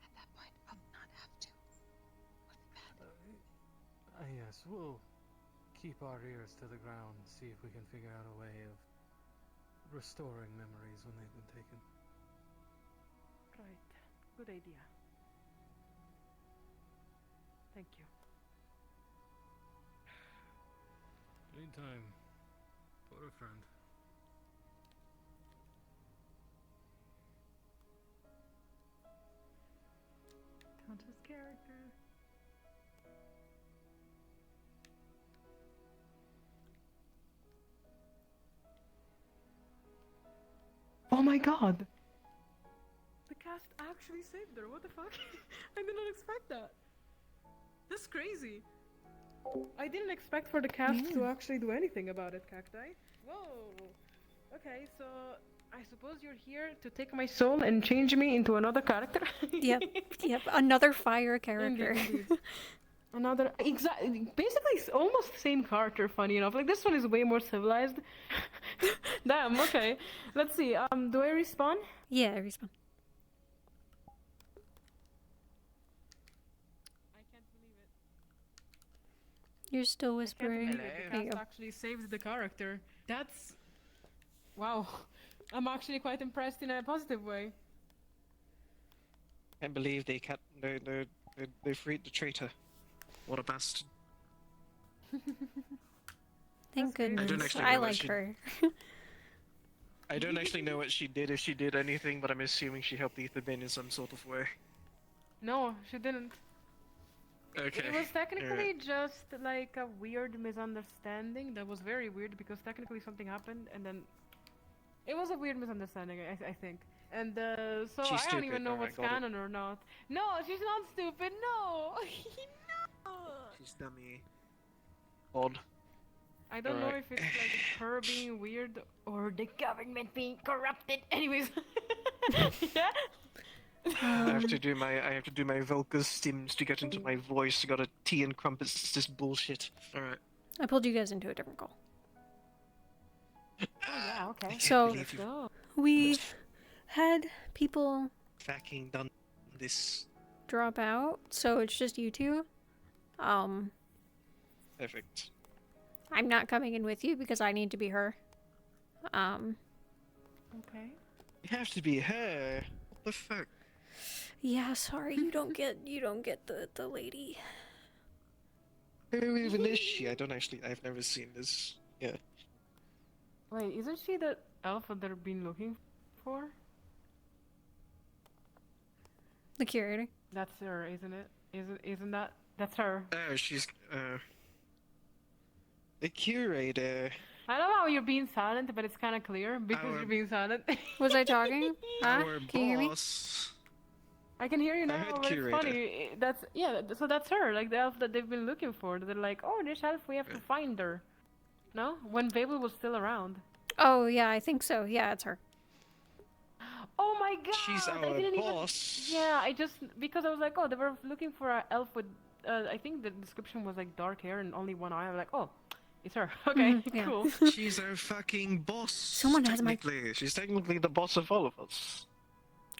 At that point, I'll not have to. Yes, we'll keep our ears to the ground and see if we can figure out a way of restoring memories when they've been taken. Right. Good idea. Thank you. Anytime. For a friend. Tonta's character. Oh my god! The cast actually saved her, what the fuck? I did not expect that. That's crazy. I didn't expect for the cast to actually do anything about it, Cacti. Whoa! Okay, so I suppose you're here to take my soul and change me into another character? Yep. Another fire character. Indeed. Another basically it's almost the same character, funny enough. Like this one is way more civilized. Damn, okay. Let's see. Do I respawn? Yeah, I respawn. I can't believe it. You're still whispering. The There you cast go. actually saved the character. That's wow. I'm actually quite impressed in a positive way. Can't believe they freed the traitor. What a bastard. Thank I don't goodness. actually I know what like she- her. I don't actually know what she did, if she did anything, but I'm assuming she helped Ethan in some sort of way. No, she didn't. Okay. It was technically alright. just like a weird misunderstanding. That was very weird because technically something happened and then it was a weird misunderstanding, I think. And so She's I don't even stupid, know alright, what's got it. canon or not. No, she's not stupid. No, no. She's dummy. Odd. I don't know Alright. if it's like her being weird or the government being corrupted. Anyways, yeah. I have to do my Velka's stims to get into my voice. Got a tea and crumpets. It's just bullshit. Alright. I pulled you guys into a different call. Oh yeah, okay. So believe you. we had people Fucking done this. drop out, so it's just you two. Perfect. I'm not coming in with you because I need to be her. Okay. You have to be her. What the fuck? Yeah, sorry, you don't get the lady. Who even is she? I've never seen this. Yeah. Wait, isn't she the elf that they've been looking for? The curator. That's her, isn't it? Isn't that? That's her. Oh, she's the curator. I love how you're being silent, but it's kind of clear because you're being silent. Was I talking? Huh? Our Can you hear me? boss. I can hear you now, heard but it's curator. funny. So that's her, like the elf that they've been looking for. They're like, oh, this elf, we have to find her. No? When Babel was still around. Oh yeah, I think so. Yeah, it's her. Oh my god! She's I our didn't boss. Even... Yeah, I just because I was like, oh, they were looking for an elf with. I think the description was like dark hair and only one eye. I'm like, oh, it's her. Okay, yeah. cool. She's our fucking boss. Someone has my- technically. She's technically the boss of all of us.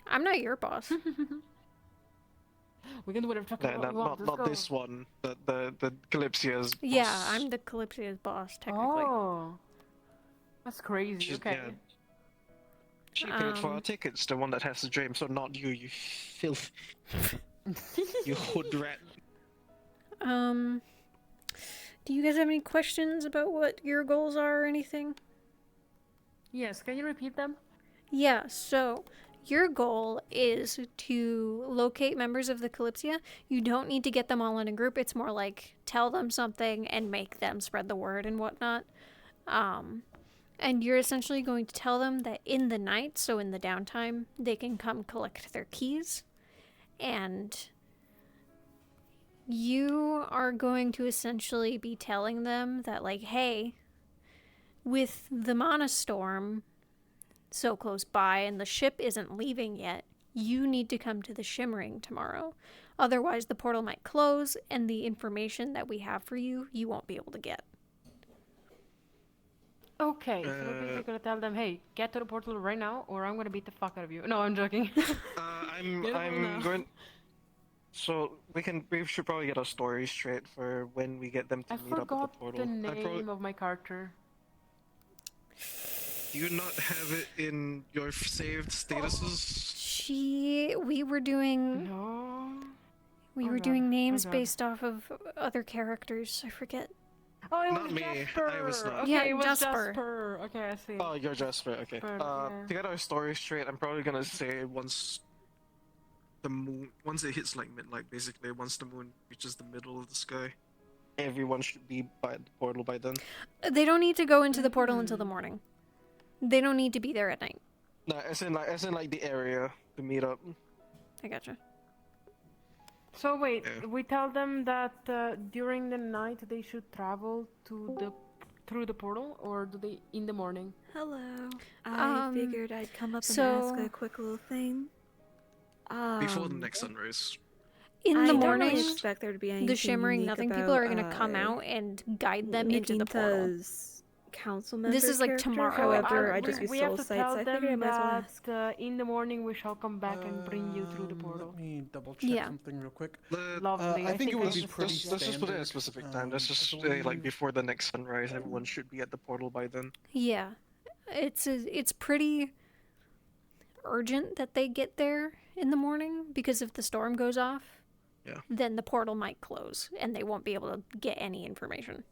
I'm not your boss. We can do whatever fucking we want. Not Let's go. this one. The Kalypsia's. Yeah, boss. I'm the Kalypsia's boss technically. Oh, that's crazy. She's- okay. yeah. She paid for our tickets, the one that has the dream, so not you, you filth. You hood rat. Do you guys have any questions about what your goals are or anything? Yes, can you repeat them? Yeah, so your goal is to locate members of the Kalypsia. You don't need to get them all in a group. It's more like tell them something and make them spread the word and whatnot. And you're essentially going to tell them that in the night, so in the downtime, they can come collect their keys. And you are going to essentially be telling them that, like, hey, with the Mana Storm so close by and the ship isn't leaving yet, you need to come to the Shimmering tomorrow. Otherwise, the portal might close, and the information that we have for you, you won't be able to get. Okay, so we're basically gonna tell them, hey, get to the portal right now, or I'm gonna beat the fuck out of you. No, I'm joking. I'm going. So we should probably get a story straight for when we get them to meet up at the portal. I forgot the name of my character. Do you not have it in your saved statuses? We were doing... No. We were doing names based off of other characters. I forget. Oh, it Not was me. Jasper. I was not. Okay, Yeah, it was Jasper. Okay, I see. Oh, you're Jasper. Okay. Yeah. To get our story straight, I'm probably gonna say once it hits like midnight, basically, once the moon reaches the middle of the sky, everyone should be by the portal by then. They don't need to go into the portal until the morning. They don't need to be there at night. No, as in the area to meet up. I gotcha. So wait, we tell them that during the night they should travel to through the portal, or do they in the morning? Hello. I figured I'd come up and ask a quick little thing. Before the next sunrise. In the I morning, don't really expect there to be anything the Shimmering unique Nothing about, people are going to come out and guide them into the portal. Nagintha's council member This is like character. tomorrow. However, I just we use have soul to sight, tell so I them figured I might as well ask. that in the morning we shall come back and bring you through the portal. Let me double check Yeah. something real quick. Lovely. I think it would be Let's pretty just put it at a standard. specific time. Let's just say like before the next sunrise, everyone should be at the portal by then. Yeah. It's pretty urgent that they get there in the morning, because if the storm goes off, then the portal might close and they won't be able to get any information.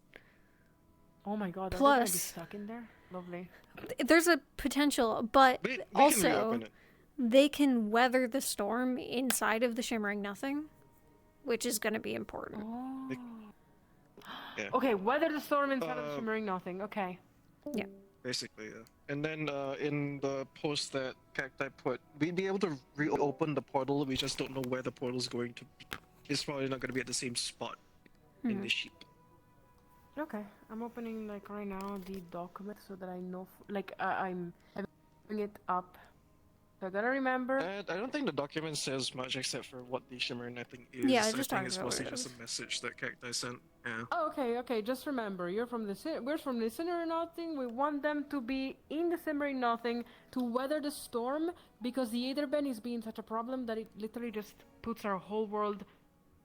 Oh my god, Plus- are they gonna be stuck in there? Lovely. There's a potential, but We can also reopen it. they can weather the storm inside of the Shimmering Nothing, which is going to be important. Yeah. Okay, weather the storm inside of the Shimmering Nothing. Okay. Yeah. Basically, yeah. And then in the post that Cacti put, we'd be able to reopen the portal. We just don't know where the portal's going to be. It's probably not going to be at the same spot in the sheep. Okay, I'm opening like right now the document so that I know, I'm having it up. So I gotta remember. I don't think the document says much except for what the Shimmering Nothing is. Yeah, I just think talking it's about mostly what it just is. a message that Cacti sent. Yeah. Oh, okay. Just remember, we're from the Shimmering Nothing. We want them to be in the Shimmering Nothing to weather the storm, because the Aetherben is being such a problem that it literally just puts our whole world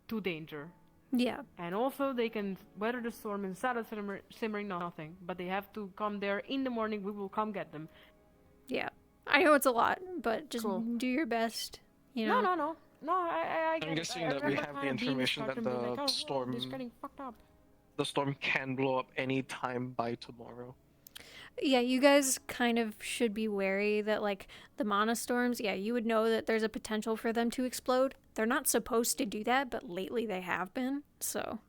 to danger. Yeah. And also, they can weather the storm inside of Shimmering Nothing, but they have to come there in the morning. We will come get them. Yeah. I know it's a lot, but just Cool. do your best. You know? No. I I'm guessing that we have the information that the storm, It's getting fucked up. the storm can blow up any time by tomorrow. Yeah, you guys kind of should be wary that, like, the Mana Storms, yeah, you would know that there's a potential for them to explode. They're not supposed to do that, but lately they have been, so.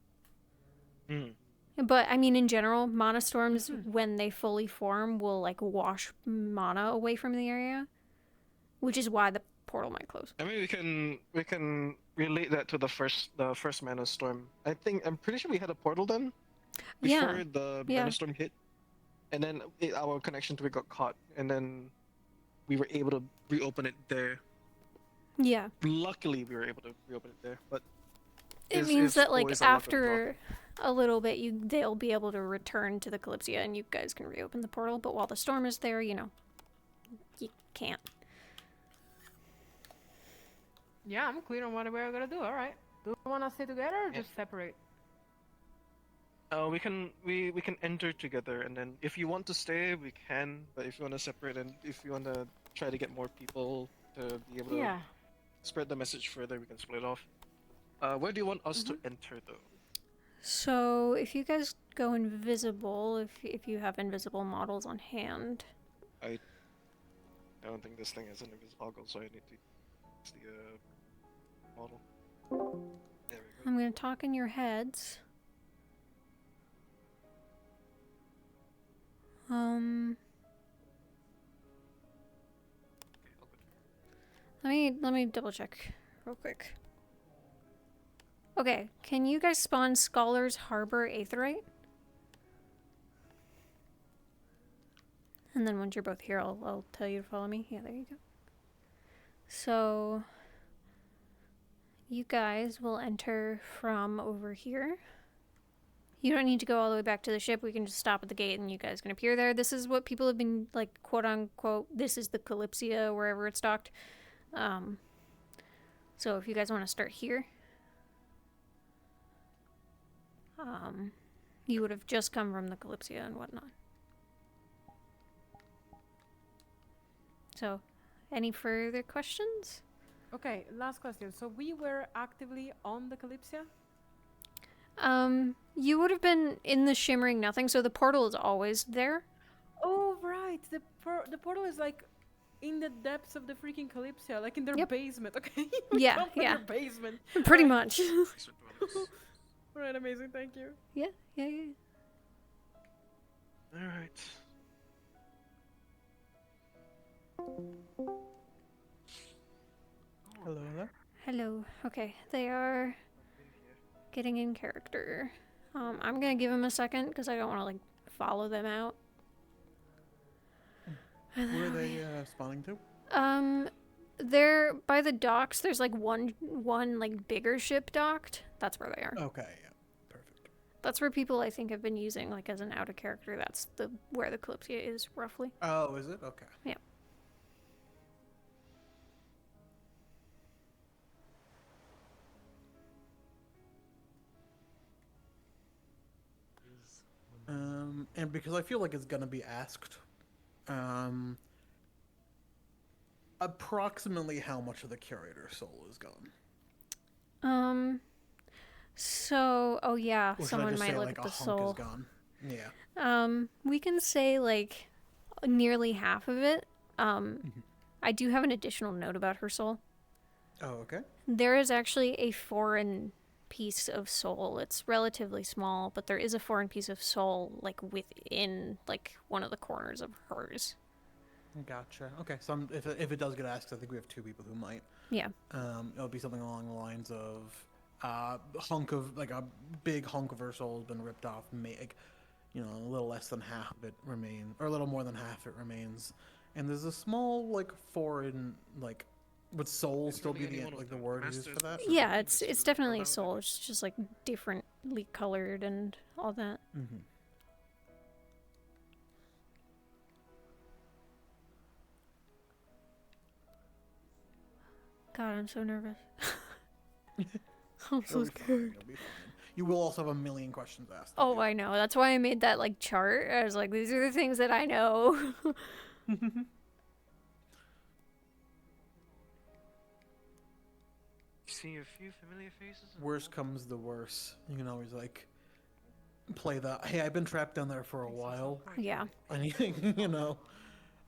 But, I mean, in general, Mana Storms, when they fully form, will, like, wash mana away from the area, which is why the portal might close. I mean, we can relate that to the first Mana Storm. I'm pretty sure we had a portal then before the Mana Storm hit, and then our connection to it got caught, and then we were able to reopen it there. Yeah. Luckily, we were able to reopen it there, but It means that, like, after a little bit, they'll be able to return to the Kalypsia, and you guys can reopen the portal, but while the storm is there, you can't. Yeah, I'm clear on what we're gonna do. All right. Do we want to stay together or just separate? we can enter together, and then if you want to stay, we can. But if you want to separate, and if you want to try to get more people to be able to Yeah. spread the message further. We can split off. Where do you want us to enter, though? So if you guys go invisible, if you have invisible models on hand. I don't think this thing has an invisible toggle, so I need to use the model. There we go. I'm gonna talk in your heads. Let me double check real quick. Okay, can you guys spawn Scholar's Harbor Aetheryte? And then once you're both here, I'll tell you to follow me. Yeah, there you go. So you guys will enter from over here. You don't need to go all the way back to the ship. We can just stop at the gate and you guys can appear there. This is what people have been, like, quote unquote, this is the Kalypsia, wherever it's docked. So if you guys want to start here, you would have just come from the Kalypsia and whatnot. So, any further questions? Okay, last question. So we were actively on the Kalypsia? You would have been in the Shimmering Nothing, so the portal is always there. Oh, right. The portal is like in the depths of the freaking Kalypsia, like in their basement, okay? We Yeah, come from yeah. their basement. Pretty Alright. much. Alright, amazing, thank you. Yeah. Alright. Hello there. Hello. Okay, they are getting in character. I'm gonna give them a second because I don't want to like follow them out. Where are they spawning to? They're by the docks. There's like one like bigger ship docked. That's where they are. Okay, yeah, perfect. That's where people I think have been using like as an out of character. That's where the Kalypsia is roughly. Oh, is it? Okay. Yeah. And because I feel like it's gonna be asked, approximately how much of the curator's soul is gone? So, oh yeah, Or should I someone just might say, look like, at a the hunk soul. is gone? Yeah. We can say like nearly half of it. I do have an additional note about her soul. Oh, okay. There is actually a foreign piece of soul. It's relatively small, but there is a foreign piece of soul like within like one of the corners of hers. Gotcha. Okay, so if it does get asked, I think we have two people who might. Yeah. It'll be something along the lines of a big hunk of her soul has been ripped off, a little less than half of it remains, or a little more than half it remains, and there's a small like foreign like. Would soul still be the word used for that? Yeah, it's definitely a soul. It's just like differently colored and all that. Mm-hmm. God, I'm so nervous. I'm so You'll be fine, scared. you'll be fine. You will also have a million questions asked. Oh, I know. That's why I made that like chart. I was like, these are the things that I know. See a few familiar faces. Worst comes to worst. You can always like play the hey, I've been trapped down there for a while. Yeah. Anything,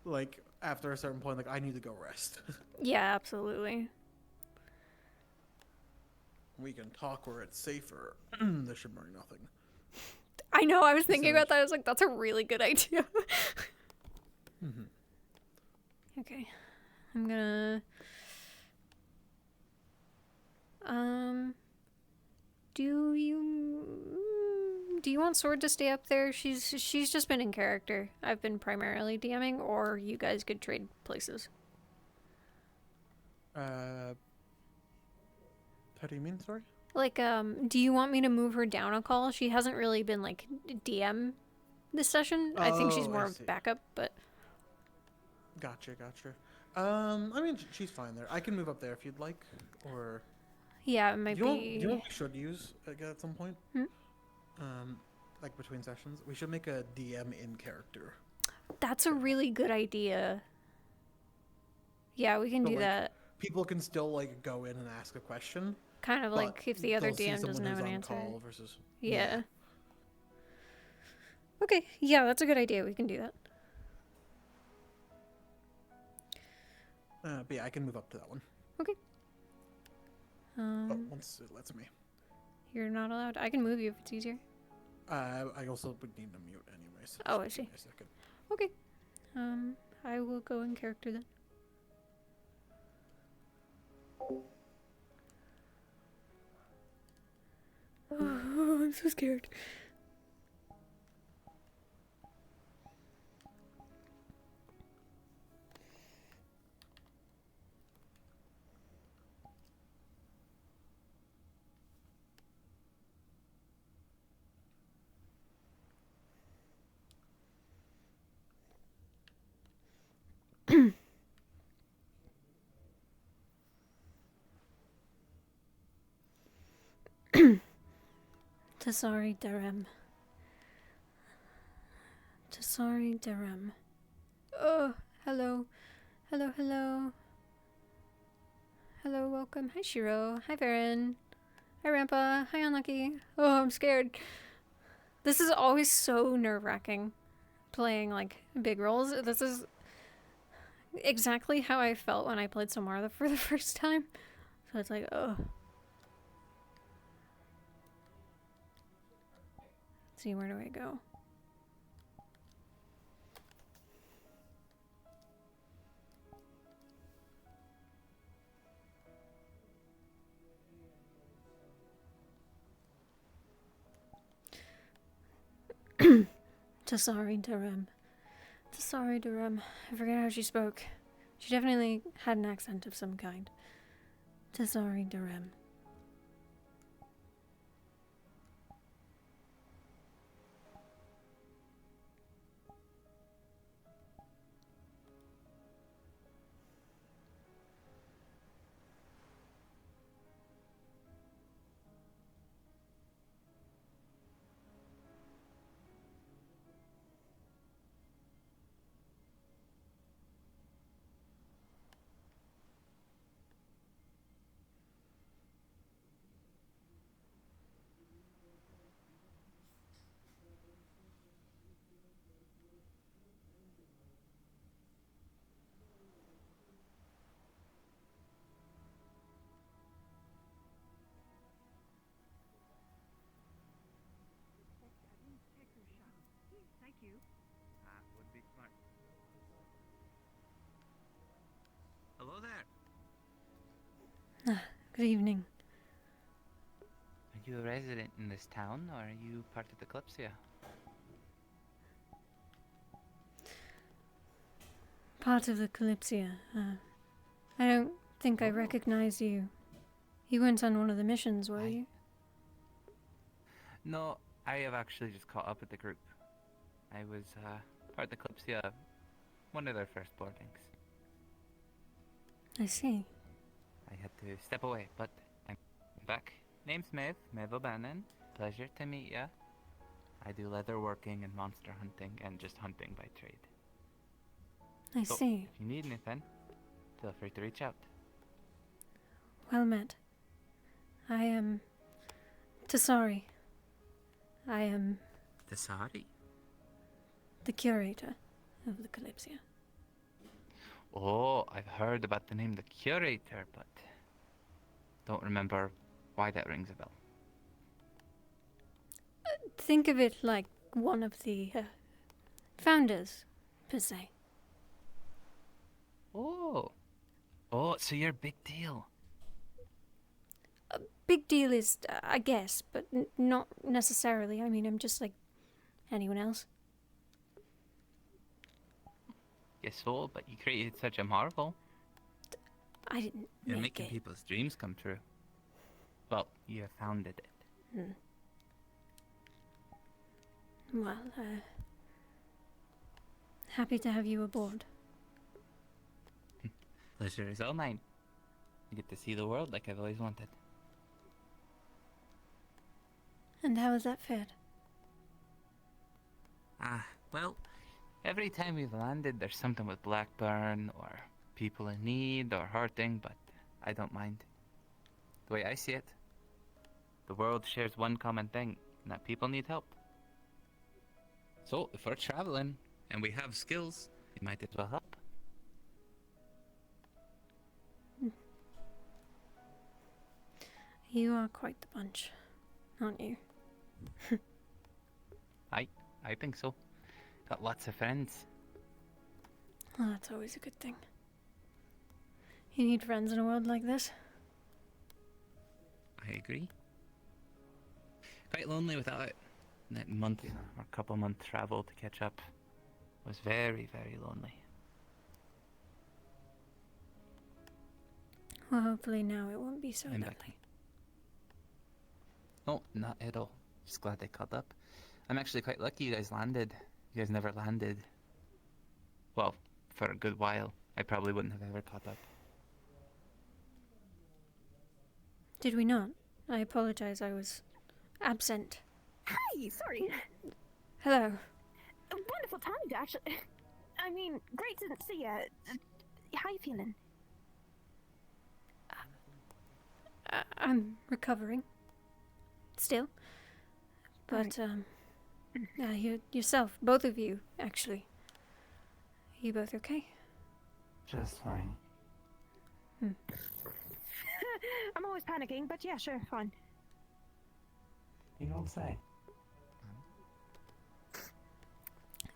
like after a certain point, like I need to go rest. Yeah, absolutely. We can talk where it's safer. The Shimmering Nothing. I know. I was thinking about that. I was like, that's a really good idea. Okay. I'm gonna. Do you want Sword to stay up there? She's just been in character. I've been primarily DMing, or you guys could trade places. How do you mean, sorry? Like, do you want me to move her down a call? She hasn't really been like DM this session. I think she's more of backup, but. Gotcha. I mean, she's fine there. I can move up there if you'd like, or. Yeah, it might Do be. you know what we should use at some point? Like between sessions, we should make a DM in character. That's a really good idea. Yeah, we can But, do like, that. People can still like go in and ask a question. Kind of but like if the other they'll see DM doesn't someone have who's an on answer. call versus Yeah. Okay, yeah, that's a good idea. We can do that. But yeah, I can move up to that one. Okay. Once it lets me. You're not allowed. I can move you if it's easier. I also would need to mute anyways. Oh, so I give see. me a second. Okay. I will go in character then. Oh, I'm so scared. Tasari Darem. Tasari Darem. Oh, hello. Hello, hello. Hello, welcome. Hi, Shiro. Hi, Varen. Hi, Rampa. Hi, Unlucky. Oh, I'm scared. This is always so nerve-wracking, playing, like, big roles. This is exactly how I felt when I played Samartha for the first time. So it's like, oh. Let's see, where do I go? Tasari Darem. Tasari Darem. I forget how she spoke. She definitely had an accent of some kind. Tasari Darem. Thank you. Would be smart. Hello there. Good evening. Are you a resident in this town, or are you part of the Kalypsia? Part of the Kalypsia. I don't think I recognize you. You weren't on one of the missions, were you? No, I have actually just caught up with the group. I was part of the Kalypsia, one of their first boardings. I see. I had to step away, but I'm back. Name's Maeve O'Bannon. Pleasure to meet ya. I do leather working and monster hunting, and just hunting by trade. I So, see. if you need anything, feel free to reach out. Well met. I am Tasari. I am Tasari? the curator of the Kalypsia. Oh, I've heard about the name the Curator, but don't remember why that rings a bell. Think of it like one of the founders, per se. Oh, so you're a big deal. Big deal is, I guess, but not necessarily. I mean, I'm just like anyone else. Guess so, but you created such a marvel. I didn't You're make making it. people's dreams come true. Well, you have founded it. Well, happy to have you aboard. Pleasure is all mine. You get to see the world like I've always wanted. And how has that fared? Well, every time we've landed, there's something with Blackburn or people in need or hurting, but I don't mind. The way I see it, the world shares one common thing, and that people need help. So, if we're traveling and we have skills, we might as well help. You are quite the bunch, aren't you? I think so. Got lots of friends. Well, that's always a good thing. You need friends in a world like this. I agree. Quite lonely without it. That month or couple month travel to catch up was very, very lonely. Well, hopefully now it won't be so I'm lonely. back. No, not at all. Just glad they caught up. I'm actually quite lucky you guys landed. You guys never landed. Well, for a good while. I probably wouldn't have ever caught up. Did we not? I apologize, I was absent. Hi, sorry. Hello. Wonderful timing, actually. I mean, great to see you. How you feeling? I'm recovering. Still. But, yourself, both of you, actually. You both okay? Just fine. I'm always panicking, but yeah, sure, fine. You don't say.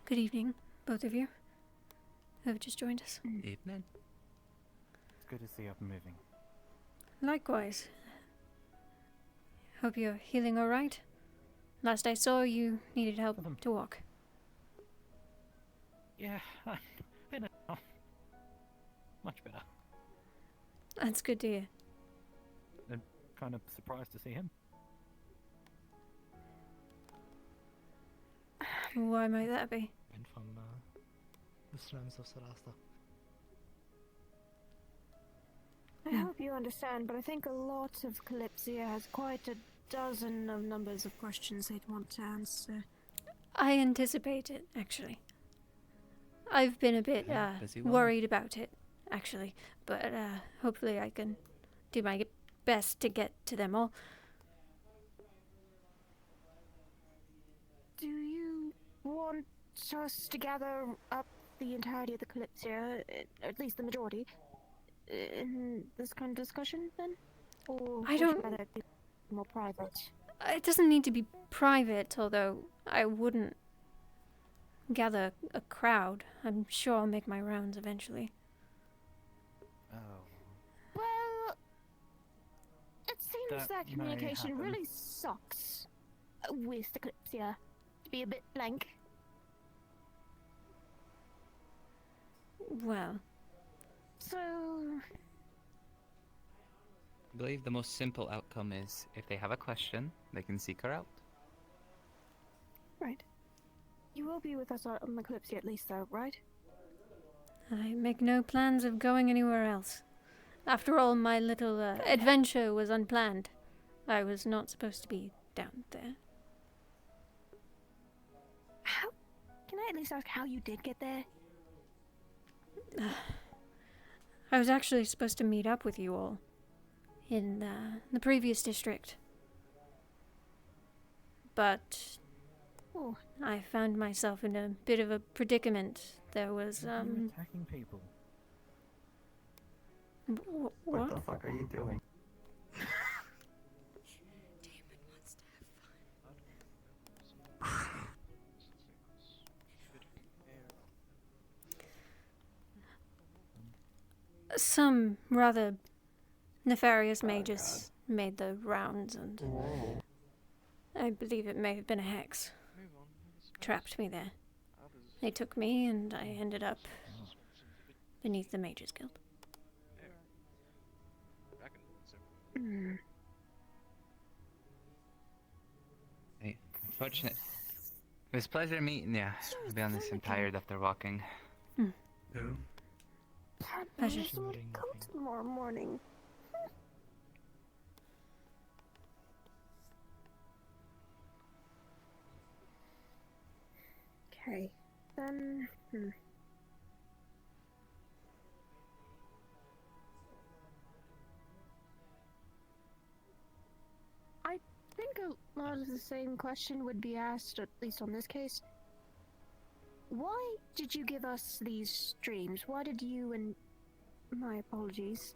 Good evening, both of you. Who have just joined us. Evening. It's good to see you up and moving. Likewise. Hope you're healing alright. Last I saw, you needed help to walk. Yeah, better now. Much better. That's good to hear. I'm kind of surprised to see him. Why might that be? And from the slums of Solasta. I hope you understand, but I think a lot of Kalypsia has quite a dozen of numbers of questions they'd want to answer. I anticipate it, actually. I've been a bit worried about it, actually, but hopefully I can do my best to get to them all. Do you want us to gather up the entirety of the Kalypsia, at least the majority, in this kind of discussion, then? Or I don't... would you rather it be more private? It doesn't need to be private, although I wouldn't gather a crowd. I'm sure I'll make my rounds eventually. Oh. Well, it seems that may communication happen. really sucks with the Kalypsia, to be a bit blank. Well. So... I believe the most simple outcome is if they have a question, they can seek her out. Right. You will be with us on the Kalypsia at least, though, right? I make no plans of going anywhere else. After all, my little adventure was unplanned. I was not supposed to be down there. How? Can I at least ask how you did get there? I was actually supposed to meet up with you all in the previous district. But oh. I found myself in a bit of a predicament. There was, You're attacking people. What? What the fuck are you doing? Some rather nefarious mages made the rounds, and I believe it may have been a hex. Trapped me there. They took me, and I ended up beneath the Mages Guild. Hey, unfortunate. It was a pleasure meeting you. I'll be honest, I'm tired after walking. Pleasure. Come tomorrow morning. Okay, then. a lot of the same question would be asked, at least on this case. Why did you give us these dreams? Why did you and... My apologies.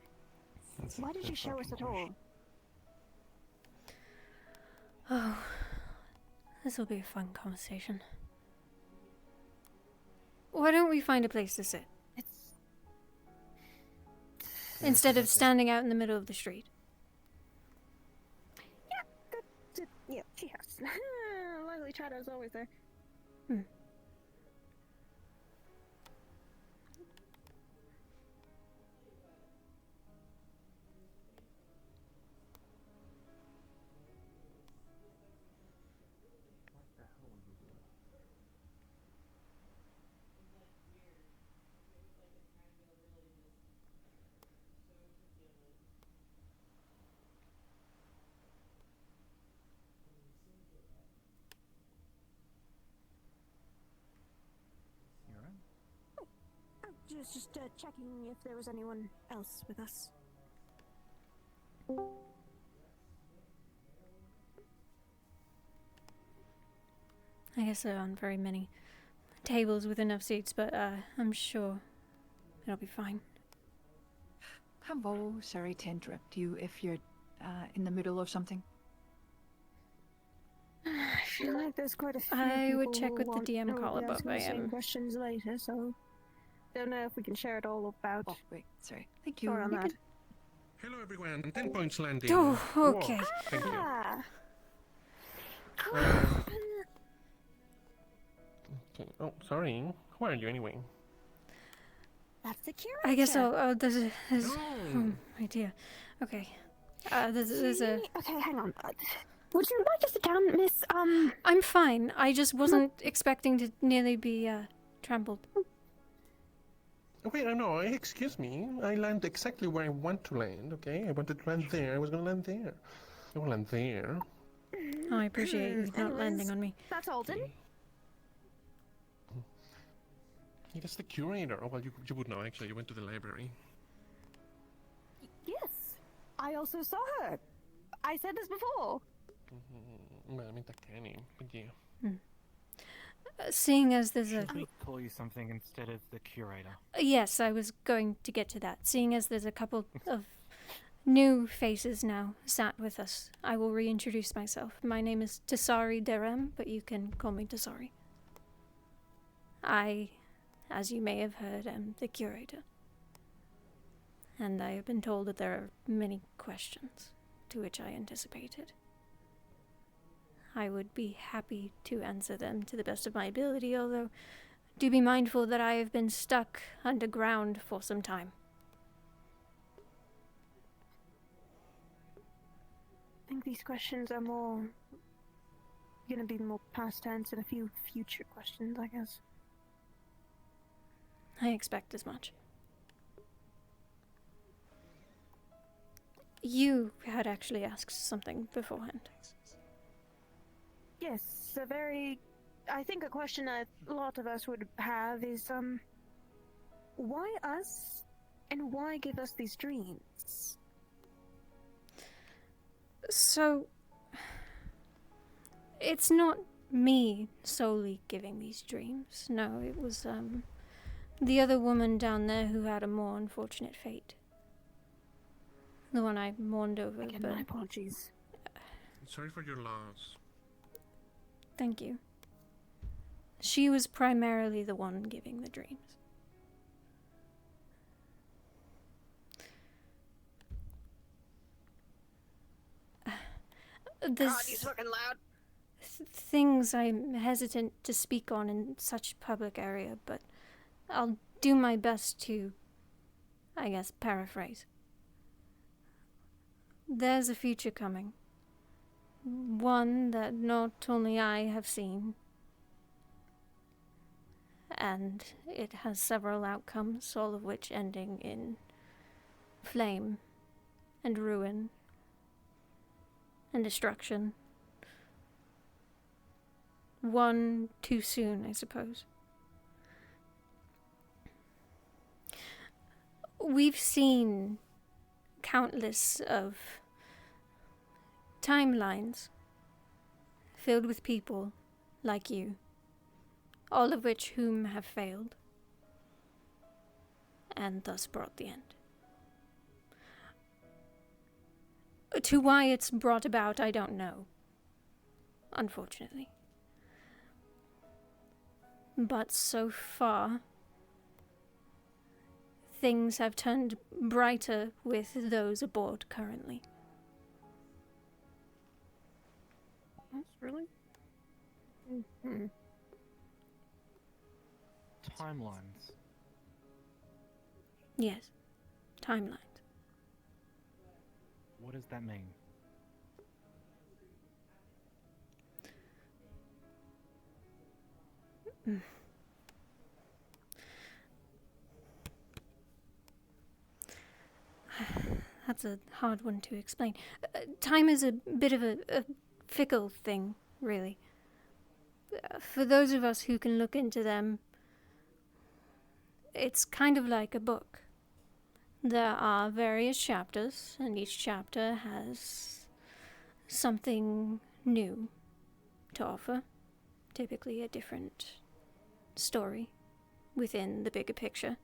Why did you show us at all? Oh, this will be a fun conversation. Why don't we find a place to sit? Instead of standing out in the middle of the street. Yeah, she has. Lively chatter is always there. Just checking if there was anyone else with us. I guess there aren't very many tables with enough seats, but I'm sure it'll be fine. Hello, sorry to interrupt you if you're in the middle of something. I feel like there's quite a few I would people check who with the want- DM who will caller, be but asking I the same am... questions later, so don't know if we can share it all about. Oh, wait, sorry. Thank you. Sorry on You that. can- Hello, everyone. 10 points landing. Oh, okay. Whoa, thank you. Ah. Okay. Oh, sorry. Who are you anyway? That's the curator. I guess there's oh, my dear. Okay. There's a... Okay, hang on. Would you like to sit down, Miss, I'm fine. I just wasn't expecting to nearly be, trampled. Wait, no, excuse me. I land exactly where I want to land, okay? I wanted to land there. I was gonna land there. I will land there. Oh, I appreciate you not landing on me. That's Alden. He is the curator. Oh, well, you would know, actually. You went to the library. Yes. I also saw her. I said this before. Well, I meant Kenny, but yeah. Seeing as there's a... Should we call you something instead of the curator? Yes, I was going to get to that. Seeing as there's a couple of new faces now sat with us, I will reintroduce myself. My name is Tasari Derem, but you can call me Tasari. I, as you may have heard, am the curator. And I have been told that there are many questions, to which I anticipated. I would be happy to answer them to the best of my ability, although do be mindful that I have been stuck underground for some time. I think these questions are gonna be more past tense and a few future questions, I guess. I expect as much. You had actually asked something beforehand. Yes, I think a question that a lot of us would have is, why us, and why give us these dreams? So, it's not me solely giving these dreams. No, it was, the other woman down there who had a more unfortunate fate. The one I mourned over, Again, but... my apologies. Sorry for your loss. Thank you. She was primarily the one giving the dreams. There's God, he's fucking loud. things I'm hesitant to speak on in such public area, but I'll do my best to, I guess, paraphrase. There's a future coming. One that not only I have seen, and it has several outcomes, all of which ending in flame and ruin and destruction. One too soon, I suppose. We've seen countless of timelines filled with people like you, all of which whom have failed, and thus brought the end. To why it's brought about, I don't know, unfortunately. But so far, things have turned brighter with those aboard currently. Really? Mm-hmm. Timelines. Yes, timelines. What does that mean? That's a hard one to explain. Time is a bit of a fickle thing, really. For those of us who can look into them, it's kind of like a book. There are various chapters, and each chapter has something new to offer. Typically a different story within the bigger picture.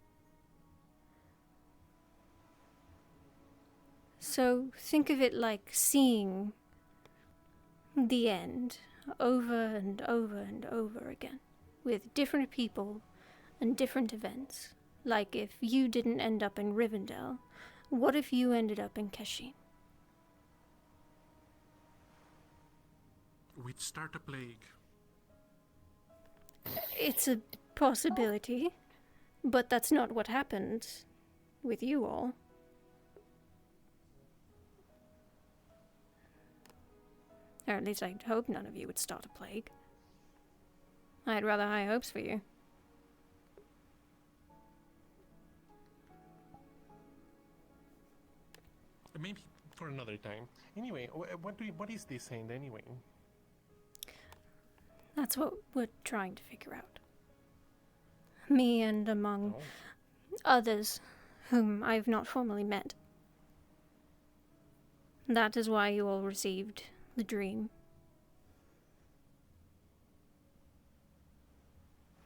So think of it like seeing the end over and over and over again, with different people and different events. Like if you didn't end up in Rivendell, what if you ended up in Kashyyyk? We'd start a plague. It's a possibility, but that's not what happened with you all. Or at least I'd hope none of you would start a plague. I had rather high hopes for you. Maybe for another time. Anyway, what is this saying anyway? That's what we're trying to figure out. Me and among others whom I've not formally met. That is why you all received the dream.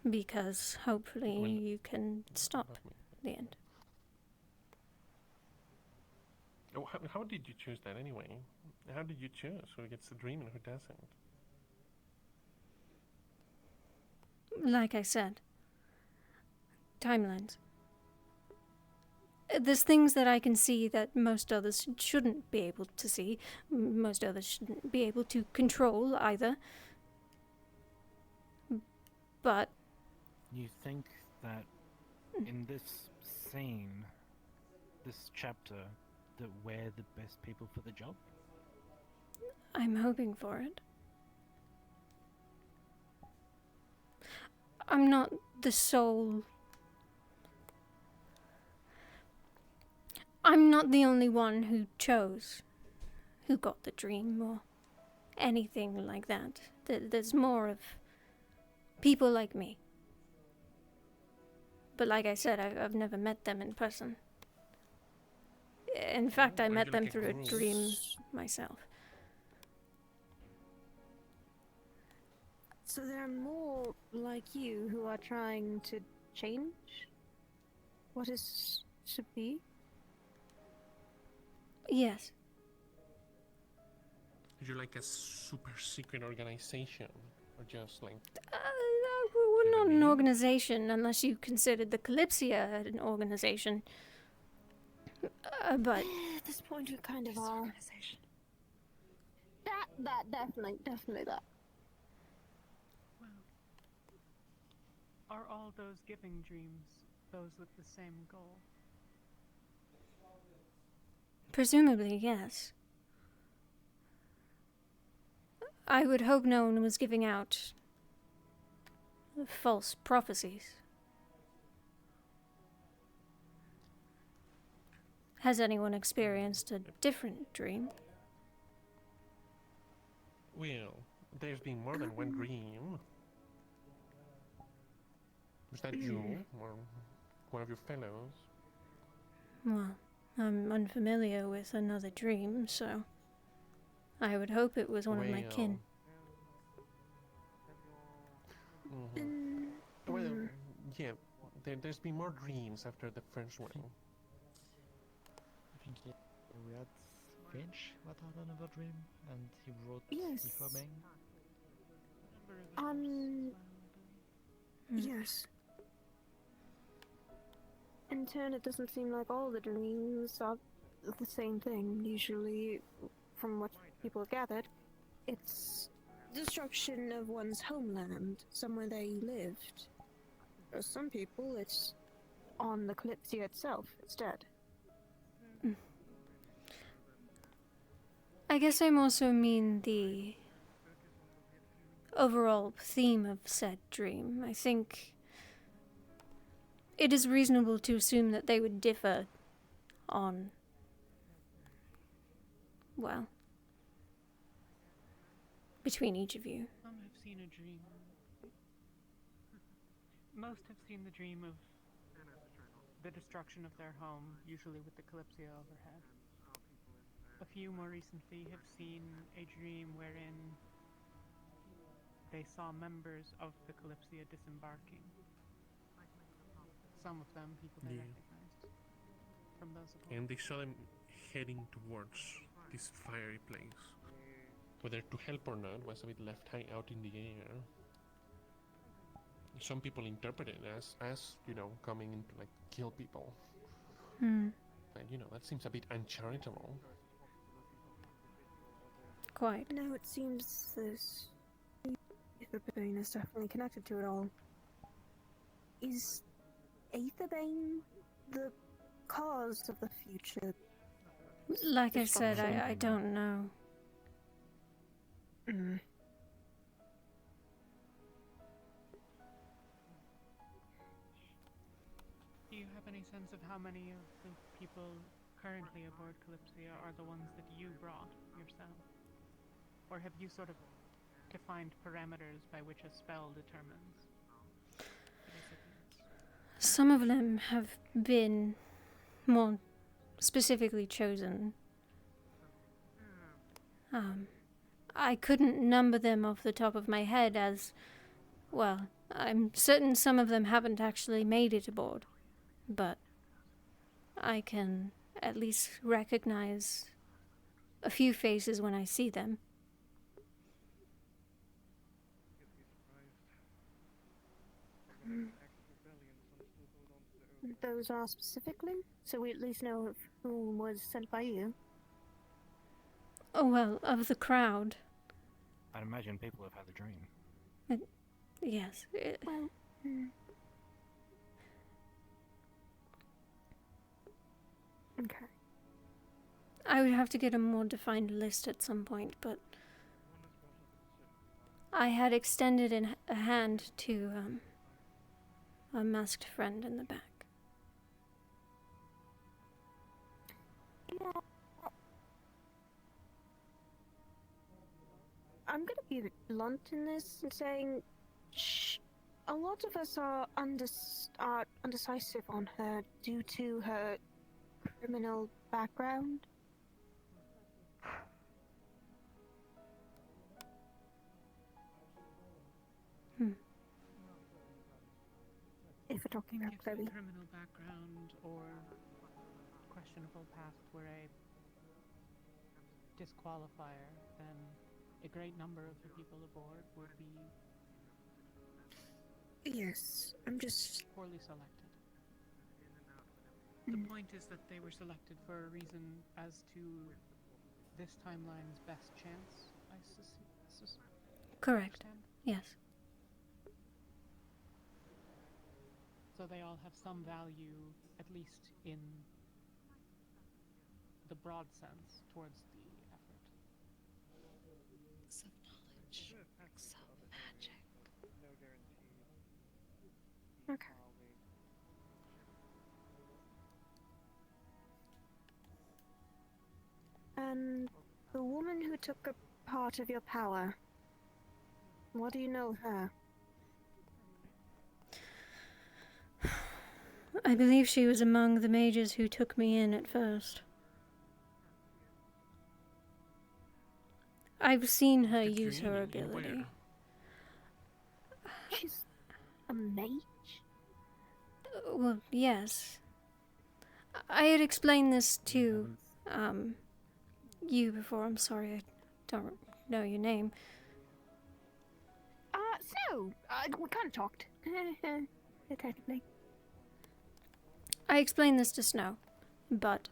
Because hopefully you can stop the end. Oh, how did you choose that anyway? How did you choose who gets the dream and who doesn't? Like I said, timelines. There's things that I can see that most others shouldn't be able to see. Most others shouldn't be able to control either. But... You think that in this scene, this chapter, that we're the best people for the job? I'm hoping for it. I'm not the sole... I'm not the only one who chose, who got the dream, or anything like that. There's more of people like me. But like I said, I've never met them in person. In fact, I met them through a dream myself. So there are more like you who are trying to change what is to be? Yes. You're like a super secret organization, or just like... We're not an organization, unless you considered the Kalypsia an organization. But... At this point we kind of are. That, definitely that. Are all those giving dreams those with the same goal? Presumably, yes. I would hope no one was giving out false prophecies. Has anyone experienced a different dream? Well, there's been more than one dream. Was that you, or one of your fellows? Well, I'm unfamiliar with another dream, so I would hope it was one of my kin. Well, yeah, there's been more dreams after the French one. I think we had Finch what had another dream, and he wrote Yes. Differman. Yes. In turn, it doesn't seem like all the dreams are the same thing. Usually, from what people have gathered, it's destruction of one's homeland, somewhere they lived. For some people, it's on the Kalypsia itself instead. I guess I also mean the overall theme of said dream. I think it is reasonable to assume that they would differ on, well, between each of you. Some have seen a dream. Most have seen the dream of the destruction of their home, usually with the Kalypsia overhead. A few more recently have seen a dream wherein they saw members of the Kalypsia disembarking. Some of them people they recognized from those aboard. And they saw them heading towards this fiery place. Whether to help or not was a bit left high out in the air. Some people interpret it as coming in to like kill people. And that seems a bit uncharitable. Quite. No, it seems this Aetherbane is definitely connected to it all. Is Aetherbane the cause of the future? Like I said, I don't know. Do you have any sense of how many of the people currently aboard Kalypsia are the ones that you brought yourself? Or have you sort of defined parameters by which a spell determines? Some of them have been more specifically chosen. I couldn't number them off the top of my head as, well, I'm certain some of them haven't actually made it aboard, but I can at least recognize a few faces when I see them. Those are specifically? So we at least know who was sent by you? Oh, well, of the crowd. I'd imagine people have had a dream. Yes. Well, okay. I would have to get a more defined list at some point, but I had extended a hand to a masked friend in the back. Yeah. I'm gonna be a bit blunt in this and saying, a lot of us are undecisive on her due to her criminal background. If we're talking about if a criminal background or questionable past were a disqualifier, then a great number of the people aboard would be I'm just poorly selected. The point is that they were selected for a reason as to this timeline's best chance, I suspect. Correct. Yes. So they all have some value, at least in the broad sense, towards the effort. Some knowledge, some magic. Okay. And the woman who took a part of your power, what do you know of her? I believe she was among the mages who took me in at first. I've seen her use her ability. She's a mage? Well, yes. I had explained this to, you before. I'm sorry, I don't know your name. We kind of talked. Technically. I explained this to Snow, but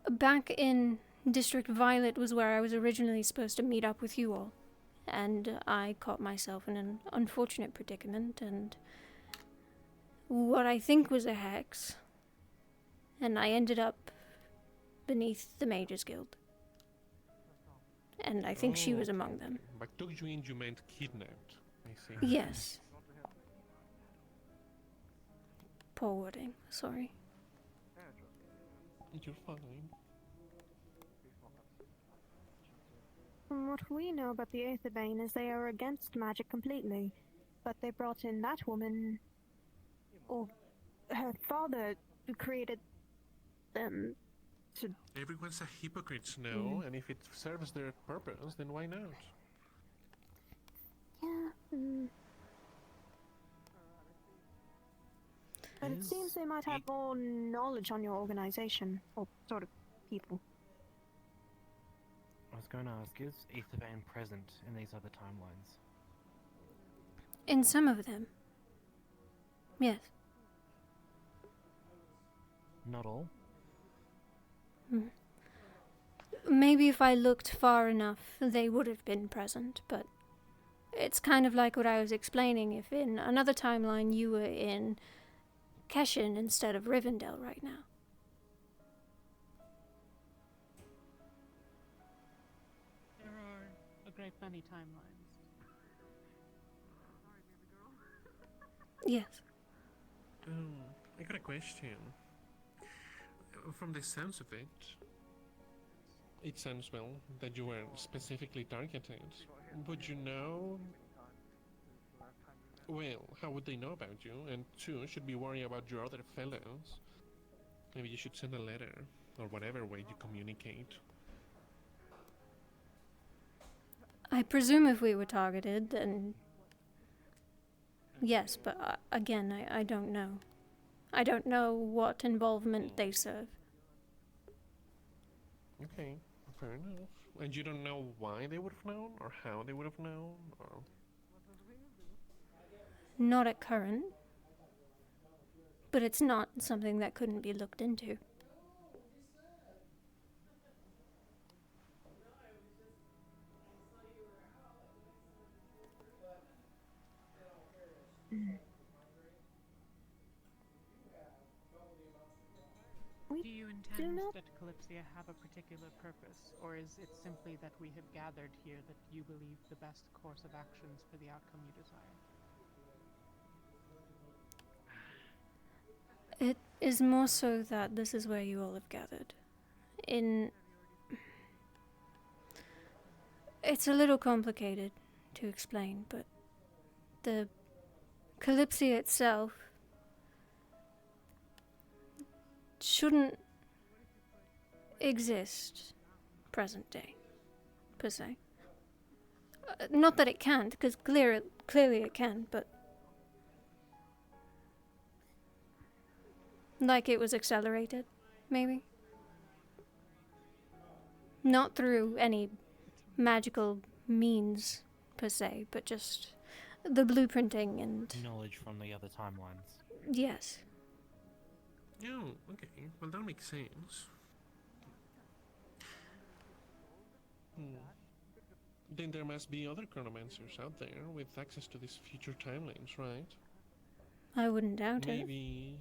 back in District Violet was where I was originally supposed to meet up with you all, and I caught myself in an unfortunate predicament, and what I think was a hex, and I ended up beneath the Mages Guild. And I think she was among them. By took you in, you meant kidnapped. I see. Yes. Poor wording, sorry. You're fine. From what we know about the Aetherbane is they are against magic completely, but they brought in that woman, or her father, who created them to... Everyone's a hypocrite, Snow, and if it serves their purpose, then why not? Yeah, But it seems they might have more knowledge on your organization, or sort of people. I was going to ask, is Aetherbane present in these other timelines? In some of them. Yes. Not all? Maybe if I looked far enough, they would have been present, but it's kind of like what I was explaining. If in another timeline you were in Keshin instead of Rivendell right now. There are a great many timelines. Yes. I got a question. From the sounds of it, it sounds, well, that you were specifically targeted. Would you know? Well, how would they know about you? And two, should be worried about your other fellows. Maybe you should send a letter, or whatever way you communicate. I presume if we were targeted, then... Yes, but again, I don't know. I don't know what involvement they serve. Okay, fair enough. And you don't know why they would have known, or how they would have known, or... Not at current. But it's not something that couldn't be looked into. Do you intend that Kalypsia have a particular purpose, or is it simply that we have gathered here that you believe the best course of actions for the outcome you desire? It is more so that this is where you all have gathered. It's a little complicated to explain, but the Kalypsia itself shouldn't exist present day, per se. Not that it can't, because clearly it can, but like it was accelerated, maybe? Not through any magical means, per se, but just the blueprinting and... Knowledge from the other timelines. Yes. Oh, okay. Well, that makes sense. Then there must be other chronomancers out there with access to these future timelines, right? I wouldn't doubt it. Maybe...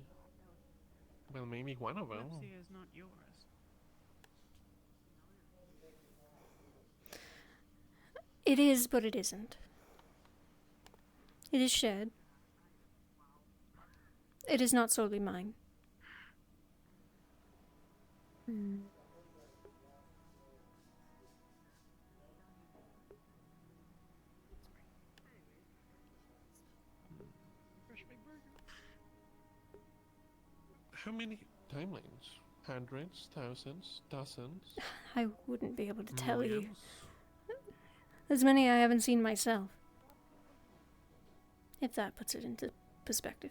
Well, maybe one of them. Kalypsia is not yours. It is, but it isn't. It is shared. It is not solely mine. How many timelines? Hundreds, thousands, dozens? I wouldn't be able to tell you. Millions? There's many I haven't seen myself. if that puts it into perspective.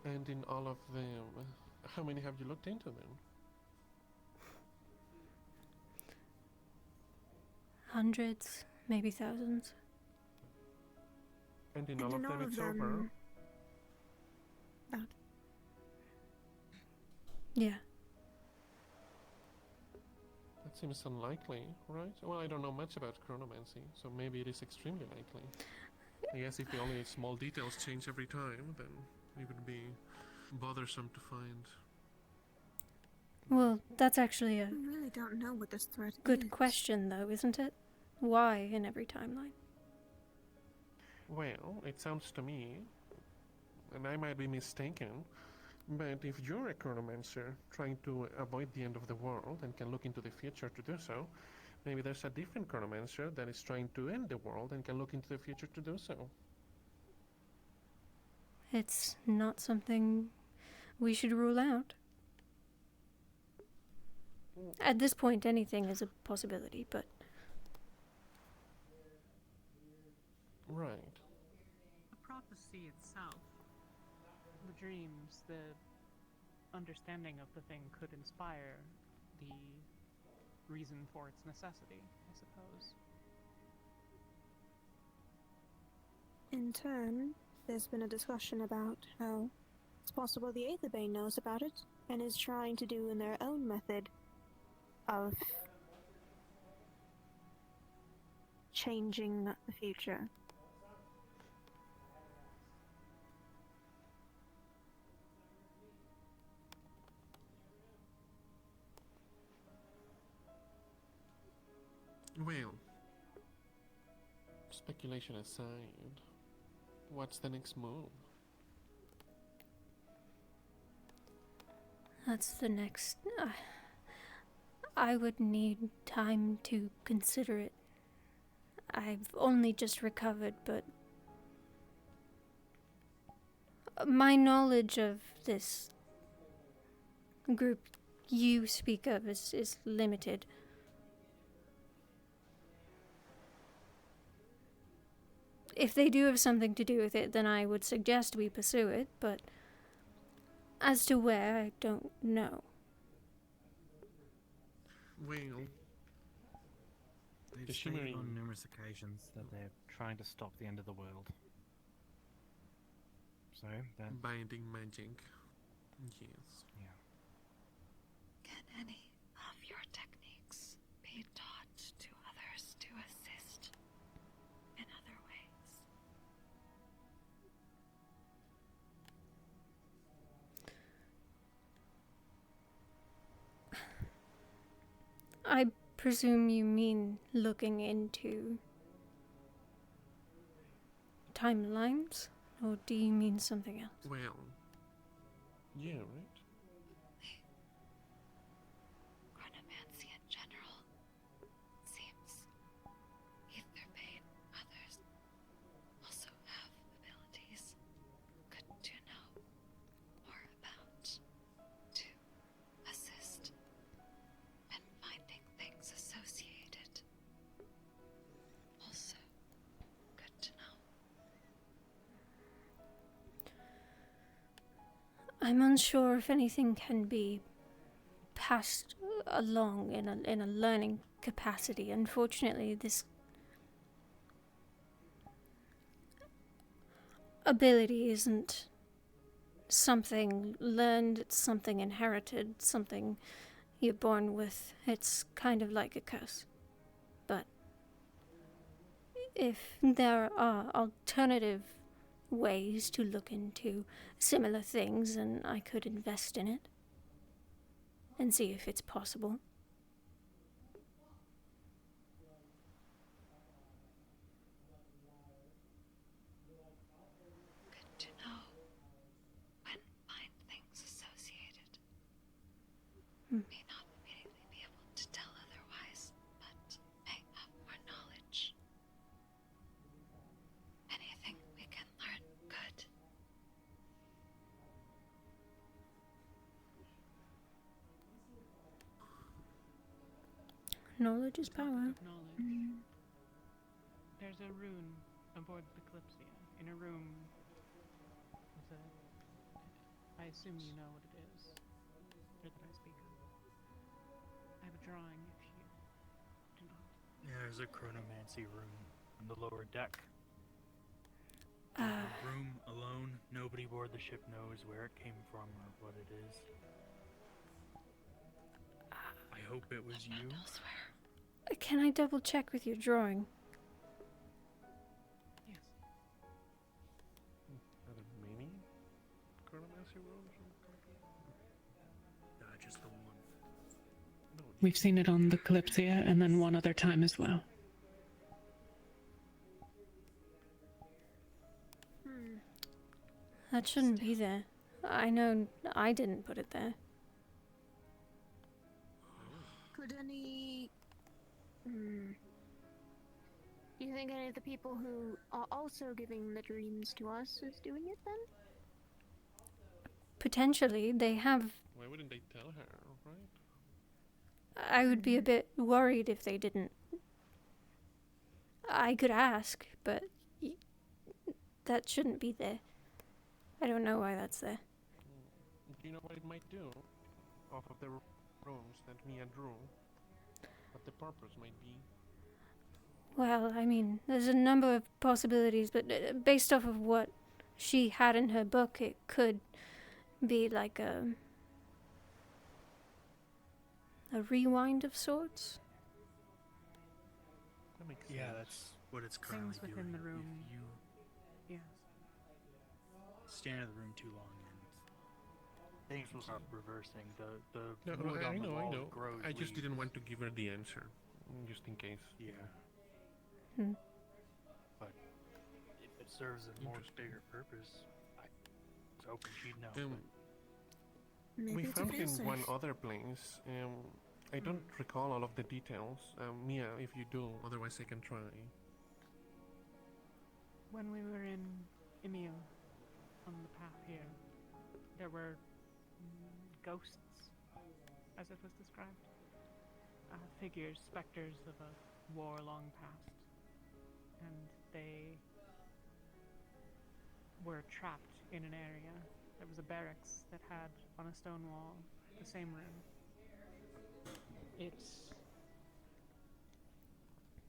And in all of them, how many have you looked into them? Hundreds, maybe thousands. And in all of them, it's over. That. Yeah. That seems unlikely, right? Well, I don't know much about chronomancy, so maybe it is extremely likely. I guess if the only small details change every time, then it would be bothersome to find. Well, that's actually a I really don't know what this threat good is. question, though, isn't it? Why in every timeline? Well, it sounds to me, and I might be mistaken, but if you're a chronomancer trying to avoid the end of the world and can look into the future to do so, maybe there's a different chronomancer that is trying to end the world and can look into the future to do so. It's not something we should rule out. At this point, anything is a possibility, but... Right. The prophecy itself, the dreams, the understanding of the thing could inspire the reason for its necessity, I suppose. In turn, there's been a discussion about how it's possible the Aether knows about it and is trying to do in their own method of changing the future. Well, speculation aside, what's the next move? That's the next... I would need time to consider it. I've only just recovered, but... my knowledge of this group you speak of is limited. If they do have something to do with it, then I would suggest we pursue it, but as to where, I don't know. Well, They've stated on numerous occasions that they're trying to stop the end of the world. So, that... Binding magic. Yes. Yeah. Can any of your techniques be taught to others to assist in other ways? I presume you mean looking into timelines? Or do you mean something else? Well, yeah, right? Chronomancy in general seems either paid others also have abilities good to know more about to assist in finding things associated. Also good to know. I'm unsure if anything can be passed along in a learning capacity. Unfortunately, this ability isn't something learned, it's something inherited, something you're born with. It's kind of like a curse. But if there are alternative ways to look into similar things, and I could invest in it and see if it's possible. Good to know when find things associated. May not immediately be able to tell otherwise, but may have more knowledge. Anything we can learn good. Knowledge is power. There's a rune aboard the Kalypsia, in a room with a... I assume you know what it is, or that I speak of. I have a drawing if you do not. Yeah, there's a chronomancy room on the lower deck. The room alone, nobody aboard the ship knows where it came from or what it is. I hope it was you. Can I double check with your drawing? Yes. Are there many chronomancy rooms? Just the one. No, We've seen it on the Kalypsia, and then one other time as well. That shouldn't be there. I know I didn't put it there. Could any... Do you think any of the people who are also giving the dreams to us is doing it then? Potentially, they have... Why wouldn't they tell her, right? I would be a bit worried if they didn't. I could ask, but that shouldn't be there. I don't know why that's there. Do you know what it might do? Off of the rooms that Mia drew? What the purpose might be? Well, I mean, there's a number of possibilities, but based off of what she had in her book, it could be like a rewind of sorts. That makes Yeah, sense. that's what it's currently Things within doing. the room. If you Yes. stand in the room too long, and things will start reversing. The No, wood I on the know, I wall know. grows. I just leaves. didn't want to give her the answer, just in case. Yeah. Hmm. But if it serves a more bigger purpose, I was hoping she'd know. We found it in one other place. I don't recall all of the details. Mia, if you do, otherwise I can try. When we were in Emil, on the path here, there were ghosts, as it was described. Figures, specters of a war long past. And they were trapped in an area. There was a barracks that had, on a stone wall, the same room. It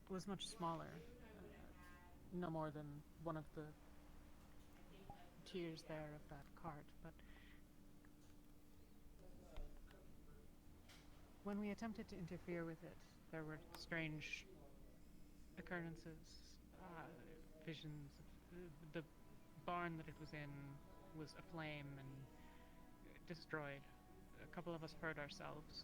was much smaller, no more than one of the tiers there of that cart, but when we attempted to interfere with it, there were strange occurrences, visions. The barn that it was in was aflame and destroyed. A couple of us hurt ourselves.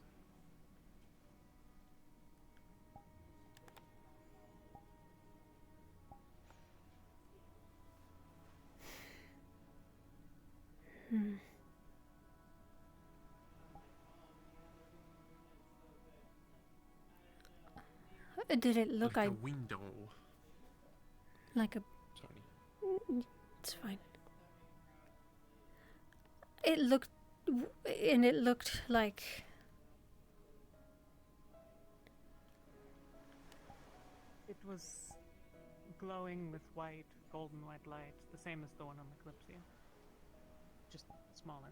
Did it look like a window? Like a... Sorry. It's fine. It looked... And it looked like... It was glowing with white, golden white light, the same as the one on the Kalypsia. Just smaller.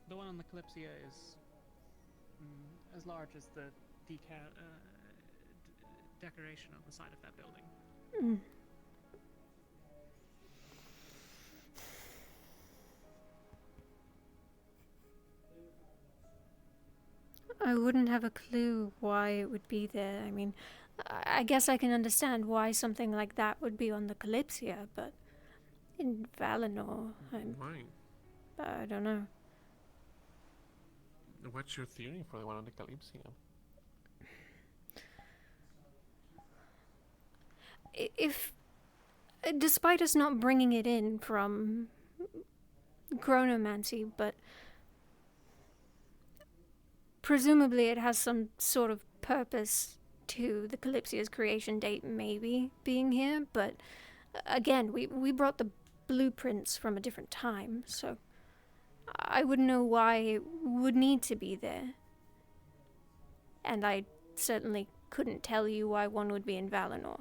The one on the Kalypsia is as large as the decoration on the side of that building. I wouldn't have a clue why it would be there. I mean, I guess I can understand why something like that would be on the Kalypsia, but in Valinor, I don't know. What's your theory for the one on the Kalypsia? If, despite us not bringing it in from chronomancy, but presumably it has some sort of purpose to the Kalypsia's creation date maybe being here, but again, we brought the blueprints from a different time, so I wouldn't know why it would need to be there. And I certainly couldn't tell you why one would be in Valinor.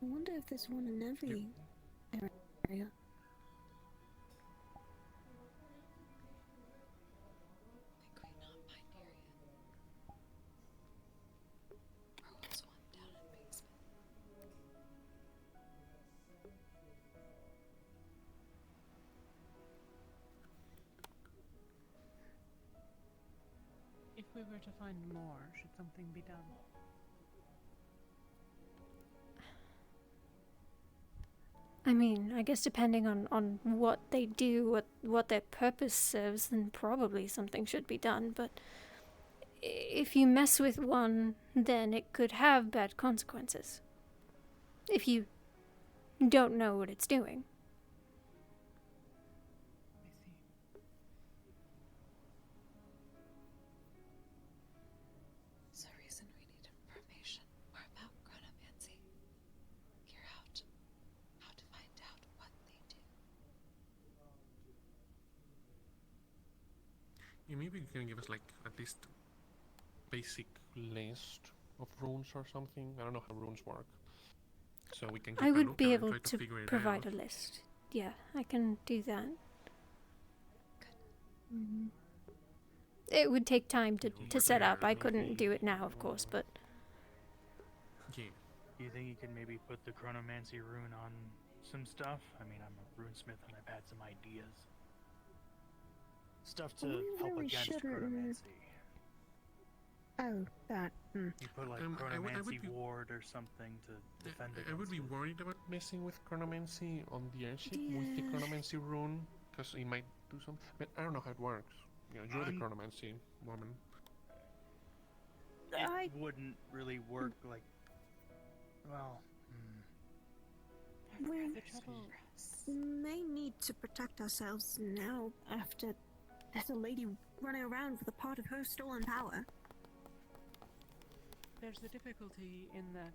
I wonder if there's one in every area. If we were to find more, should something be done? I mean, I guess depending on what they do, what their purpose serves, then probably something should be done, but if you mess with one, then it could have bad consequences. If you don't know what it's doing. There's a reason we need information more about chronomancy. Figure out how to find out what they do. Yeah, maybe you can give us like at least basic list of runes or something. I don't know how runes work. So we can keep I a would look be and able try to to figure it provide out. a list. Yeah, I can do that. It would take time to set up. I couldn't do it now, of course, but... Yeah. You think you can maybe put the chronomancy rune on some stuff? I mean, I'm a runesmith and I've had some ideas. Stuff to We help really against shouldn't. chronomancy. Oh, that. You put like I would chronomancy be- ward or something to defend I would against be it. worried about messing with chronomancy on the airship with the Yeah. chronomancy rune, because it might do something. But I don't know how it works. You know, you're the I'm- chronomancy woman. It wouldn't really work like. Well. We may need to protect ourselves now after there's a lady running around with a part of her stolen power. There's a difficulty in that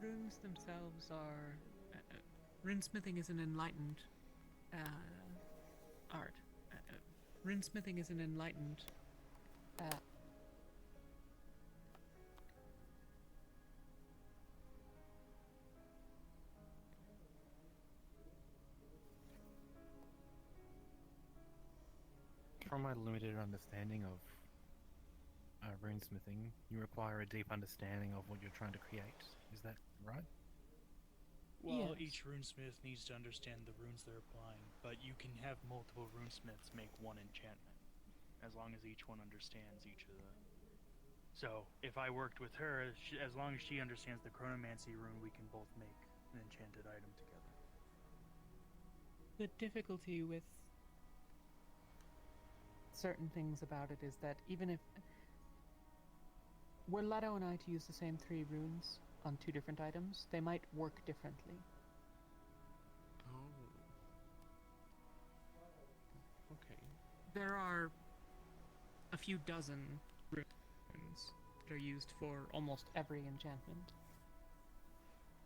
runes themselves are... runesmithing is an enlightened art. Runesmithing is an enlightened... From my limited understanding of runesmithing, you require a deep understanding of what you're trying to create. Is that right? Well, Yes. each runesmith needs to understand the runes they're applying, but you can have multiple runesmiths make one enchantment, as long as each one understands each of the... So, if I worked with her, as long as she understands the chronomancy rune, we can both make an enchanted item together. The difficulty with certain things about it is that even if... Were Leto and I to use the same 3 runes on 2 different items, they might work differently. Oh. Okay. There are a few dozen runes that are used for almost every enchantment.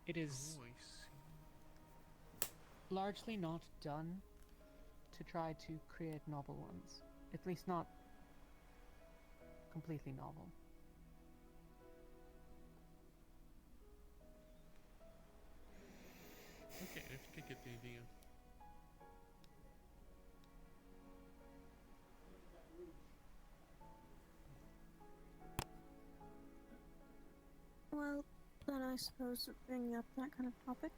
It is Oh, I see. largely not done to try to create novel ones. At least not completely novel. Okay, I think I get the idea. Well, then I suppose bringing up that kind of topic,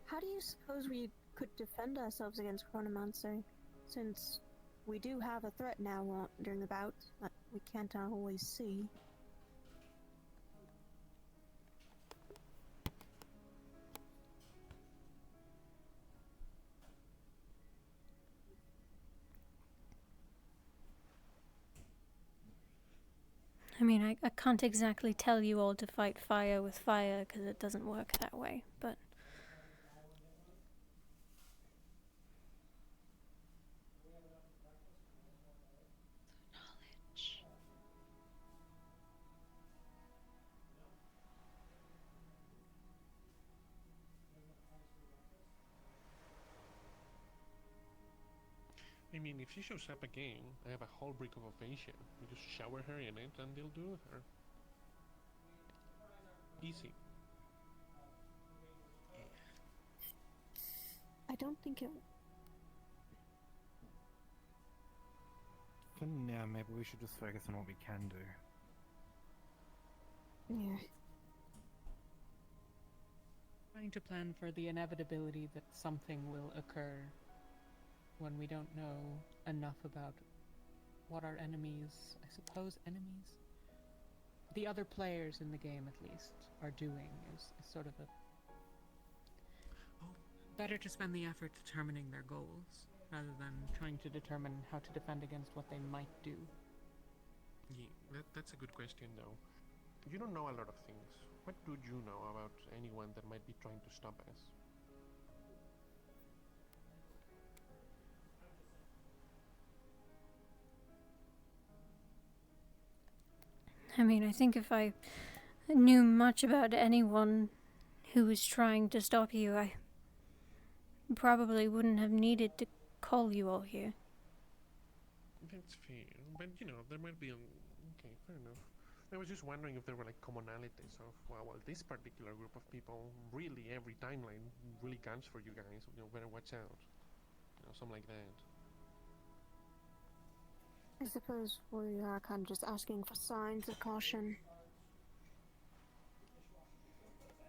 how do you suppose we could defend ourselves against chronomancy, since we do have a threat now during the bout that we can't always see? I mean, I can't exactly tell you all to fight fire with fire, because it doesn't work that way, but... Knowledge. mean, if she shows up again, I have a whole brick of aphasia. You just shower her in it and they'll do with her. Easy. I don't think it. For now, maybe we should just focus on what we can do. Yeah. Trying to plan for the inevitability that something will occur when we don't know enough about what our enemies, I suppose enemies? The other players in the game, at least, are doing is sort of a... Better to spend the effort determining their goals, rather than trying to determine how to defend against what they might do. Yeah, that's a good question, though. You don't know a lot of things. What do you know about anyone that might be trying to stop us? I mean, I think if I knew much about anyone who was trying to stop you, I probably wouldn't have needed to call you all here. That's fair, but you know, there might be okay, fair enough. I was just wondering if there were like commonalities of, well, this particular group of people, really every timeline really counts for you guys, you know, better watch out. You know, something like that. I suppose we are kind of just asking for signs of caution.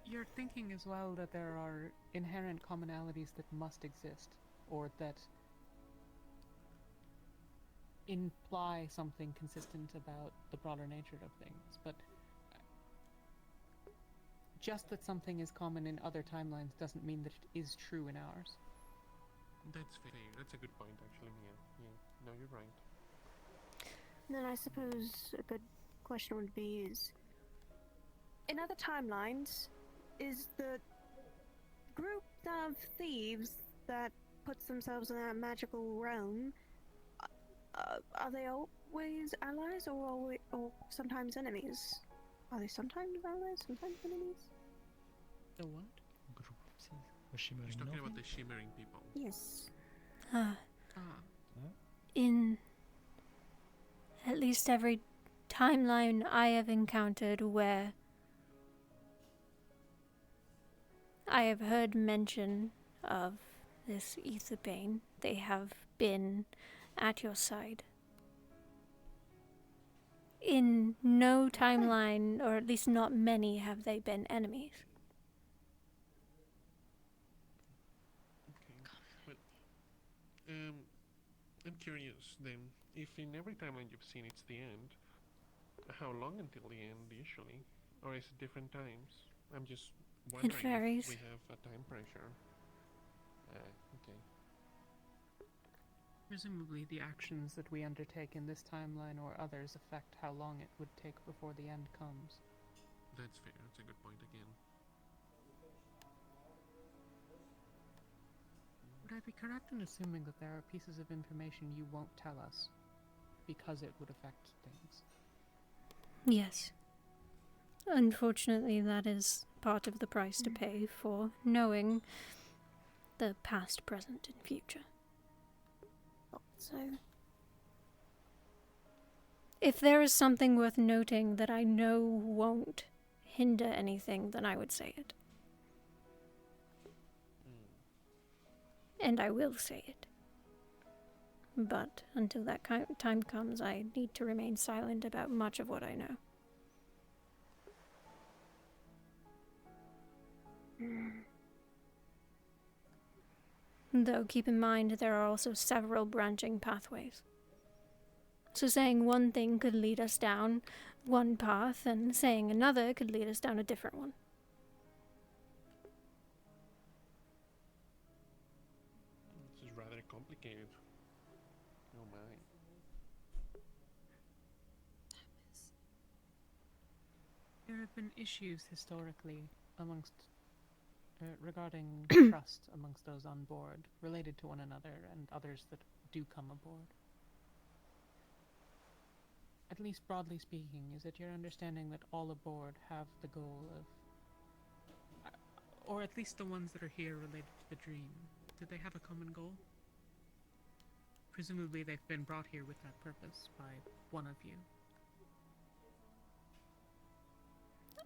You're thinking as well that there are inherent commonalities that must exist, or that imply something consistent about the broader nature of things, but just that something is common in other timelines doesn't mean that it is true in ours. That's fair. That's a good point, actually, Mia. Yeah, no, you're right. Then I suppose a good question would be is, in other timelines, is the group of thieves that puts themselves in that magical realm, are they always allies or sometimes enemies? Are they sometimes allies, sometimes enemies? The what? He's talking about the shimmering people. Yes. In at least every timeline I have encountered where I have heard mention of this ether bane, they have been at your side. In no timeline, or at least not many, have they been enemies. Okay, but I'm curious then, if in every timeline you've seen it's the end, how long until the end usually? Or is it different times? I'm just wondering varies. if we have a time pressure. Okay. Presumably the actions that we undertake in this timeline or others affect how long it would take before the end comes. That's fair, that's a good point again. Would I be correct in assuming that there are pieces of information you won't tell us because it would affect things? Yes. Unfortunately, that is part of the price to pay for knowing the past, present, and future. So, if there is something worth noting that I know won't hinder anything, then I would say it. And I will say it. But until that time comes, I need to remain silent about much of what I know. Though keep in mind there are also several branching pathways. So saying one thing could lead us down one path, and saying another could lead us down a different one. This is rather complicated. Oh my. There have been issues historically amongst regarding trust amongst those on board, related to one another and others that do come aboard. At least broadly speaking, is it your understanding that all aboard have the goal of, or at least the ones that are here related to the dream, did they have a common goal? Presumably they've been brought here with that purpose by one of you.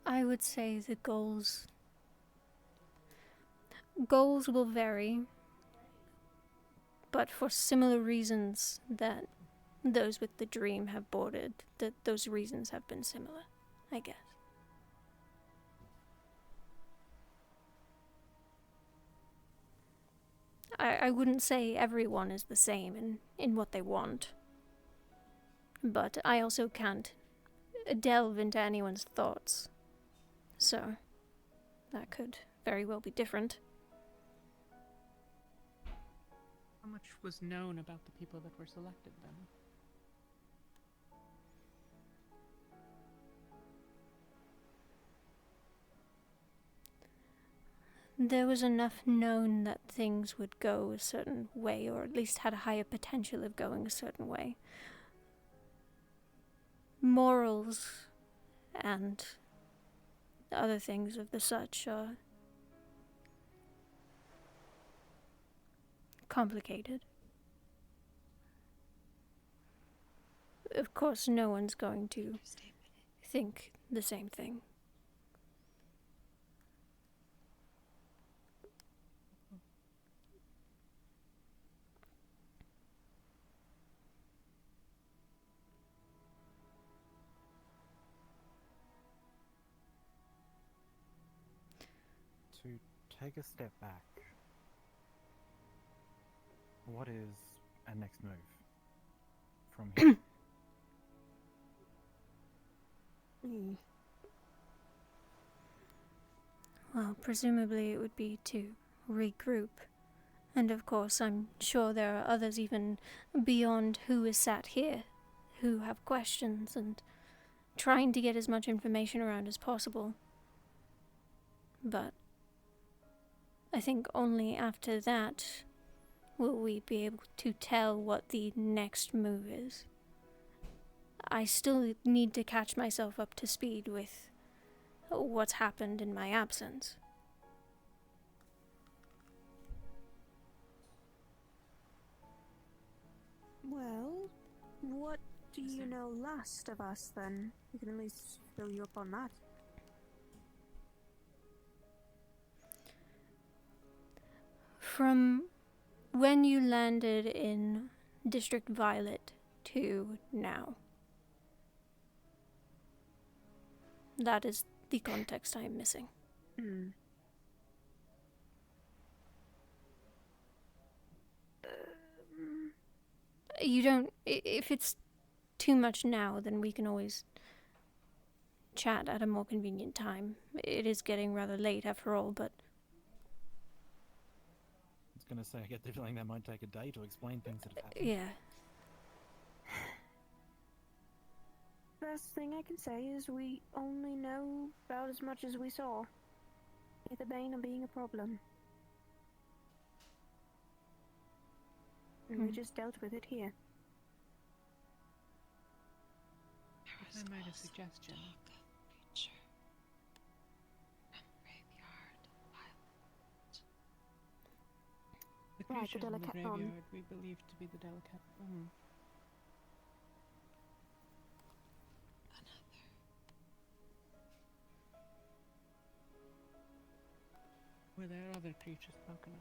I would say the goals will vary, but for similar reasons that those with the dream have boarded, that those reasons have been similar, I guess. I wouldn't say everyone is the same in what they want, but I also can't delve into anyone's thoughts, so that could very well be different. How much was known about the people that were selected then? There was enough known that things would go a certain way, or at least had a higher potential of going a certain way. Morals and other things of the such are complicated. Of course, no one's going to think the same thing. To take a step back, what is our next move from here? Well, presumably it would be to regroup. And of course, I'm sure there are others even beyond who is sat here who have questions and trying to get as much information around as possible. But I think only after that will we be able to tell what the next move is. I still need to catch myself up to speed with what's happened in my absence. Well, what do you know last of us then? We can at least fill you up on that. From when you landed in District Violet to now. That is the context I am missing. You don't... If it's too much now, then we can always chat at a more convenient time. It is getting rather late after all, but... I was going to say, I get the feeling that might take a day to explain things that have happened. Yeah. Best thing I can say is we only know about as much as we saw. With the bane of being a problem. And we just dealt with it here. If I might a suggestion. The creatures in the graveyard we believe to be the delicate. Were there other creatures spoken of?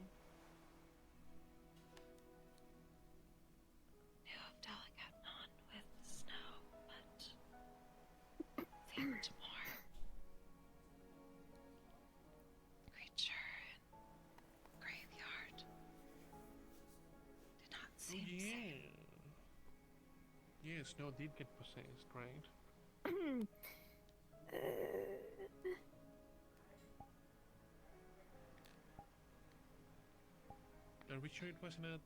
Knew of delicate non with snow, but seemed more creature in graveyard. Did not seem safe. Yeah, Snow did get possessed, right? Are we sure it wasn't a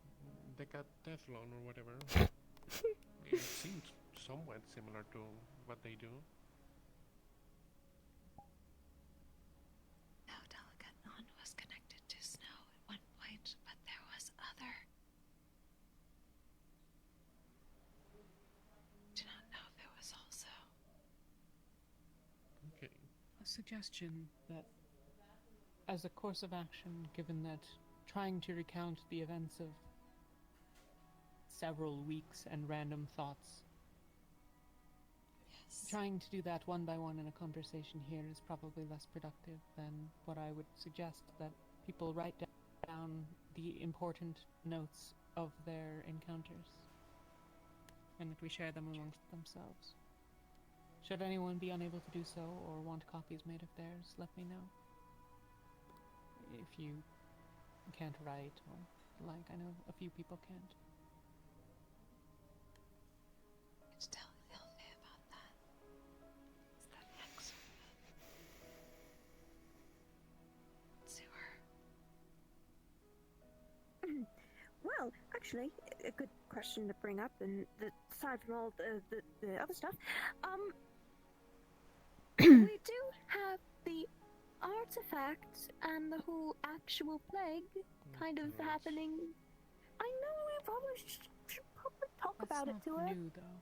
decathlon or whatever? It seemed somewhat similar to what they do. No, delicate non was connected to snow at one point, but there was other. Do not know if it was also. Okay. A suggestion that, as a course of action, given that trying to recount the events of several weeks and random thoughts. Yes. Trying to do that one by one in a conversation here is probably less productive than what I would suggest, that people write down the important notes of their encounters, and that we share them amongst themselves. Should anyone be unable to do so or want copies made of theirs, let me know. If you can't write, or I know a few people can't. Could you tell Ilfe about that? Is that hex to her? Well, actually, a good question to bring up, and aside from all the other stuff, we do have the artifacts and the whole actual plague kind of happening. I know we probably should probably talk about it to her. That's not new, though.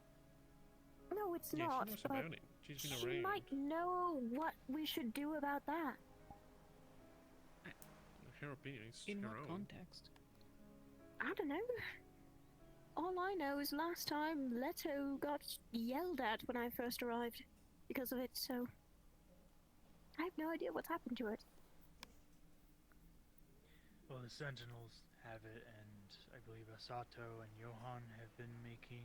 No, it's Yeah, not. she knows But about it. She's been she around. might know what we should do about that. Her opinion is In her what own. context? I don't know. All I know is last time Leto got yelled at when I first arrived because of it, so I have no idea what's happened to it. Well, the Sentinels have it, and I believe Asato and Johan have been making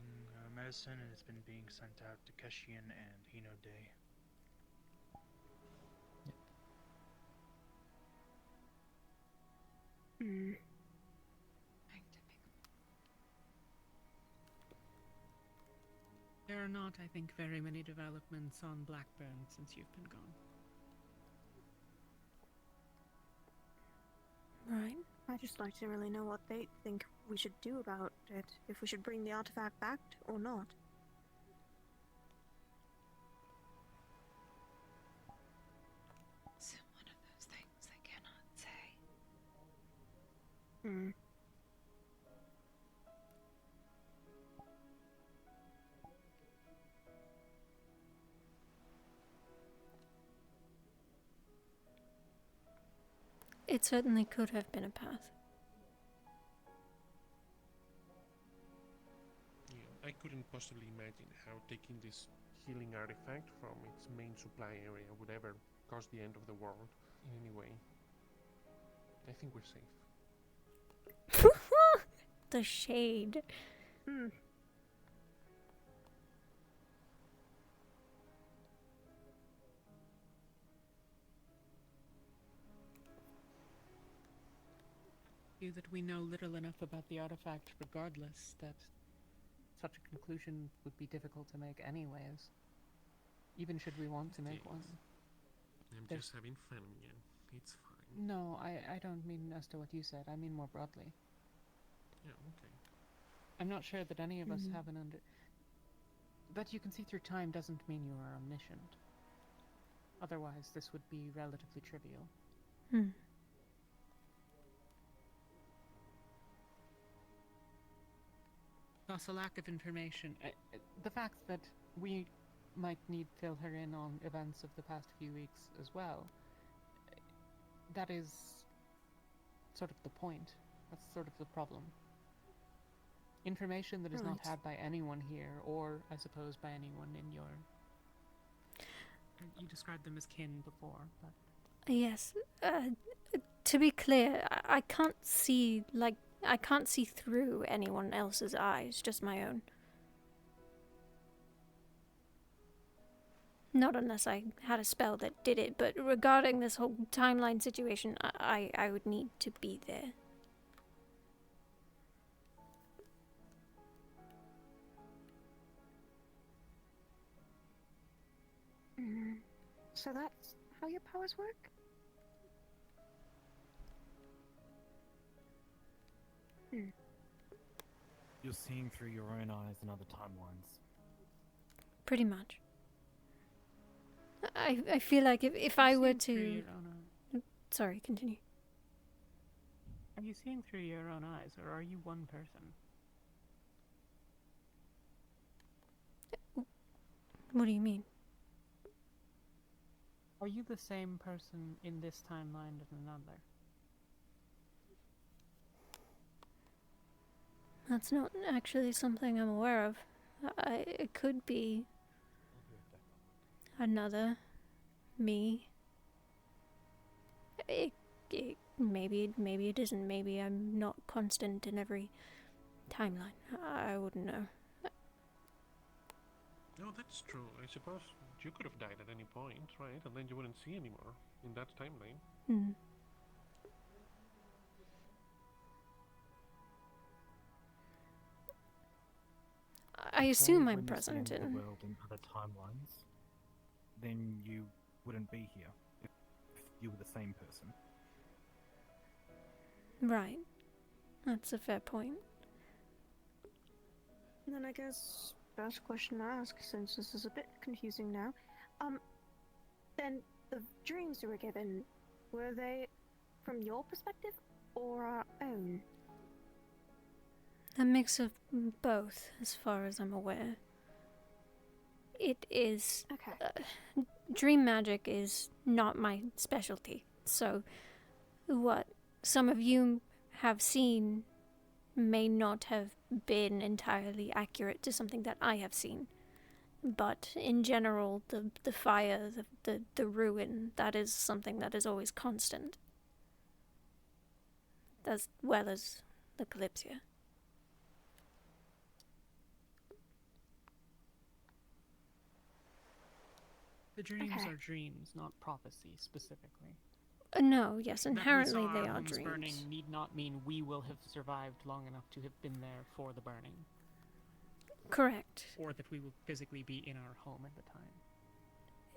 medicine, and it's been being sent out to Keshian and Hinode. Hmm. There are not, I think, very many developments on Blackburn since you've been gone. Right. I'd just like to really know what they think we should do about it, if we should bring the artifact back or not. Is it one of those things I cannot say? Hmm. It certainly could have been a path. Yeah, I couldn't possibly imagine how taking this healing artifact from its main supply area would ever cause the end of the world in any way. I think we're safe. The shade. Hmm. That we know little enough about the artifact regardless, that such a conclusion would be difficult to make anyways. Even should we want to make one. I'm just having fun, yeah. It's fine. No, I don't mean as to what you said. I mean more broadly. Yeah, okay. I'm not sure that any of us have an That you can see through time doesn't mean you are omniscient. Otherwise, this would be relatively trivial. Hmm. Plus a lack of information. The fact that we might need to fill her in on events of the past few weeks as well, that is sort of the point. That's sort of the problem. Information that is not had by anyone here, or I suppose by anyone in your... You described them as kin before, but... Yes. To be clear, I can't see, I can't see through anyone else's eyes, just my own. Not unless I had a spell that did it, but regarding this whole timeline situation, I would need to be there. So that's how your powers work? You're seeing through your own eyes and other timelines. Pretty much. I feel like if I were to... Sorry, continue. Are you seeing through your own eyes, or are you one person? What do you mean? Are you the same person in this timeline as another? That's not actually something I'm aware of. It could be another me. Maybe it isn't. Maybe I'm not constant in every timeline. I wouldn't know. No, that's true. I suppose you could have died at any point, right? And then you wouldn't see anymore in that timeline. Hmm. I assume I'm present in the in. world in other timelines, then you wouldn't be here if you were the same person. Right. That's a fair point. And then I guess first question to ask, since this is a bit confusing now, then the dreams you were given, were they from your perspective or our own? A mix of both, as far as I'm aware. It is. Okay. Dream magic is not my specialty, so what some of you have seen may not have been entirely accurate to something that I have seen. But in general, the fire, the ruin, that is something that is always constant. As well as the Kalypsia. The dreams are dreams, not prophecy specifically. No, yes, That we inherently saw they our are homes dreams. burning need not mean we will have survived long enough to have been there for the burning. Correct. Or that we will physically be in our home at the time.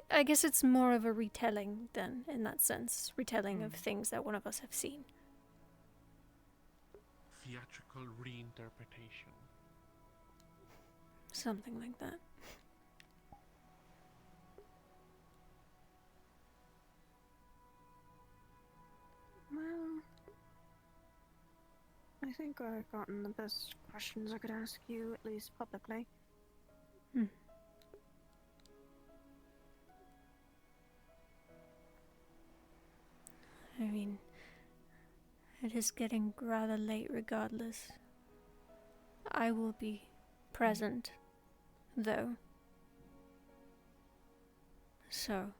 I guess it's more of a retelling then, in that sense. Retelling of things that one of us have seen. Theatrical reinterpretation. Something like that. Well, I think I've gotten the best questions I could ask you, at least publicly. I mean, it is getting rather late regardless. I will be present, though. So,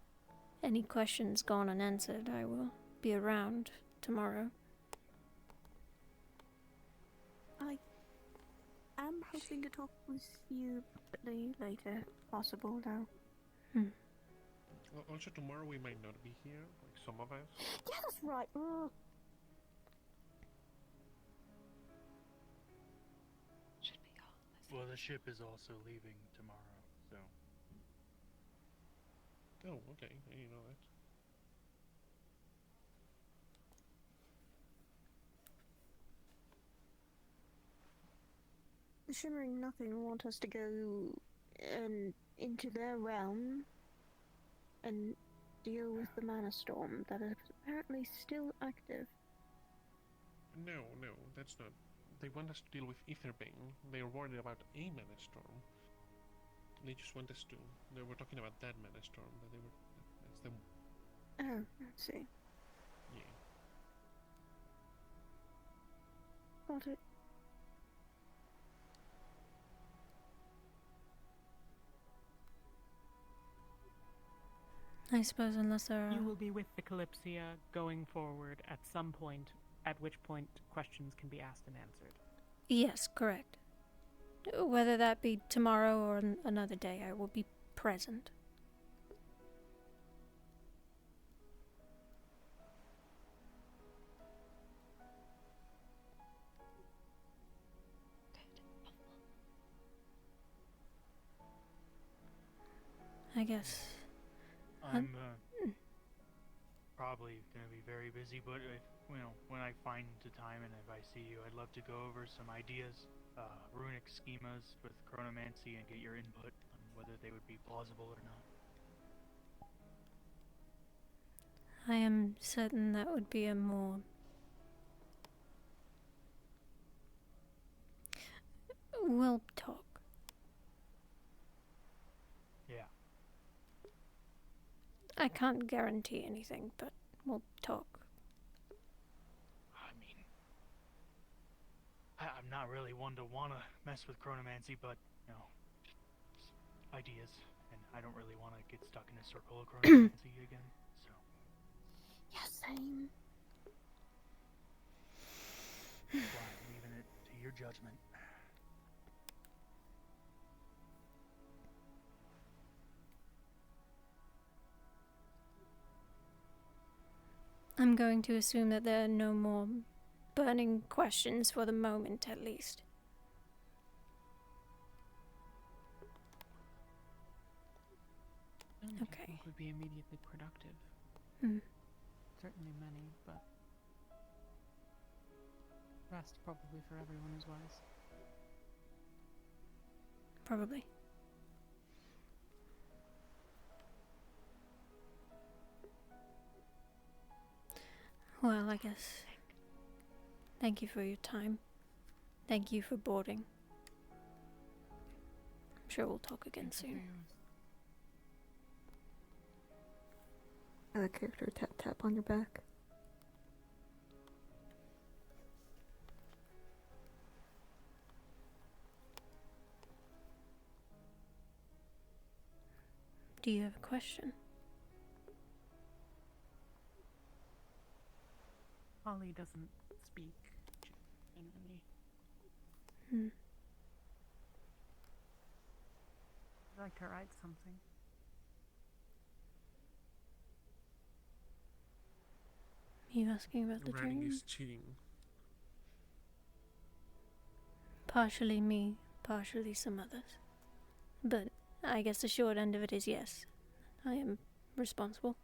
any questions gone unanswered, I will be around tomorrow. I am hoping to talk with you privately later, if possible, now. Also, tomorrow we might not be here, like some of us. Yeah, that's right. Should we go? Well, the ship is also leaving tomorrow, so. Oh, okay. I didn't know that. The Shimmering Nothing want us to go into their realm and deal with the Mana Storm that is apparently still active. No, that's not. They want us to deal with Aetherbane. They're worried about a Mana Storm. They just want us to. They were talking about that Mana Storm. That they were. That's the. Oh, let's see. Yeah. Got it. I suppose unless there are... You will be with the Kalypsia going forward at some point, at which point questions can be asked and answered. Yes, correct. Whether that be tomorrow or another day, I will be present. I guess. I'm probably gonna be very busy, but if, when I find the time and if I see you, I'd love to go over some ideas, runic schemas with chronomancy and get your input on whether they would be plausible or not. I am certain that would be a more... We'll talk. Yeah. I can't guarantee anything, but we'll talk. I mean, I'm I'm not really one to wanna mess with chronomancy, but you know, ideas, and I don't really want to get stuck in a circle of chronomancy again. So. Yeah, same. That's why I'm leaving it to your judgment. I'm going to assume that there are no more burning questions for the moment, at least. I don't Okay. think would be immediately productive. Certainly many, but rest probably for everyone is wise. Probably. Well, I guess. Thank you for your time. Thank you for boarding. I'm sure we'll talk again soon. Other character tap tap on your back. Do you have a question? Holly doesn't speak generally. I'd like to write something. Are you asking about the Writing dream? is cheating. Partially me, partially some others. But I guess the short end of it is yes. I am responsible.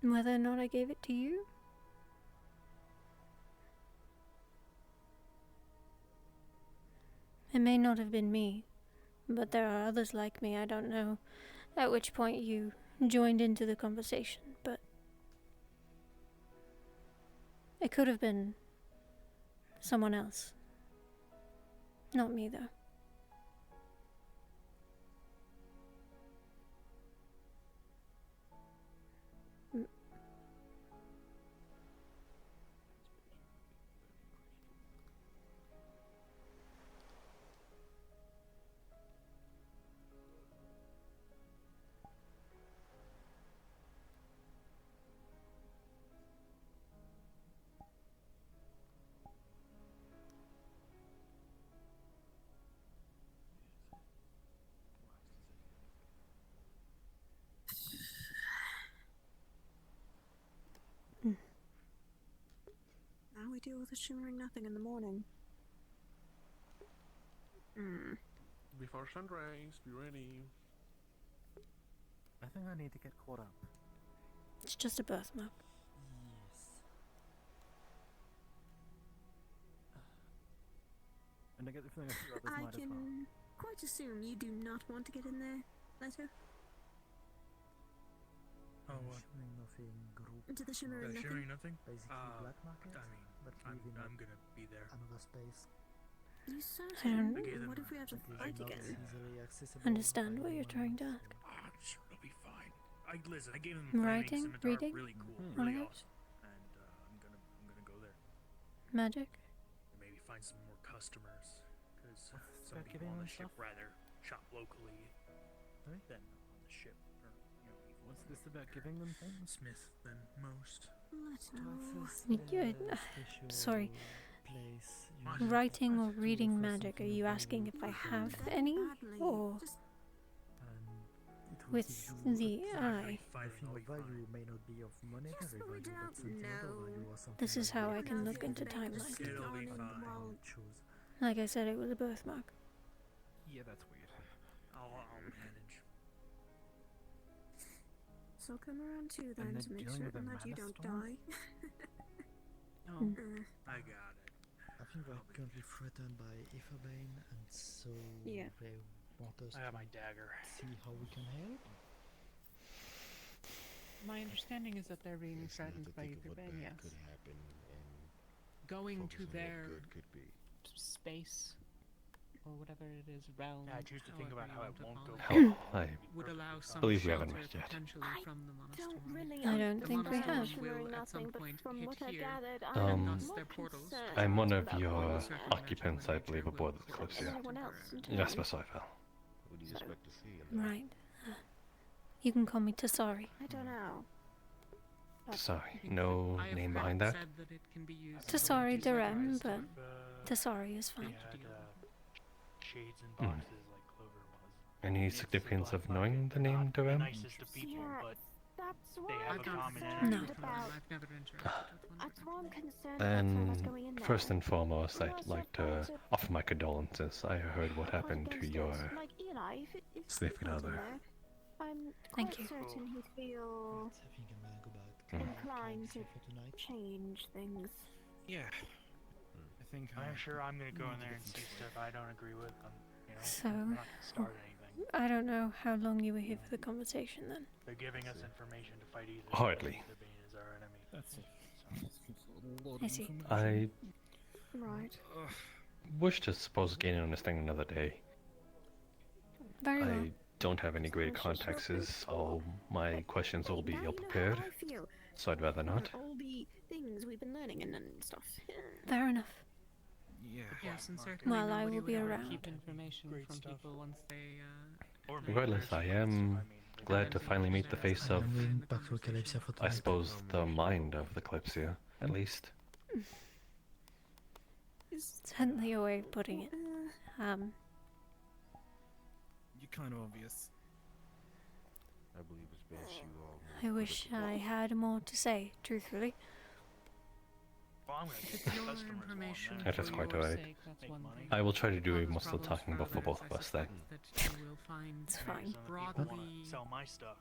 Whether or not I gave it to you? It may not have been me, but there are others like me. I don't know at which point you joined into the conversation, but it could have been someone else. Not me, though. Now we deal with the shimmering nothing in the morning. Before sunrise, be ready. I think I need to get caught up. It's just a birthmark. Yes. And I get the feeling a few others I might as well. can quite assume you do not want to get in there, letter. Oh, what? Shimmering nothing group. Into the shimmering nothing. Shimmering nothing? Basically black market. I mean, but I'm within gonna be there. another space. You certain? I don't What if we have to fight again? understand what you're trying to ask. I'm sure it'll be fine. Listen, I gave them Writing, scimitar, reading, really cool, one really of awesome, and I'm gonna go there. Magic? Maybe find some more customers, because some about people giving on the them ship stuff? rather shop locally Sorry? than on the ship, or even What's this about giving them things? Smith than most. Let's Sorry. Writing or reading magic, are you asking if I have any? Or with the eye? The thing of value may not be of monetary value, but something other value or something. This is how I can look into timelines. Like I said, it was a birthmark. Yeah, that's weird. I'll manage. So come around too then then to make dealing with certain a that you mana don't storm? die. I got it. I think we're currently threatened by Aetherbane, and so Yeah. they want us I have to my dagger. see how we can help. My understanding is that they're being It's not threatened to by think of either what Ben, bad yes. could happen and Going focus to on what their good could be. space, or whatever it is, realm. Yeah, I choose to think about how it won't go. Hell, I would allow some believe we shelter haven't met yet. potentially from the monastery. Don't really I don't The think we have. monastery will or at some nothing, but point from hit what I here, gathered, and I'm thus more their portals. concerned I'm one of about your going there. occupants, I believe, aboard the Kalypsia. Anyone else in Yes, town? Miss Eifel. Who do you expect to see in there? Right. You can call me Tasari. I don't know. Sorry, no I have name heard behind it that? said that it can be used Tasari as a Durem, device but Tasari is fine. Shades and Hmm. boxes like Clover was. Any significance of knowing the name Durem? Nicest of people, Yeah, but that's they what have I'm a common concerned enemy. about. I've never interacted with one. That's why I'm concerned about some of us And going in there. first and foremost, You I'd also like to find it offer my condolences. I heard what quite happened to against your it. Like Eli, if significant he was in other. there, I'm Thank quite you. certain he'd feel I think I'm gonna go back Hmm. to inclined to for tonight. change things. Yeah. I think I'm sure I'm gonna go in there and see stuff I don't agree with. So, I'm not gonna start anything. I don't know how long you were here for the conversation then. They're giving us information to fight either. Hardly. The Bane is our enemy. That's I see. I Right. wish to suppose gain an understanding another day. Very well. I don't have any greater context, so my questions will be ill prepared. How I feel. So I'd rather not. All the things we've been learning and stuff. Fair enough. Yeah. Yes, and certainly Well, I nobody will be would ever around. keep information from people once they. Regardless, I am glad to finally meet the face of, I'm going back to Kalypsia for I tonight. suppose, the mind of the Kalypsia, at least. Certainly a way of putting it. You're kind of obvious. I believe it's best you all move I to wish the- I had more to say, truthfully. Well, I'm gonna It's take the your customers along information then. That is for quite your alright. sake, that's one thing. I will try to do Causes most of the problems talking for for both others, of I us then. suspect that you will find It's fine. Some of the people broadly wanna sell my stuff.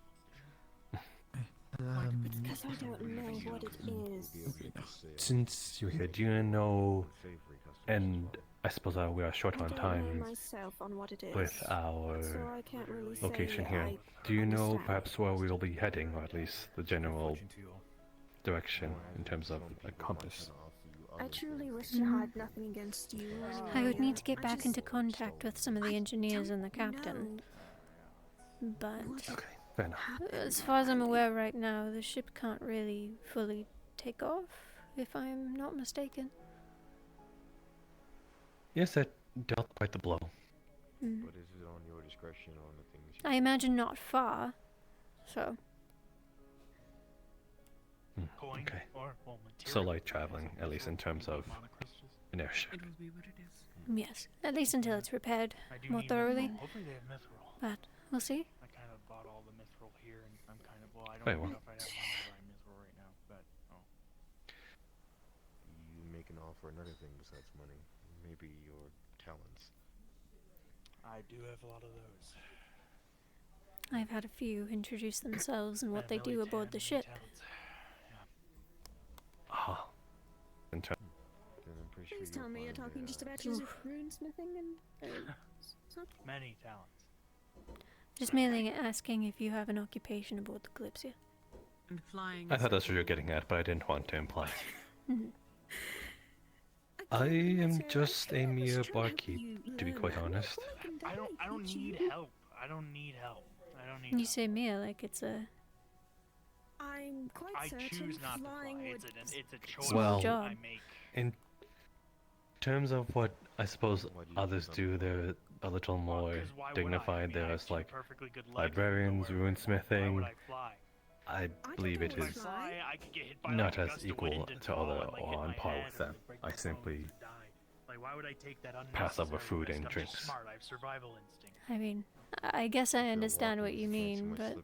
Because I don't know what it is. Since you're here, do you know, and I suppose we are short I on don't know time myself on what it is. with our so I can't really location say here. I Do you know understand. perhaps where we will be heading, or at least the general direction in terms of a compass? I truly wish to hide nothing against you. I would need to get I back just- into contact with some of the engineers and the captain. But Fair enough. as far as I'm aware right now, the ship can't really fully take off, if I'm not mistaken. Yes, that dealt quite the blow. Mm. But is it on your discretion on the things you I imagine not far, so. Coin Okay. or well, So material. light traveling, at least in terms of inertia. It will be what it is. Yes, at least until it's repaired I do more need thoroughly. mithril. Hopefully they have mithril. But we'll see. I kind of bought all the mithril here, and I'm kind of I don't Wait, know what? if I have money to buy mithril right now, but You make an offer another thing besides money. Maybe your talents. I do have a lot of those. I've had a few introduce themselves and what they do aboard the ship. Ah. In ter- Then I'm pretty Please sure tell you'll me you're find talking a- just about your runesmithing and stuff. Many talents. Just merely asking if you have an occupation aboard the Kalypsia. And flying. I thought that's what you were getting at, but I didn't want to imply. Mhm. I am just a mere barkeep, to be quite honest. I don't need help. I don't need help. I don't need You help. say mere like it's a I'm quite I certain choose not to flying fly. would. It's a choice Well, I make. in terms of what I suppose others do, they're a little more dignified. There's like librarians, runesmithing. I believe it is I could get hit by not like a as gust of equal wind and to fall other and, like, or hit on my par head with or them. break I my bones simply and die. Like, why would I take that pass over unnecessary food risk? and I'm drinks. just smart. I have survival instinct. I mean, I guess I understand what you mean, but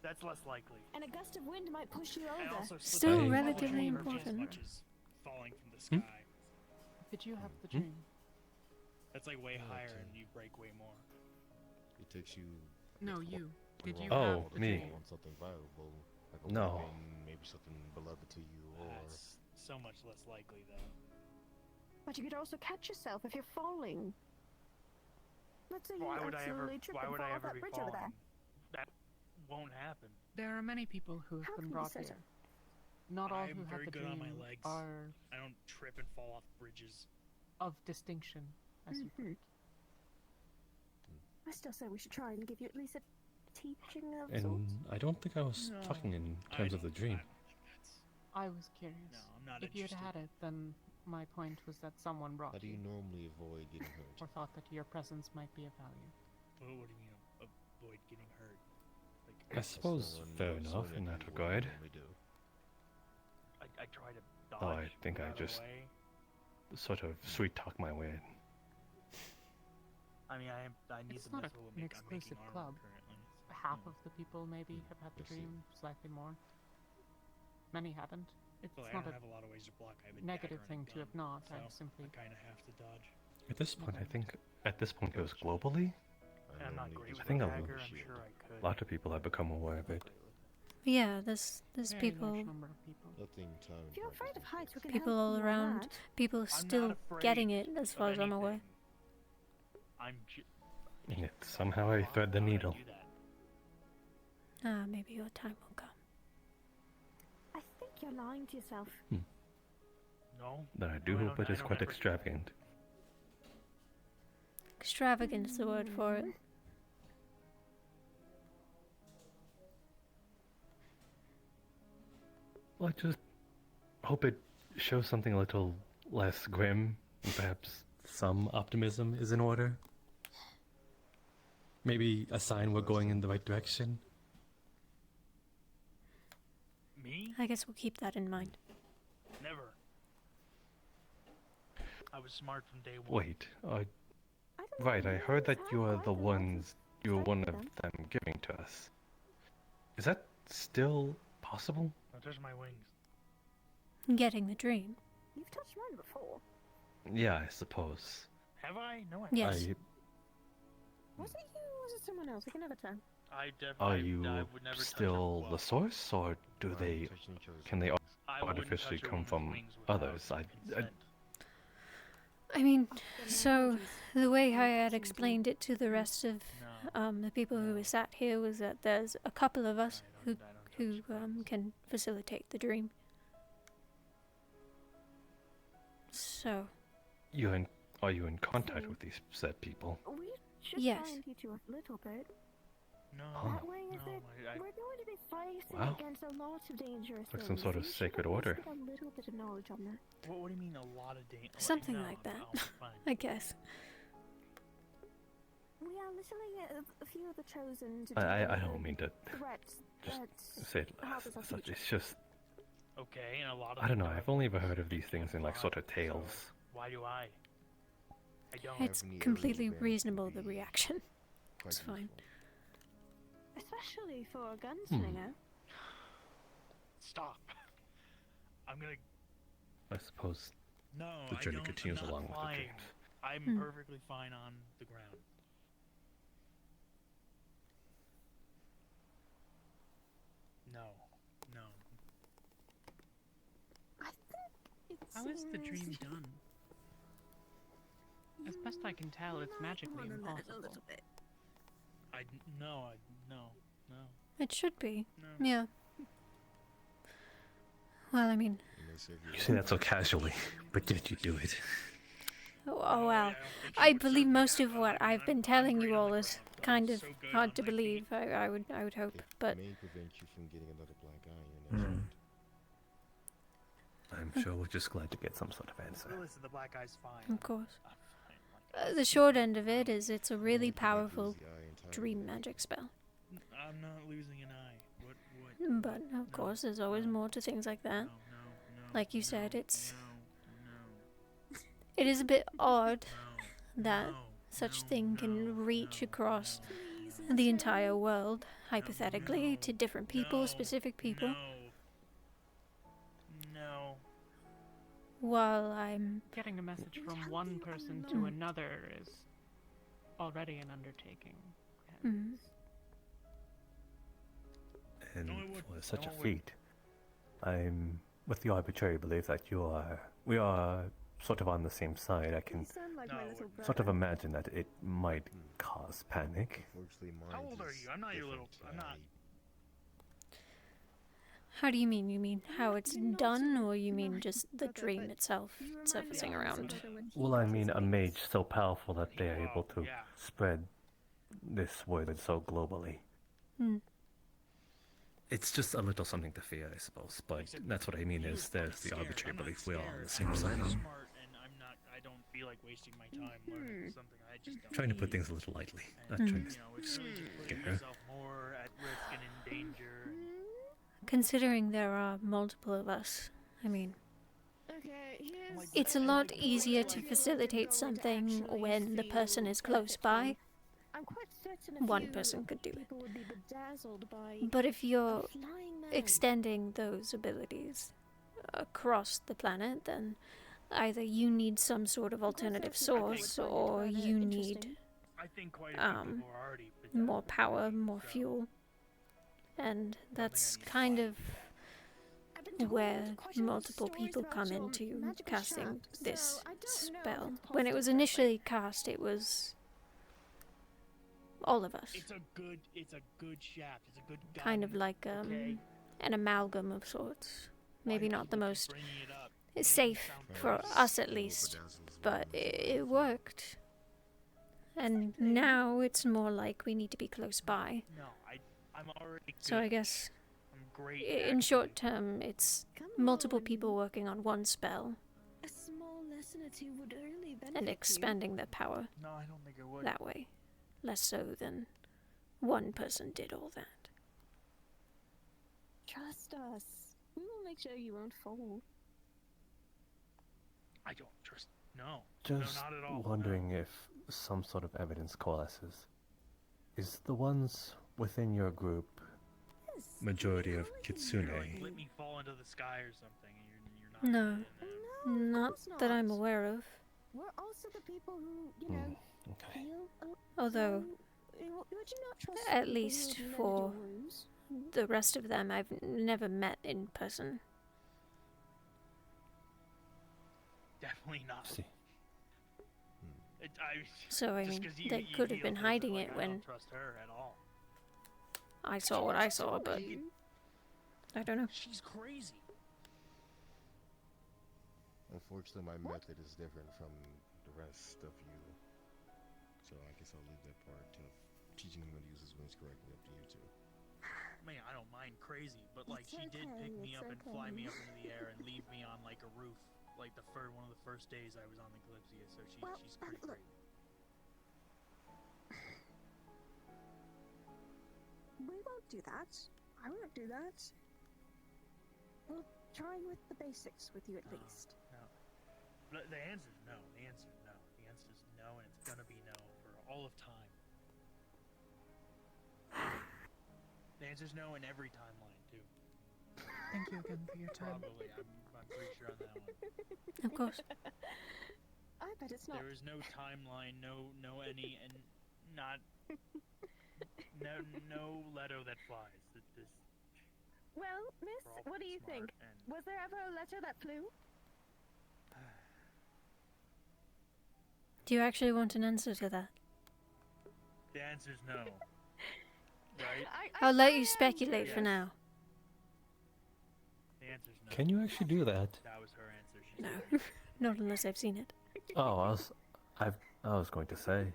That's less likely. And a gust of wind might push you And over. also slip Still and fall relatively just as important. much as falling from the sky. Did you have the dream? That's like way higher, and you break way more. It takes you. No, you. Did you Oh, have the me. dream? Want something valuable, like a No. weapon, maybe something beloved to you, or That's so much less likely, though. But you could also catch yourself if you're falling. Let's say you Why would I ever? absolutely trip Why and would fall I off ever that be bridge over there. falling? That won't happen. There are many people who have How been can you brought say here. so? Not all I'm who have very the good on dream my legs. are I don't trip and fall off bridges. of distinction, as you put it. I still say we should try and give you at least a teaching of And sorts. I don't think I was talking in terms of the dream. I was curious. No, I'm not If you had interested. had it, then my point was that someone brought How do you you, normally avoid getting hurt? or thought that your presence might be of value. What do you mean avoid getting hurt? Like, I suppose fair enough in that regard. I try to dodge. Though I think get I out of the just way. sort of sweet talk my way in. I mean, I need It's the not missile to an make. I'm making exclusive armor club. currently. Half of the people maybe have had the dream, slightly more. Many haven't. It's Well, I not don't a have a lot of ways to block. I have a negative dagger and thing a to have gun, not. so I simply I kind of have to dodge. At this point, I think at this point it was globally. I'm not great I with think a a dagger. I'm sure I could. lot of people have become aware of it. Yeah, there's very people large number of people. If you're afraid of heights, we can people help all you on around, that. people still getting it as far as I'm aware. I'm And yet somehow I thread the needle. Ah, maybe your time will come. I think you're lying to yourself. No. But I do hope it is quite extravagant. Extravagant's the word for it. Well, I just hope it shows something a little less grim, and perhaps some optimism is in order. Maybe a sign we're going in the right direction. Me? I guess we'll keep that in mind. Never. I was smart from day one. Wait, right, I heard that you are the ones, you were one of them giving to us. Is that still possible? Don't touch my wings. Getting the dream. You've touched mine before. Yeah, I suppose. Have I? No, I Yes. haven't. Was it you or was it someone else? We can never tell. I Are definitely. you I would never touch still the source, or do they, can they I wouldn't artificially touch a come woman's from wings without others? I mean, so the way I had explained it to the rest of the people who were sat here was that there's a couple of us who can facilitate the dream. So. Are you in contact with these said people? We should Yes. try and teach you a little bit. No. That way, we're going to be facing Wow. against a lot of dangerous Like things. some sort of You should sacred at least order. get a little bit of knowledge on that. What do you mean a lot of danger? Something like that. I guess. We are literally a few of the chosen to I deal with don't mean to threats just say it harbors our as such. future. It's just, Okay, and a lot of I don't know, them I've only ever heard of these things in like sort of tales. Why do I? I don't. It's completely reasonable, the reaction. It's fine. Especially for a gunslinger. Stop. I'm gonna. I suppose No, the journey I don't, continues I'm not along with the flying. dreams. I'm perfectly fine on the ground. No. How is the dream done? As best I can tell, it's magically impossible. No. It should be. No. Yeah. Well, I mean. You say that so casually, but did you do it? Oh well. I believe most of what I've been telling you all is kind of hard to believe. I would hope, but. May prevent you from getting another black eye in your next round. I'm sure we're just glad to get some sort of answer. Listen, the black guy's fine. Of course. The short end of it is it's a really powerful dream magic spell. I'm not losing an eye. What? But of course, there's always more to things like that. Like you said, it is a bit odd that such thing can reach across the entire world, hypothetically, to different people, specific people. No. While I'm Getting a message from one person to another is already an undertaking. Mhm. And for such a feat, I'm with the arbitrary belief that we are sort of on the same side. I can sound like my little sort of brother. imagine that it might cause panic. How old are you? I'm not your little. I'm not. How do you mean? You mean how it's done, or you mean just the dream itself surfacing around? Well, I mean a mage so powerful that they are able to spread this word so globally. Hmm. It's just a little something to fear, I suppose, but that's what I mean is there's the arbitrary belief we're all on the same side. I don't feel like wasting my time learning something I just don't Trying to put need. things a little lightly, not And, trying you to know, it's really just putting scare her. yourself more at risk and in danger. Considering there are multiple of us, I mean, it's a lot easier to facilitate something when the person is close by. I'm quite certain One person could do it. people would be bedazzled by But if you're a flying man. extending those abilities across the planet, then either you need some sort of alternative source, or you need more power, more fuel. And that's kind of where multiple people come into casting this spell. When it was initially cast, it was all of us. It's a good shaft. It's a good gun. Kind of like an amalgam of sorts. Maybe not the most safe for us, at least, but it worked. And now it's more like we need to be close by. No, I'm already So I guess I'm great. in short term, it's multiple people working on one spell A small lesson or two would really benefit and you. expanding their power No, I don't think it would. that way. Less so than one person did all that. Trust us. We will make sure you won't fall. I don't trust. No. Just no, not at all. wondering if some sort of evidence coalesces. Is the ones within your group majority of Kitsune? Like, let me fall into the sky or something, and you're not. No, not that I'm aware of. We're also the people who, you know, feel. Although, Would you not trust at people who least have for learned your rules? the rest of them, I've never met in person. Definitely not. See. So, I just mean, 'cause you- they you could have feel been different, hiding like, it I when don't trust her at all. I saw what I saw, but I don't know. She's crazy. Unfortunately, my method is different from the rest of you. So I guess I'll leave that part of teaching him how to use his wings correctly up to you two. Man, I don't mind crazy, but like It's she did okay, pick me it's up and fly okay. me up into the air and leave me on like a roof, like one of the first days I was on the Kalypsia. So she's pretty look. crazy. We won't do that. I won't do that. We'll try with the basics with you at least. No. The answer's no. The answer's no. The answer's no, and it's gonna be no for all of time. The answer's no in every timeline too. Thank you again for your time. Probably, I'm pretty sure on that one. Of course. I bet it's not. There is no timeline, no any, and not no letter that flies. Well, miss, We're all what do you smart think? Was there ever a letter that flew? Do you actually want an answer to that? The answer's no. Right? I'll let you speculate for now. The answer's no. Can you actually do that? That was her answer. She No, said. not unless I've seen it. Oh, I was going to say.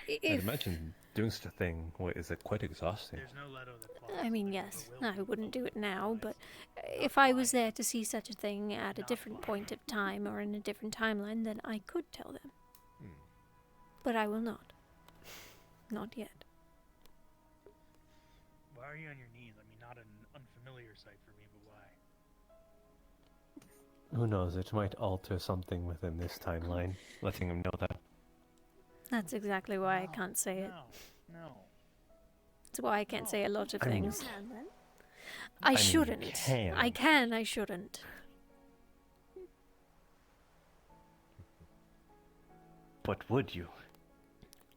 I'd imagine doing such a thing is quite exhausting. There's no letter that flies. I mean, yes, I wouldn't do it now, but if I was there to see such a thing at a different point of time or in a different timeline, then I could tell them. But I will not. Not yet. Why are you on your knees? I mean, not an unfamiliar sight for me, but why? Who knows? It might alter something within this timeline, letting him know that. That's exactly why I can't say it. No. It's why I can't say a lot of I mean- things. I I mean, shouldn't. can. I can, I shouldn't. But would you?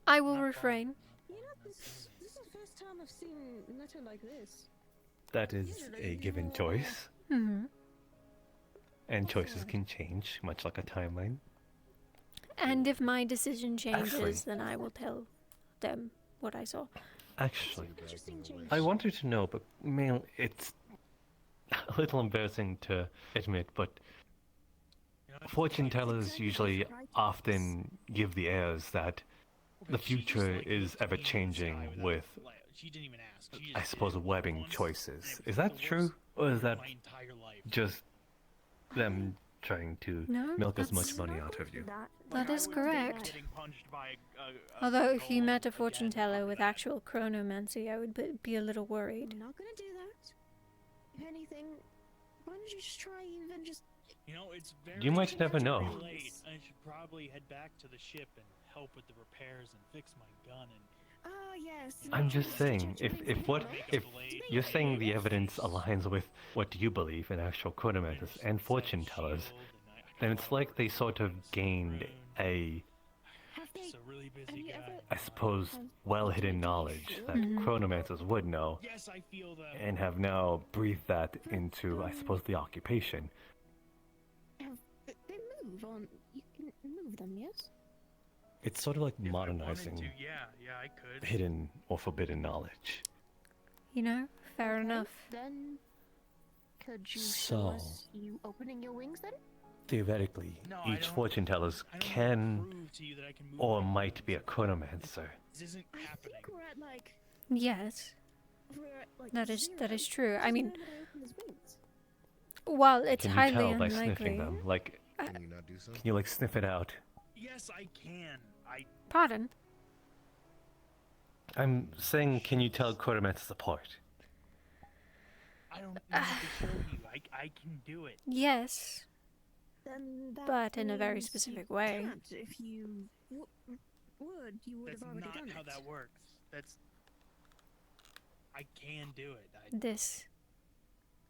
I will refrain. You know, this is the first time I've seen a letter like this. That is a given choice. Hmm. And choices can change, much like a timeline. And if my decision changes, Actually- then I will tell them what I saw. Actually, I wanted to know, but mainly a little embarrassing to admit, but fortune tellers usually often give the airs that the future is ever changing with, I suppose, webbing choices. Is that true? Or is that just them trying to milk as much money out of you? That is correct. Although if you met a fortune teller with actual chronomancy, I would be a little worried. I'm not gonna do that. If anything, why don't you just try even just... You know, it's very You might never know. late. I should probably head back to the ship and help with the repairs and fix my gun and... yes. I'm just saying, if you're saying the evidence aligns with what you believe in actual chronomancers and fortune tellers, then it's like they sort of gained a, I suppose, well-hidden knowledge that chronomancers would know, and have now breathed that into, I suppose, the occupation. They move on. You can move them, yes? It's sort of like modernizing yeah, I could. hidden or forbidden knowledge. You know, fair enough. Then, could you So- show us you opening your wings then? Theoretically, each fortune teller can or might be a chronomancer. This isn't happening. I think we're at like... Yes, We're at like that is true. I mean, open his wings. while it's Can you highly tell by unlikely. sniffing them? Like, Can you not do so? can you like sniff it out? Yes, I can. Pardon? I'm saying, can you tell chronomancers apart? I don't know what to show you. I can do it. Yes, Then that but in a very means specific you way. can't. If you would, you would That's have already not done how it. that works. I can do it. This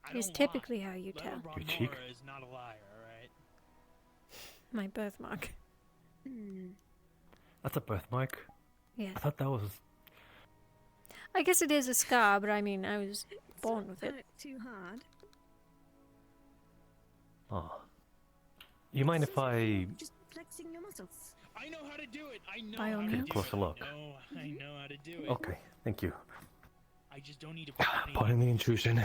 I is don't typically lie. how you tell. Your cheek? Is not a liar, alright? My birthmark. That's a birthmark? Yes. I thought that was... I guess it is a scar, but I mean, I was born with it. Too hard. Oh. You mind if I Just flexing your muscles. I know how to do it. I know By all how to take a do closer it. look? No, I know how to do it. Okay, thank you. I just don't need to put any... Pardon the intrusion.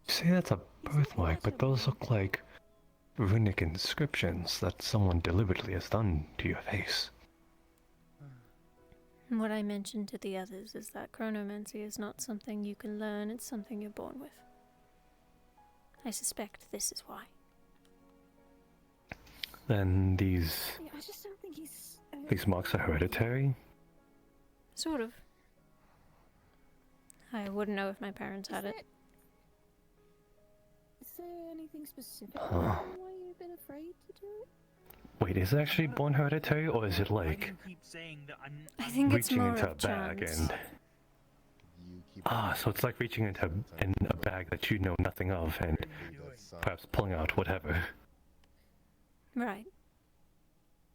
You say that's a birthmark, but those look like runic inscriptions that someone deliberately has done to your face. And what I mentioned to the others is that chronomancy is not something you can learn, it's something you're born with. I suspect this is why. Then these I just don't think he's... marks are hereditary? Sort of. I wouldn't know if my parents had it. Is there anything specific Huh. why you've been afraid to do it? Wait, is it actually born hereditary, or is it like I think it's reaching more into of a bag chance. and... Ah, so it's like reaching into in a bag that you know nothing of and perhaps pulling out whatever. Right.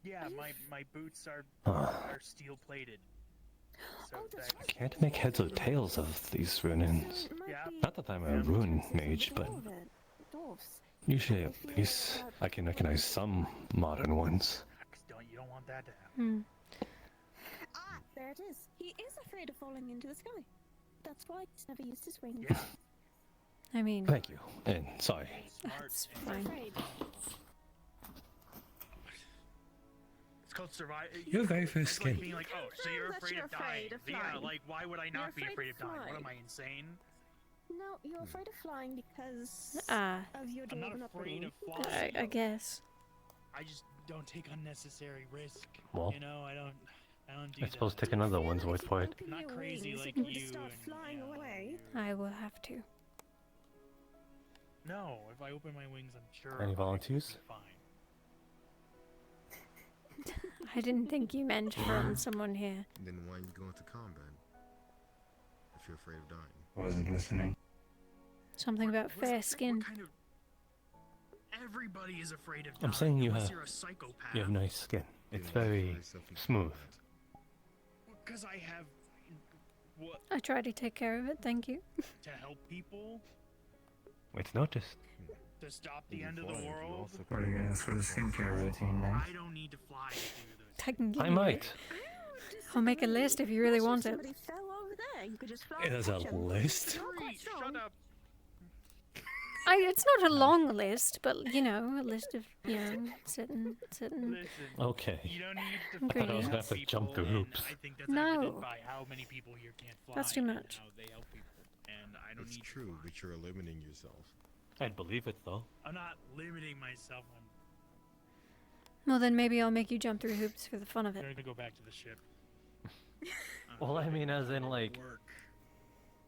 Yeah, my boots are steel plated. So I can't make heads or tails of these runins. Not that I'm a rune mage, but usually at least I can recognize some modern ones. you don't want that to happen. There it is. He is afraid of falling into the sky. That's why he's never used his wings. I mean... Thank you, and sorry. That's fine. It's called survive. You're very fair It's like skinned. being like, oh, so you're afraid of dying. Yeah, flying. like, why would I not be You're afraid afraid of of dying? What flying. am I, insane? No, you're afraid of flying because Ah. of your I'm not dwarven afraid upbringing. of flying. I guess. I just don't take unnecessary risk. Well, you know, I don't do I suppose take another one's word for it. that. Not crazy like and you. start flying away. I will have to. No, if I open my wings, I'm sure. Any I'll volunteers? be fine. I didn't think you meant from someone here. Then why you go into combat? If you're afraid of dying. Wasn't listening. Something about fair skin. Everybody is afraid of dying. I'm saying you unless have you're a psychopath. you have nice skin. It's very smooth. Because I have what I try to take care of it, thank you. to help people, It's noticed. to stop the end of the world. What are you gonna ask for the skincare routine I don't need to fly to do this. I can give I you might. I'll make a list if you really want it. Somebody fell over there. You could just fly It has a list. Shut up. It's not a long list, but you know, a list of certain. Okay. You don't need to I thought I was gonna have to jump through hoops. I think that's No. evident by how many people here can't fly. That's too much. And how they help people. And I don't It's need true, but you're limiting yourself. I'd believe it though. I'm not limiting myself. Well, then maybe I'll make you jump through hoops for the fun of I'm it. gonna go back to the ship. Well, I mean, as in like,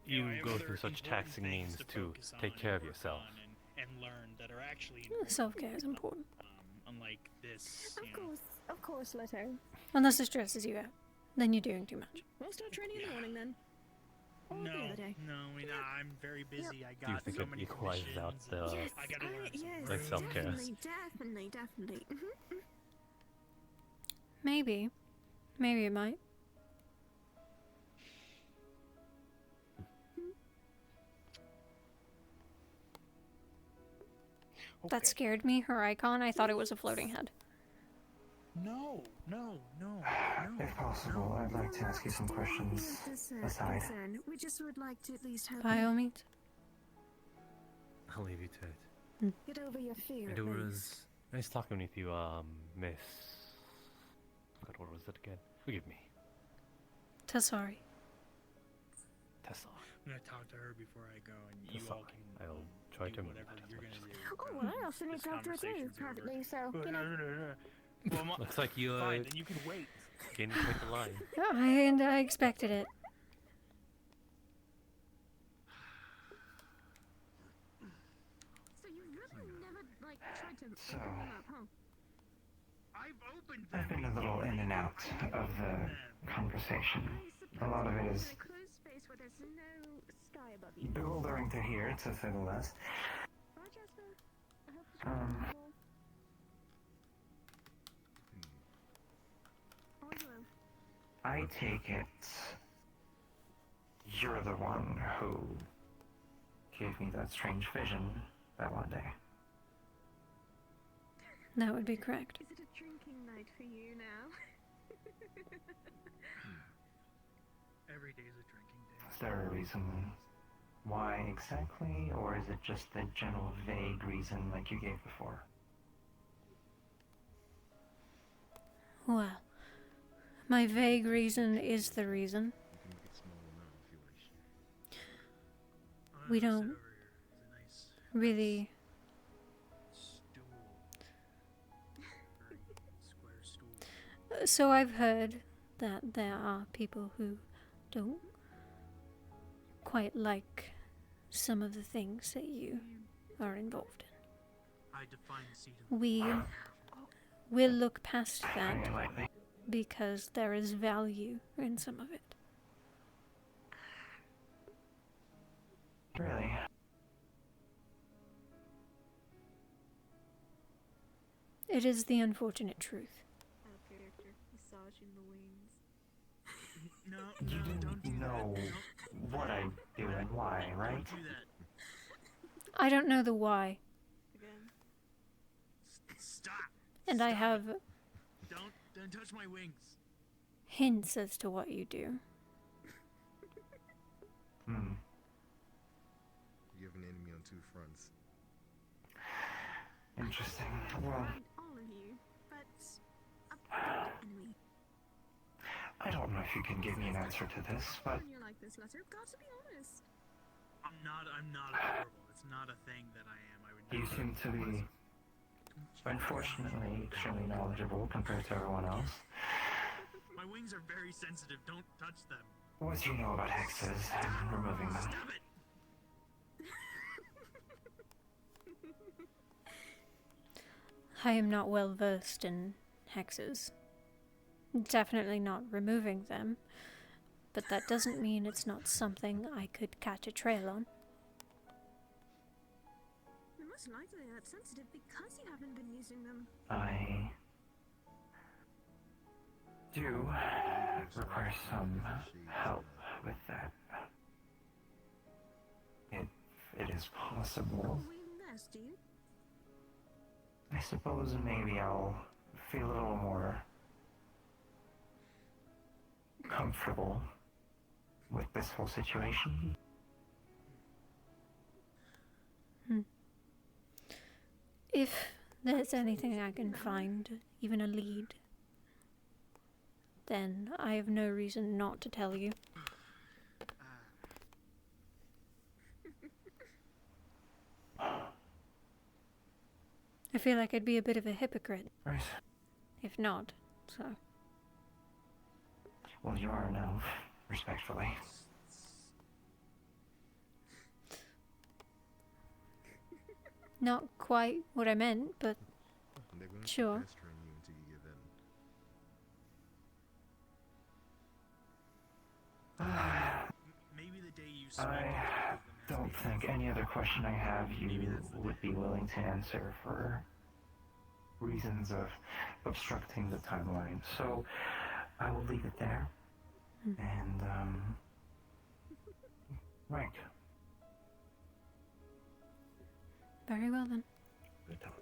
you I have go other through such important taxing things means to to focus take on care of and work yourself. on and learn that are actually Self-care is important. unlike this. Of course, Leto. Unless it stresses you out. Then you're doing too much. We'll start training in the morning then. Or the other day. No, I mean, I'm very busy. I Do you got think so it many equalizes out commissions the and I gotta learn some Yes, like self-care? definitely. Maybe. Maybe it might. That scared me, her icon. I thought it was a floating head. No. If possible, I'd like to ask you some questions aside. We just would like to at least have By all means. I'll leave you to it. get over your fear. It at was least. nice talking with you, Miss. God, what was it again? Forgive me. Tassari. Tessa. I'm gonna talk to her before I go, and you Tessa. all can I'll try to whatever you're gonna do. Oh, well, I also need to talk to her too, privately, so, you know. Well, Looks like you fine, then you can wait. gained quite the line. I expected it. So you really never, like, tried to So- open them up, huh? I've been a little in and out of the conversation. A lot of it is In a closed space where there's no sky above you. bewildering to hear, to say the least. Bye, Jasper. I hope it's Um, comfortable. Oh, you will. I take it you're the one who gave me that strange vision that one day. That would be correct. Is it a drinking night for you now? Every day is a drinking day. Is there a reason why exactly, or is it just the general vague reason like you gave before? Well, my vague reason is the reason. We don't really so I've heard that there are people who don't quite like some of the things that you are involved in. I define the seed We will look past that because there is value in some of it. Really? It is the unfortunate truth. Out of character, massaging the wings. You didn't know what I do and why, right? I don't know the why. Again. Stop. And I have Don't touch my wings. hints as to what you do. You have an enemy on two fronts. Interesting. Well, All of you, but a bad enemy. I don't know if you can give me an answer to this, but When you're like this, Letter, got to be honest. I'm not horrible. It's not a thing that I am. I would you never. seem to be, unfortunately, extremely knowledgeable compared to everyone else. My wings are very sensitive. Don't touch them. What do you know about hexes and removing them? Stop it. I am not well versed in hexes. Definitely not removing them, but that doesn't mean it's not something I could catch a trail on. They're most likely that sensitive because you haven't been using them. I do require some help with that. If it is possible, We invest, do you? I suppose maybe I'll feel a little more comfortable with this whole situation. If there's anything I can find, even a lead, then I have no reason not to tell you. I feel like I'd be a bit of a hypocrite. Right. If not, so. Well, you are now, respectfully. Not quite what I meant, but sure. I don't think any other question I have you would be willing to answer for reasons of obstructing the timeline. So I will leave it there. And, right. Very well then. Good talk.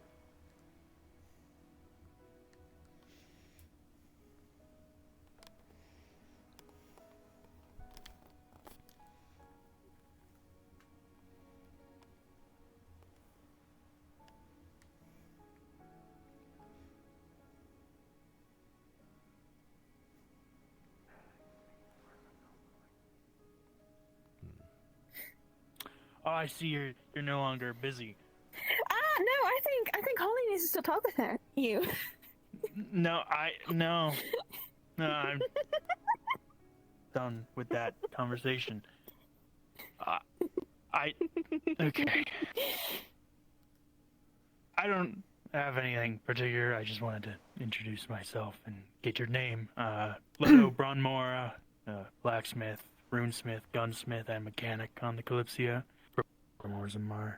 Oh, I see you're no longer busy. No, I think Holly needs to still talk with her. You. No, I'm done with that conversation. Okay. I don't have anything particular. I just wanted to introduce myself and get your name. Leto Bronmora, blacksmith, runesmith, gunsmith, and mechanic on the Kalypsia. Morzamar.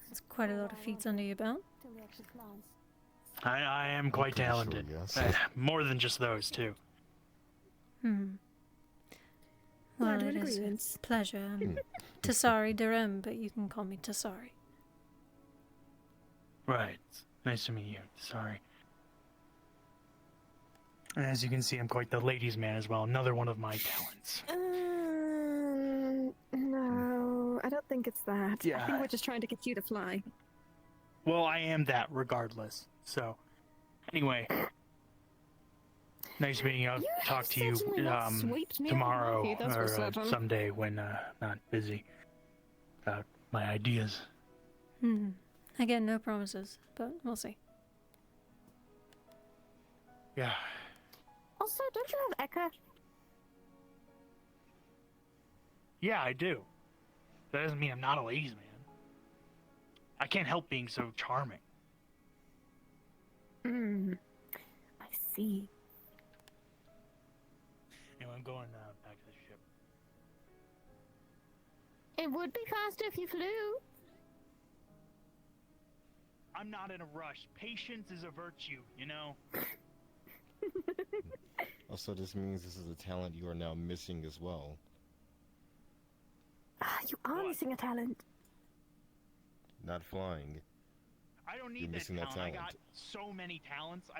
That's quite a lot of feats under your belt. I am quite talented. Sure, yes. More than just those, too. Well, it is a pleasure. I'm Tassari Durham, but you can call me Tassari. Right. Nice to meet you. Sorry. And as you can see, I'm quite the ladies' man as well. Another one of my talents. No, I don't think it's that. Yeah. I think we're just trying to get you to fly. Well, I am that regardless. So, anyway. Nice meeting you. I'll talk to you tomorrow or someday when not busy about my ideas. Again, no promises, but we'll see. Yeah. Also, don't you have EHKA? Yeah, I do. That doesn't mean I'm not a ladies' man. I can't help being so charming. I see. Anyway, I'm going back to the ship. It would be faster if you flew. I'm not in a rush. Patience is a virtue, you know? Also, this means this is a talent you are now missing as well. You are missing a talent. Not flying. I don't need that talent. I got so many talents.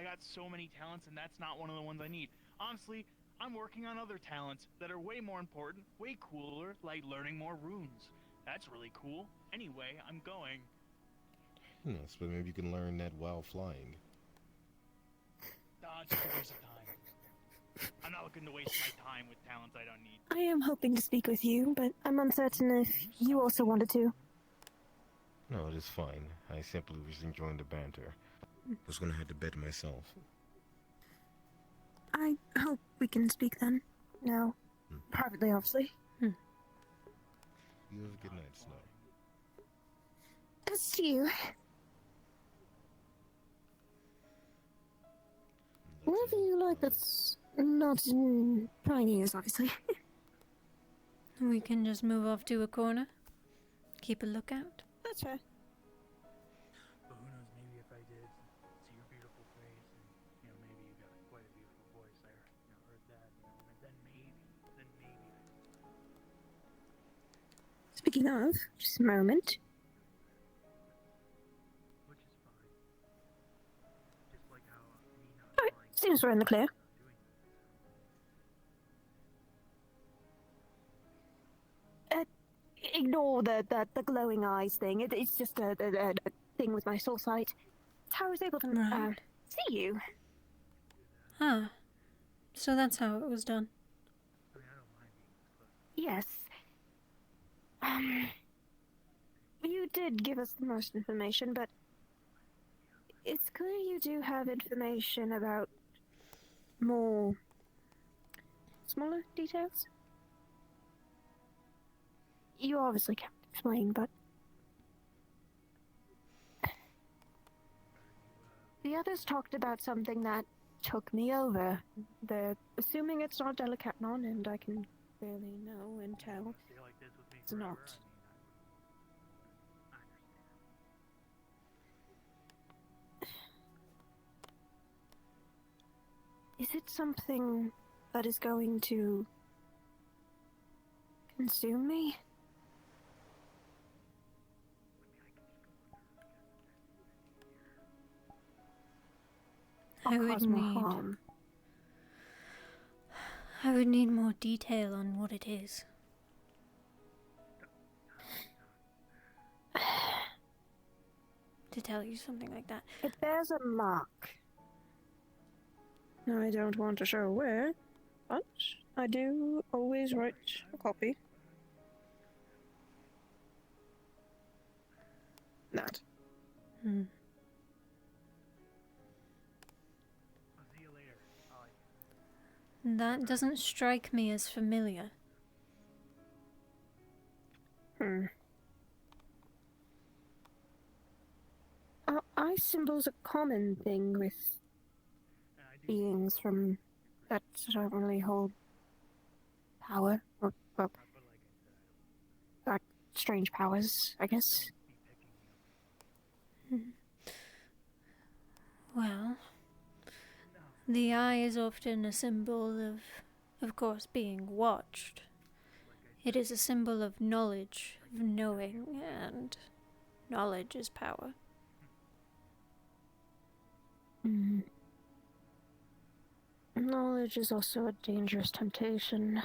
And that's not one of the ones I need. Honestly, I'm working on other talents that are way more important, way cooler, like learning more runes. That's really cool. Anyway, I'm going. Yes, but maybe you can learn that while flying. It's just a waste of time. I'm not looking to waste my time with talents I don't need. I am hoping to speak with you, but I'm uncertain if you also wanted to. No, it is fine. I simply was enjoying the banter. I was gonna head to bed myself. I hope we can speak then. No. Privately, obviously. You have a good night, Snow. As to you. Whatever you like that's not in prying ears, obviously. We can just move off to a corner. Keep a lookout. That's fair. But who knows, maybe if I did see your beautiful face and, maybe you got quite a beautiful voice, I heard that, then maybe. Speaking of, just a moment. Which is fine. Just like how me not Alright, seems we're in the clear. ignore the glowing eyes thing. It's just a thing with my soul sight. It's how I was able to see you. Huh. So that's how it was done. Yes. You did give us the most information, but it's clear you do have information about more smaller details. You obviously can't explain, but the others talked about something that took me over. Assuming it's not Delicatenon, and I can barely know and tell it's not. Is it something that is going to consume me? I would need more detail on what it is. To tell you something like that. It bears a mark. I don't want to show where, but I do always write a copy. That. Hmm. That doesn't strike me as familiar. Are eye symbols a common thing with beings from that don't really hold power? Or like strange powers, I guess? Well, the eye is often a symbol of course, being watched. It is a symbol of knowledge, of knowing, and knowledge is power. Knowledge is also a dangerous temptation.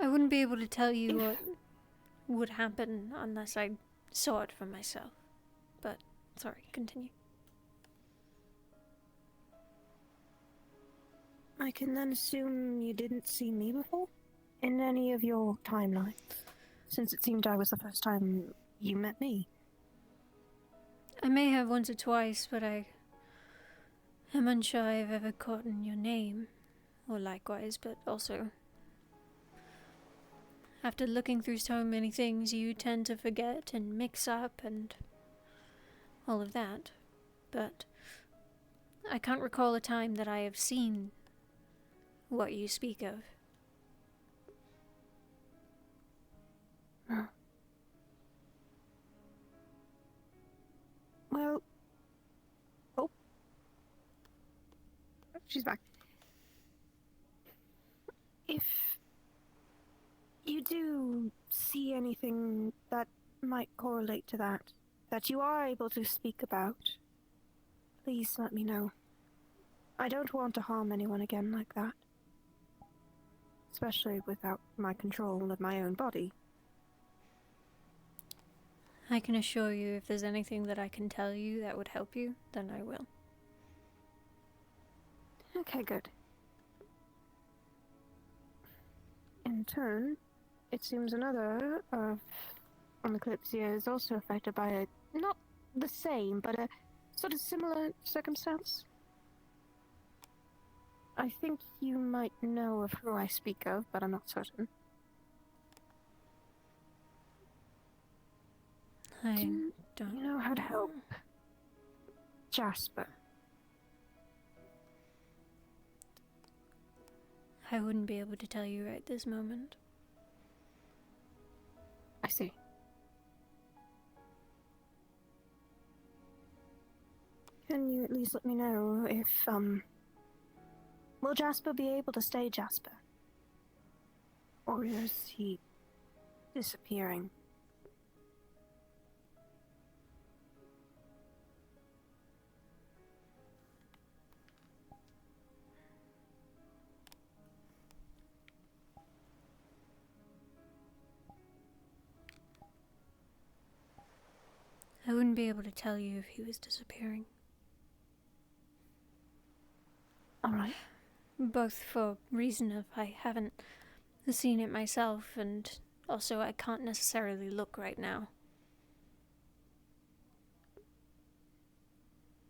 I wouldn't be able to tell you what would happen unless I saw it for myself. But, sorry, continue. I can then assume you didn't see me before? In any of your timelines? Since it seemed I was the first time you met me. I may have once or twice, but I am unsure I've ever caught in your name. Or likewise, but also after looking through so many things, you tend to forget and mix up and all of that. But I can't recall a time that I have seen what you speak of. Well... Oh. She's back. If you do see anything that might correlate to that you are able to speak about, please let me know. I don't want to harm anyone again like that. Especially without my control of my own body. I can assure you if there's anything that I can tell you that would help you, then I will. Okay, good. In turn, it seems another on the Kalypsia is also affected by a, not the same, but a sort of similar circumstance. I think you might know of who I speak of, but I'm not certain. I don't you know how to help Jasper? I wouldn't be able to tell you right this moment. I see. Can you at least let me know if, will Jasper be able to stay Jasper? Or is he disappearing? I wouldn't be able to tell you if he was disappearing. Alright. Both for reason of I haven't seen it myself, and also I can't necessarily look right now.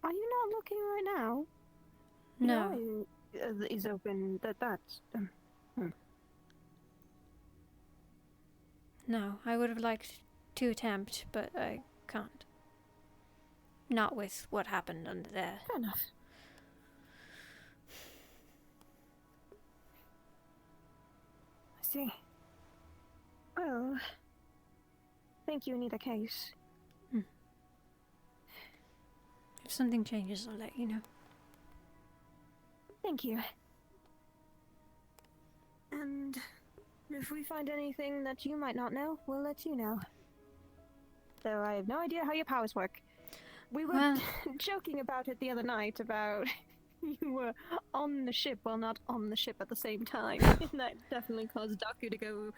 Are you not looking right now? No. Your eye is open. That's. No, I would have liked to attempt, but I can't. Not with what happened under there. Fair enough. I see. Well, thank you in either case. If something changes, I'll let you know. Thank you. And if we find anything that you might not know, we'll let you know. Though I have no idea how your powers work. We were joking about it the other night, about you were on the ship while not on the ship at the same time. And that definitely caused Daku to go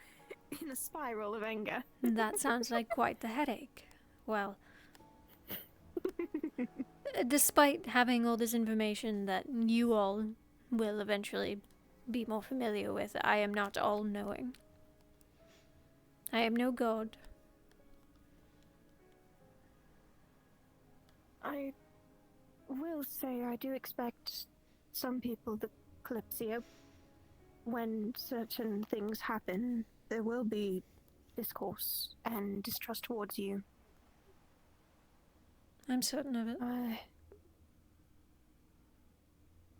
in a spiral of anger. That sounds like quite the headache. Well, despite having all this information that you all will eventually be more familiar with, I am not all-knowing. I am no god. I will say I do expect some people, the Kalypsia, when certain things happen, there will be discourse and distrust towards you. I'm certain of it.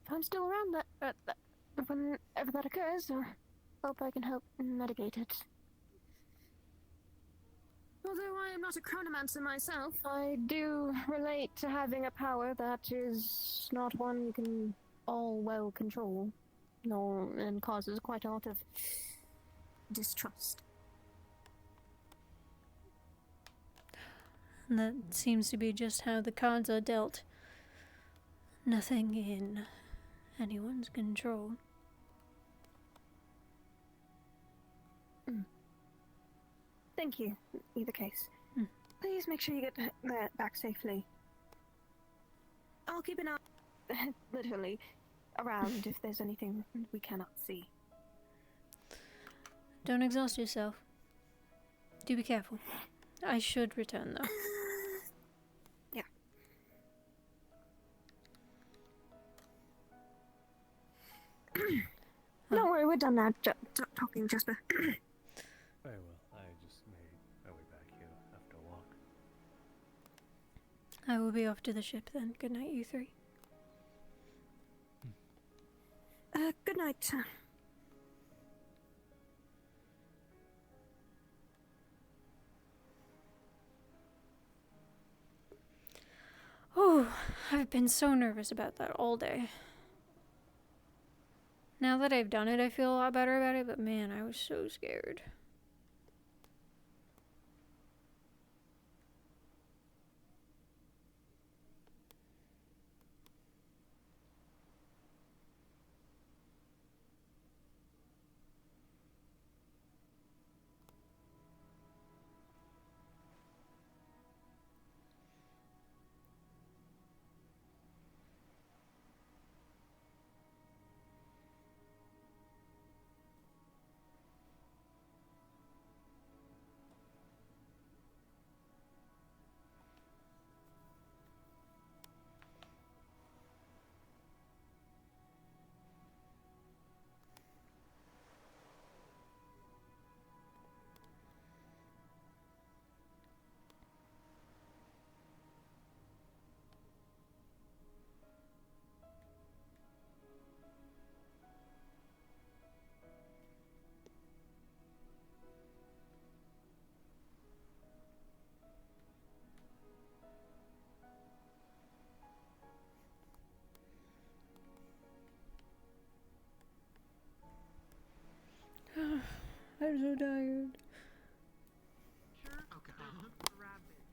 If I'm still around whenever that occurs, I hope I can help mitigate it. Although I am not a chronomancer myself, I do relate to having a power that is not one you can all well control, and causes quite a lot of distrust. And that seems to be just how the cards are dealt. Nothing in anyone's control. Thank you, in either case. Please make sure you get back safely. I'll keep an eye, literally, around if there's anything we cannot see. Don't exhaust yourself. Do be careful. I should return, though. Yeah. Don't worry, we're done now. Talking, Jasper. Very well. I just made my way back here after a walk. I will be off to the ship then. Good night, you three. Good night. Oh, I've been so nervous about that all day. Now that I've done it, I feel a lot better about it, but man, I was so scared. I'm so tired. Okay.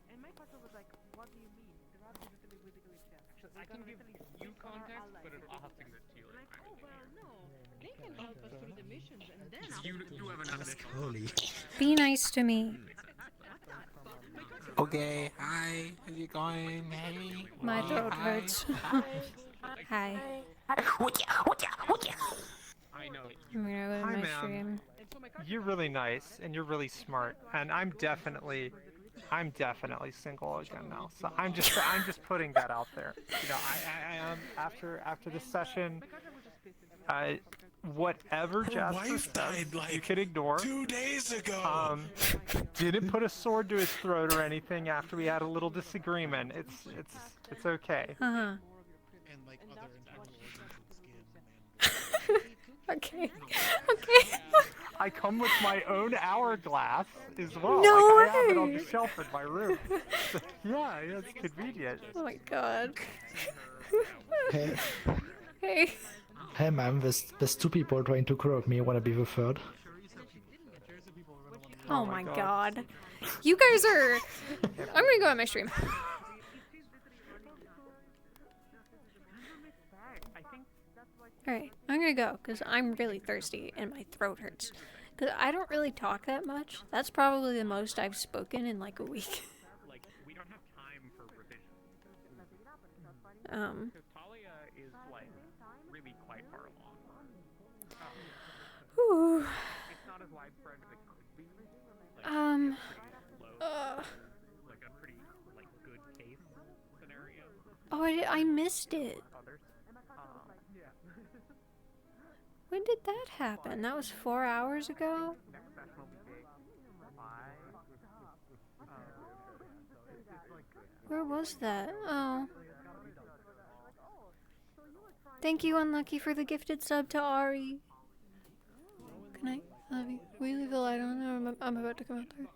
And my question was like, what do you mean? The rabbit is literally with the glitch. I can give you context, but I'll have to give it to you. Like, oh well, no, they can help us through the missions, and then You have an Be nice to me. Okay, hi, how's it going? Hey. My hey, throat hi, hurts. Hi. Hi. I know. I'm gonna go to Hi, my ma'am. stream. You're really nice and you're really smart, and I'm definitely single again now. So I'm just putting that out there. You know, I am after this session. Whatever Her Jasper wife says, died like you can ignore. 2 days ago. Didn't put a sword to his throat or anything after we had a little disagreement. It's okay. Uh-huh. And like other internal organs and skin. Okay. Okay. I come with my own hourglass as well. No like, I have it on way! the shelf in my room. So, yeah, it's convenient. Oh my god. Hey, Hey. hey, ma'am. There's two people trying to corrupt me. Wanna be the third? Oh my god. You guys are... I'm gonna go on my stream. Alright, I'm gonna go, because I'm really thirsty and my throat hurts. Because I don't really talk that much. That's probably the most I've spoken in like a week. Like, we don't have time for revision. Talia is, like, really quite far along. Ooh. It's not as widespread as it could be. Like a pretty, like, good case scenario. Oh, I missed it. When did that happen? That was 4 hours ago? Where was that? Oh. Thank you, Unlucky, for the gifted sub to Ari. Good night. Love you. Will you leave the light on? Or I'm about to come out there.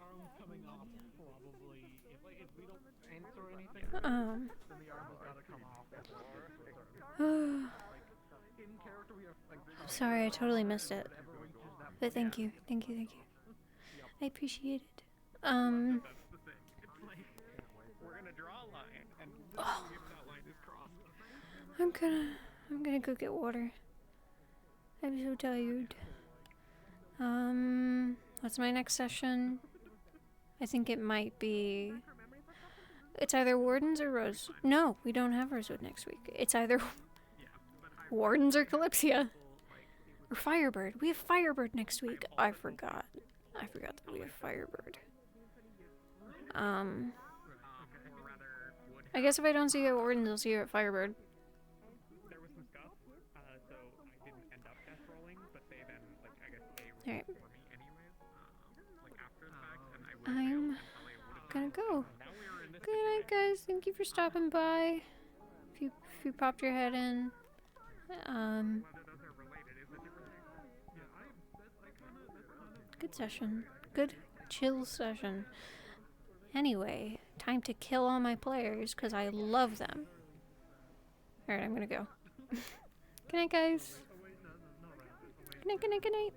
I'm sorry, I totally missed it. But thank you. Thank you, thank you. I appreciate it. We're gonna draw a line, and if that line is crossed. I'm gonna go get water. I'm so tired. What's my next session? I think it might be... It's either Wardens or Rose... No, we don't have Rosewood next week. It's either Wardens or Kalypsia. Or Firebird. We have Firebird next week. I forgot. I forgot that we have Firebird. I guess if I don't see you at Wardens, I'll see you at Firebird. There was some stuff, so I didn't end up cast rolling, but they then, like, I guess they Alright. for me anyways, like after the fact, and I would I'm gonna go. Good night, guys. Thank you for stopping by. If you popped your head in. Good session. Good chill session. Anyway, time to kill all my players because I love them. Alright, I'm gonna go. Good night, guys. Good night, good night, good night.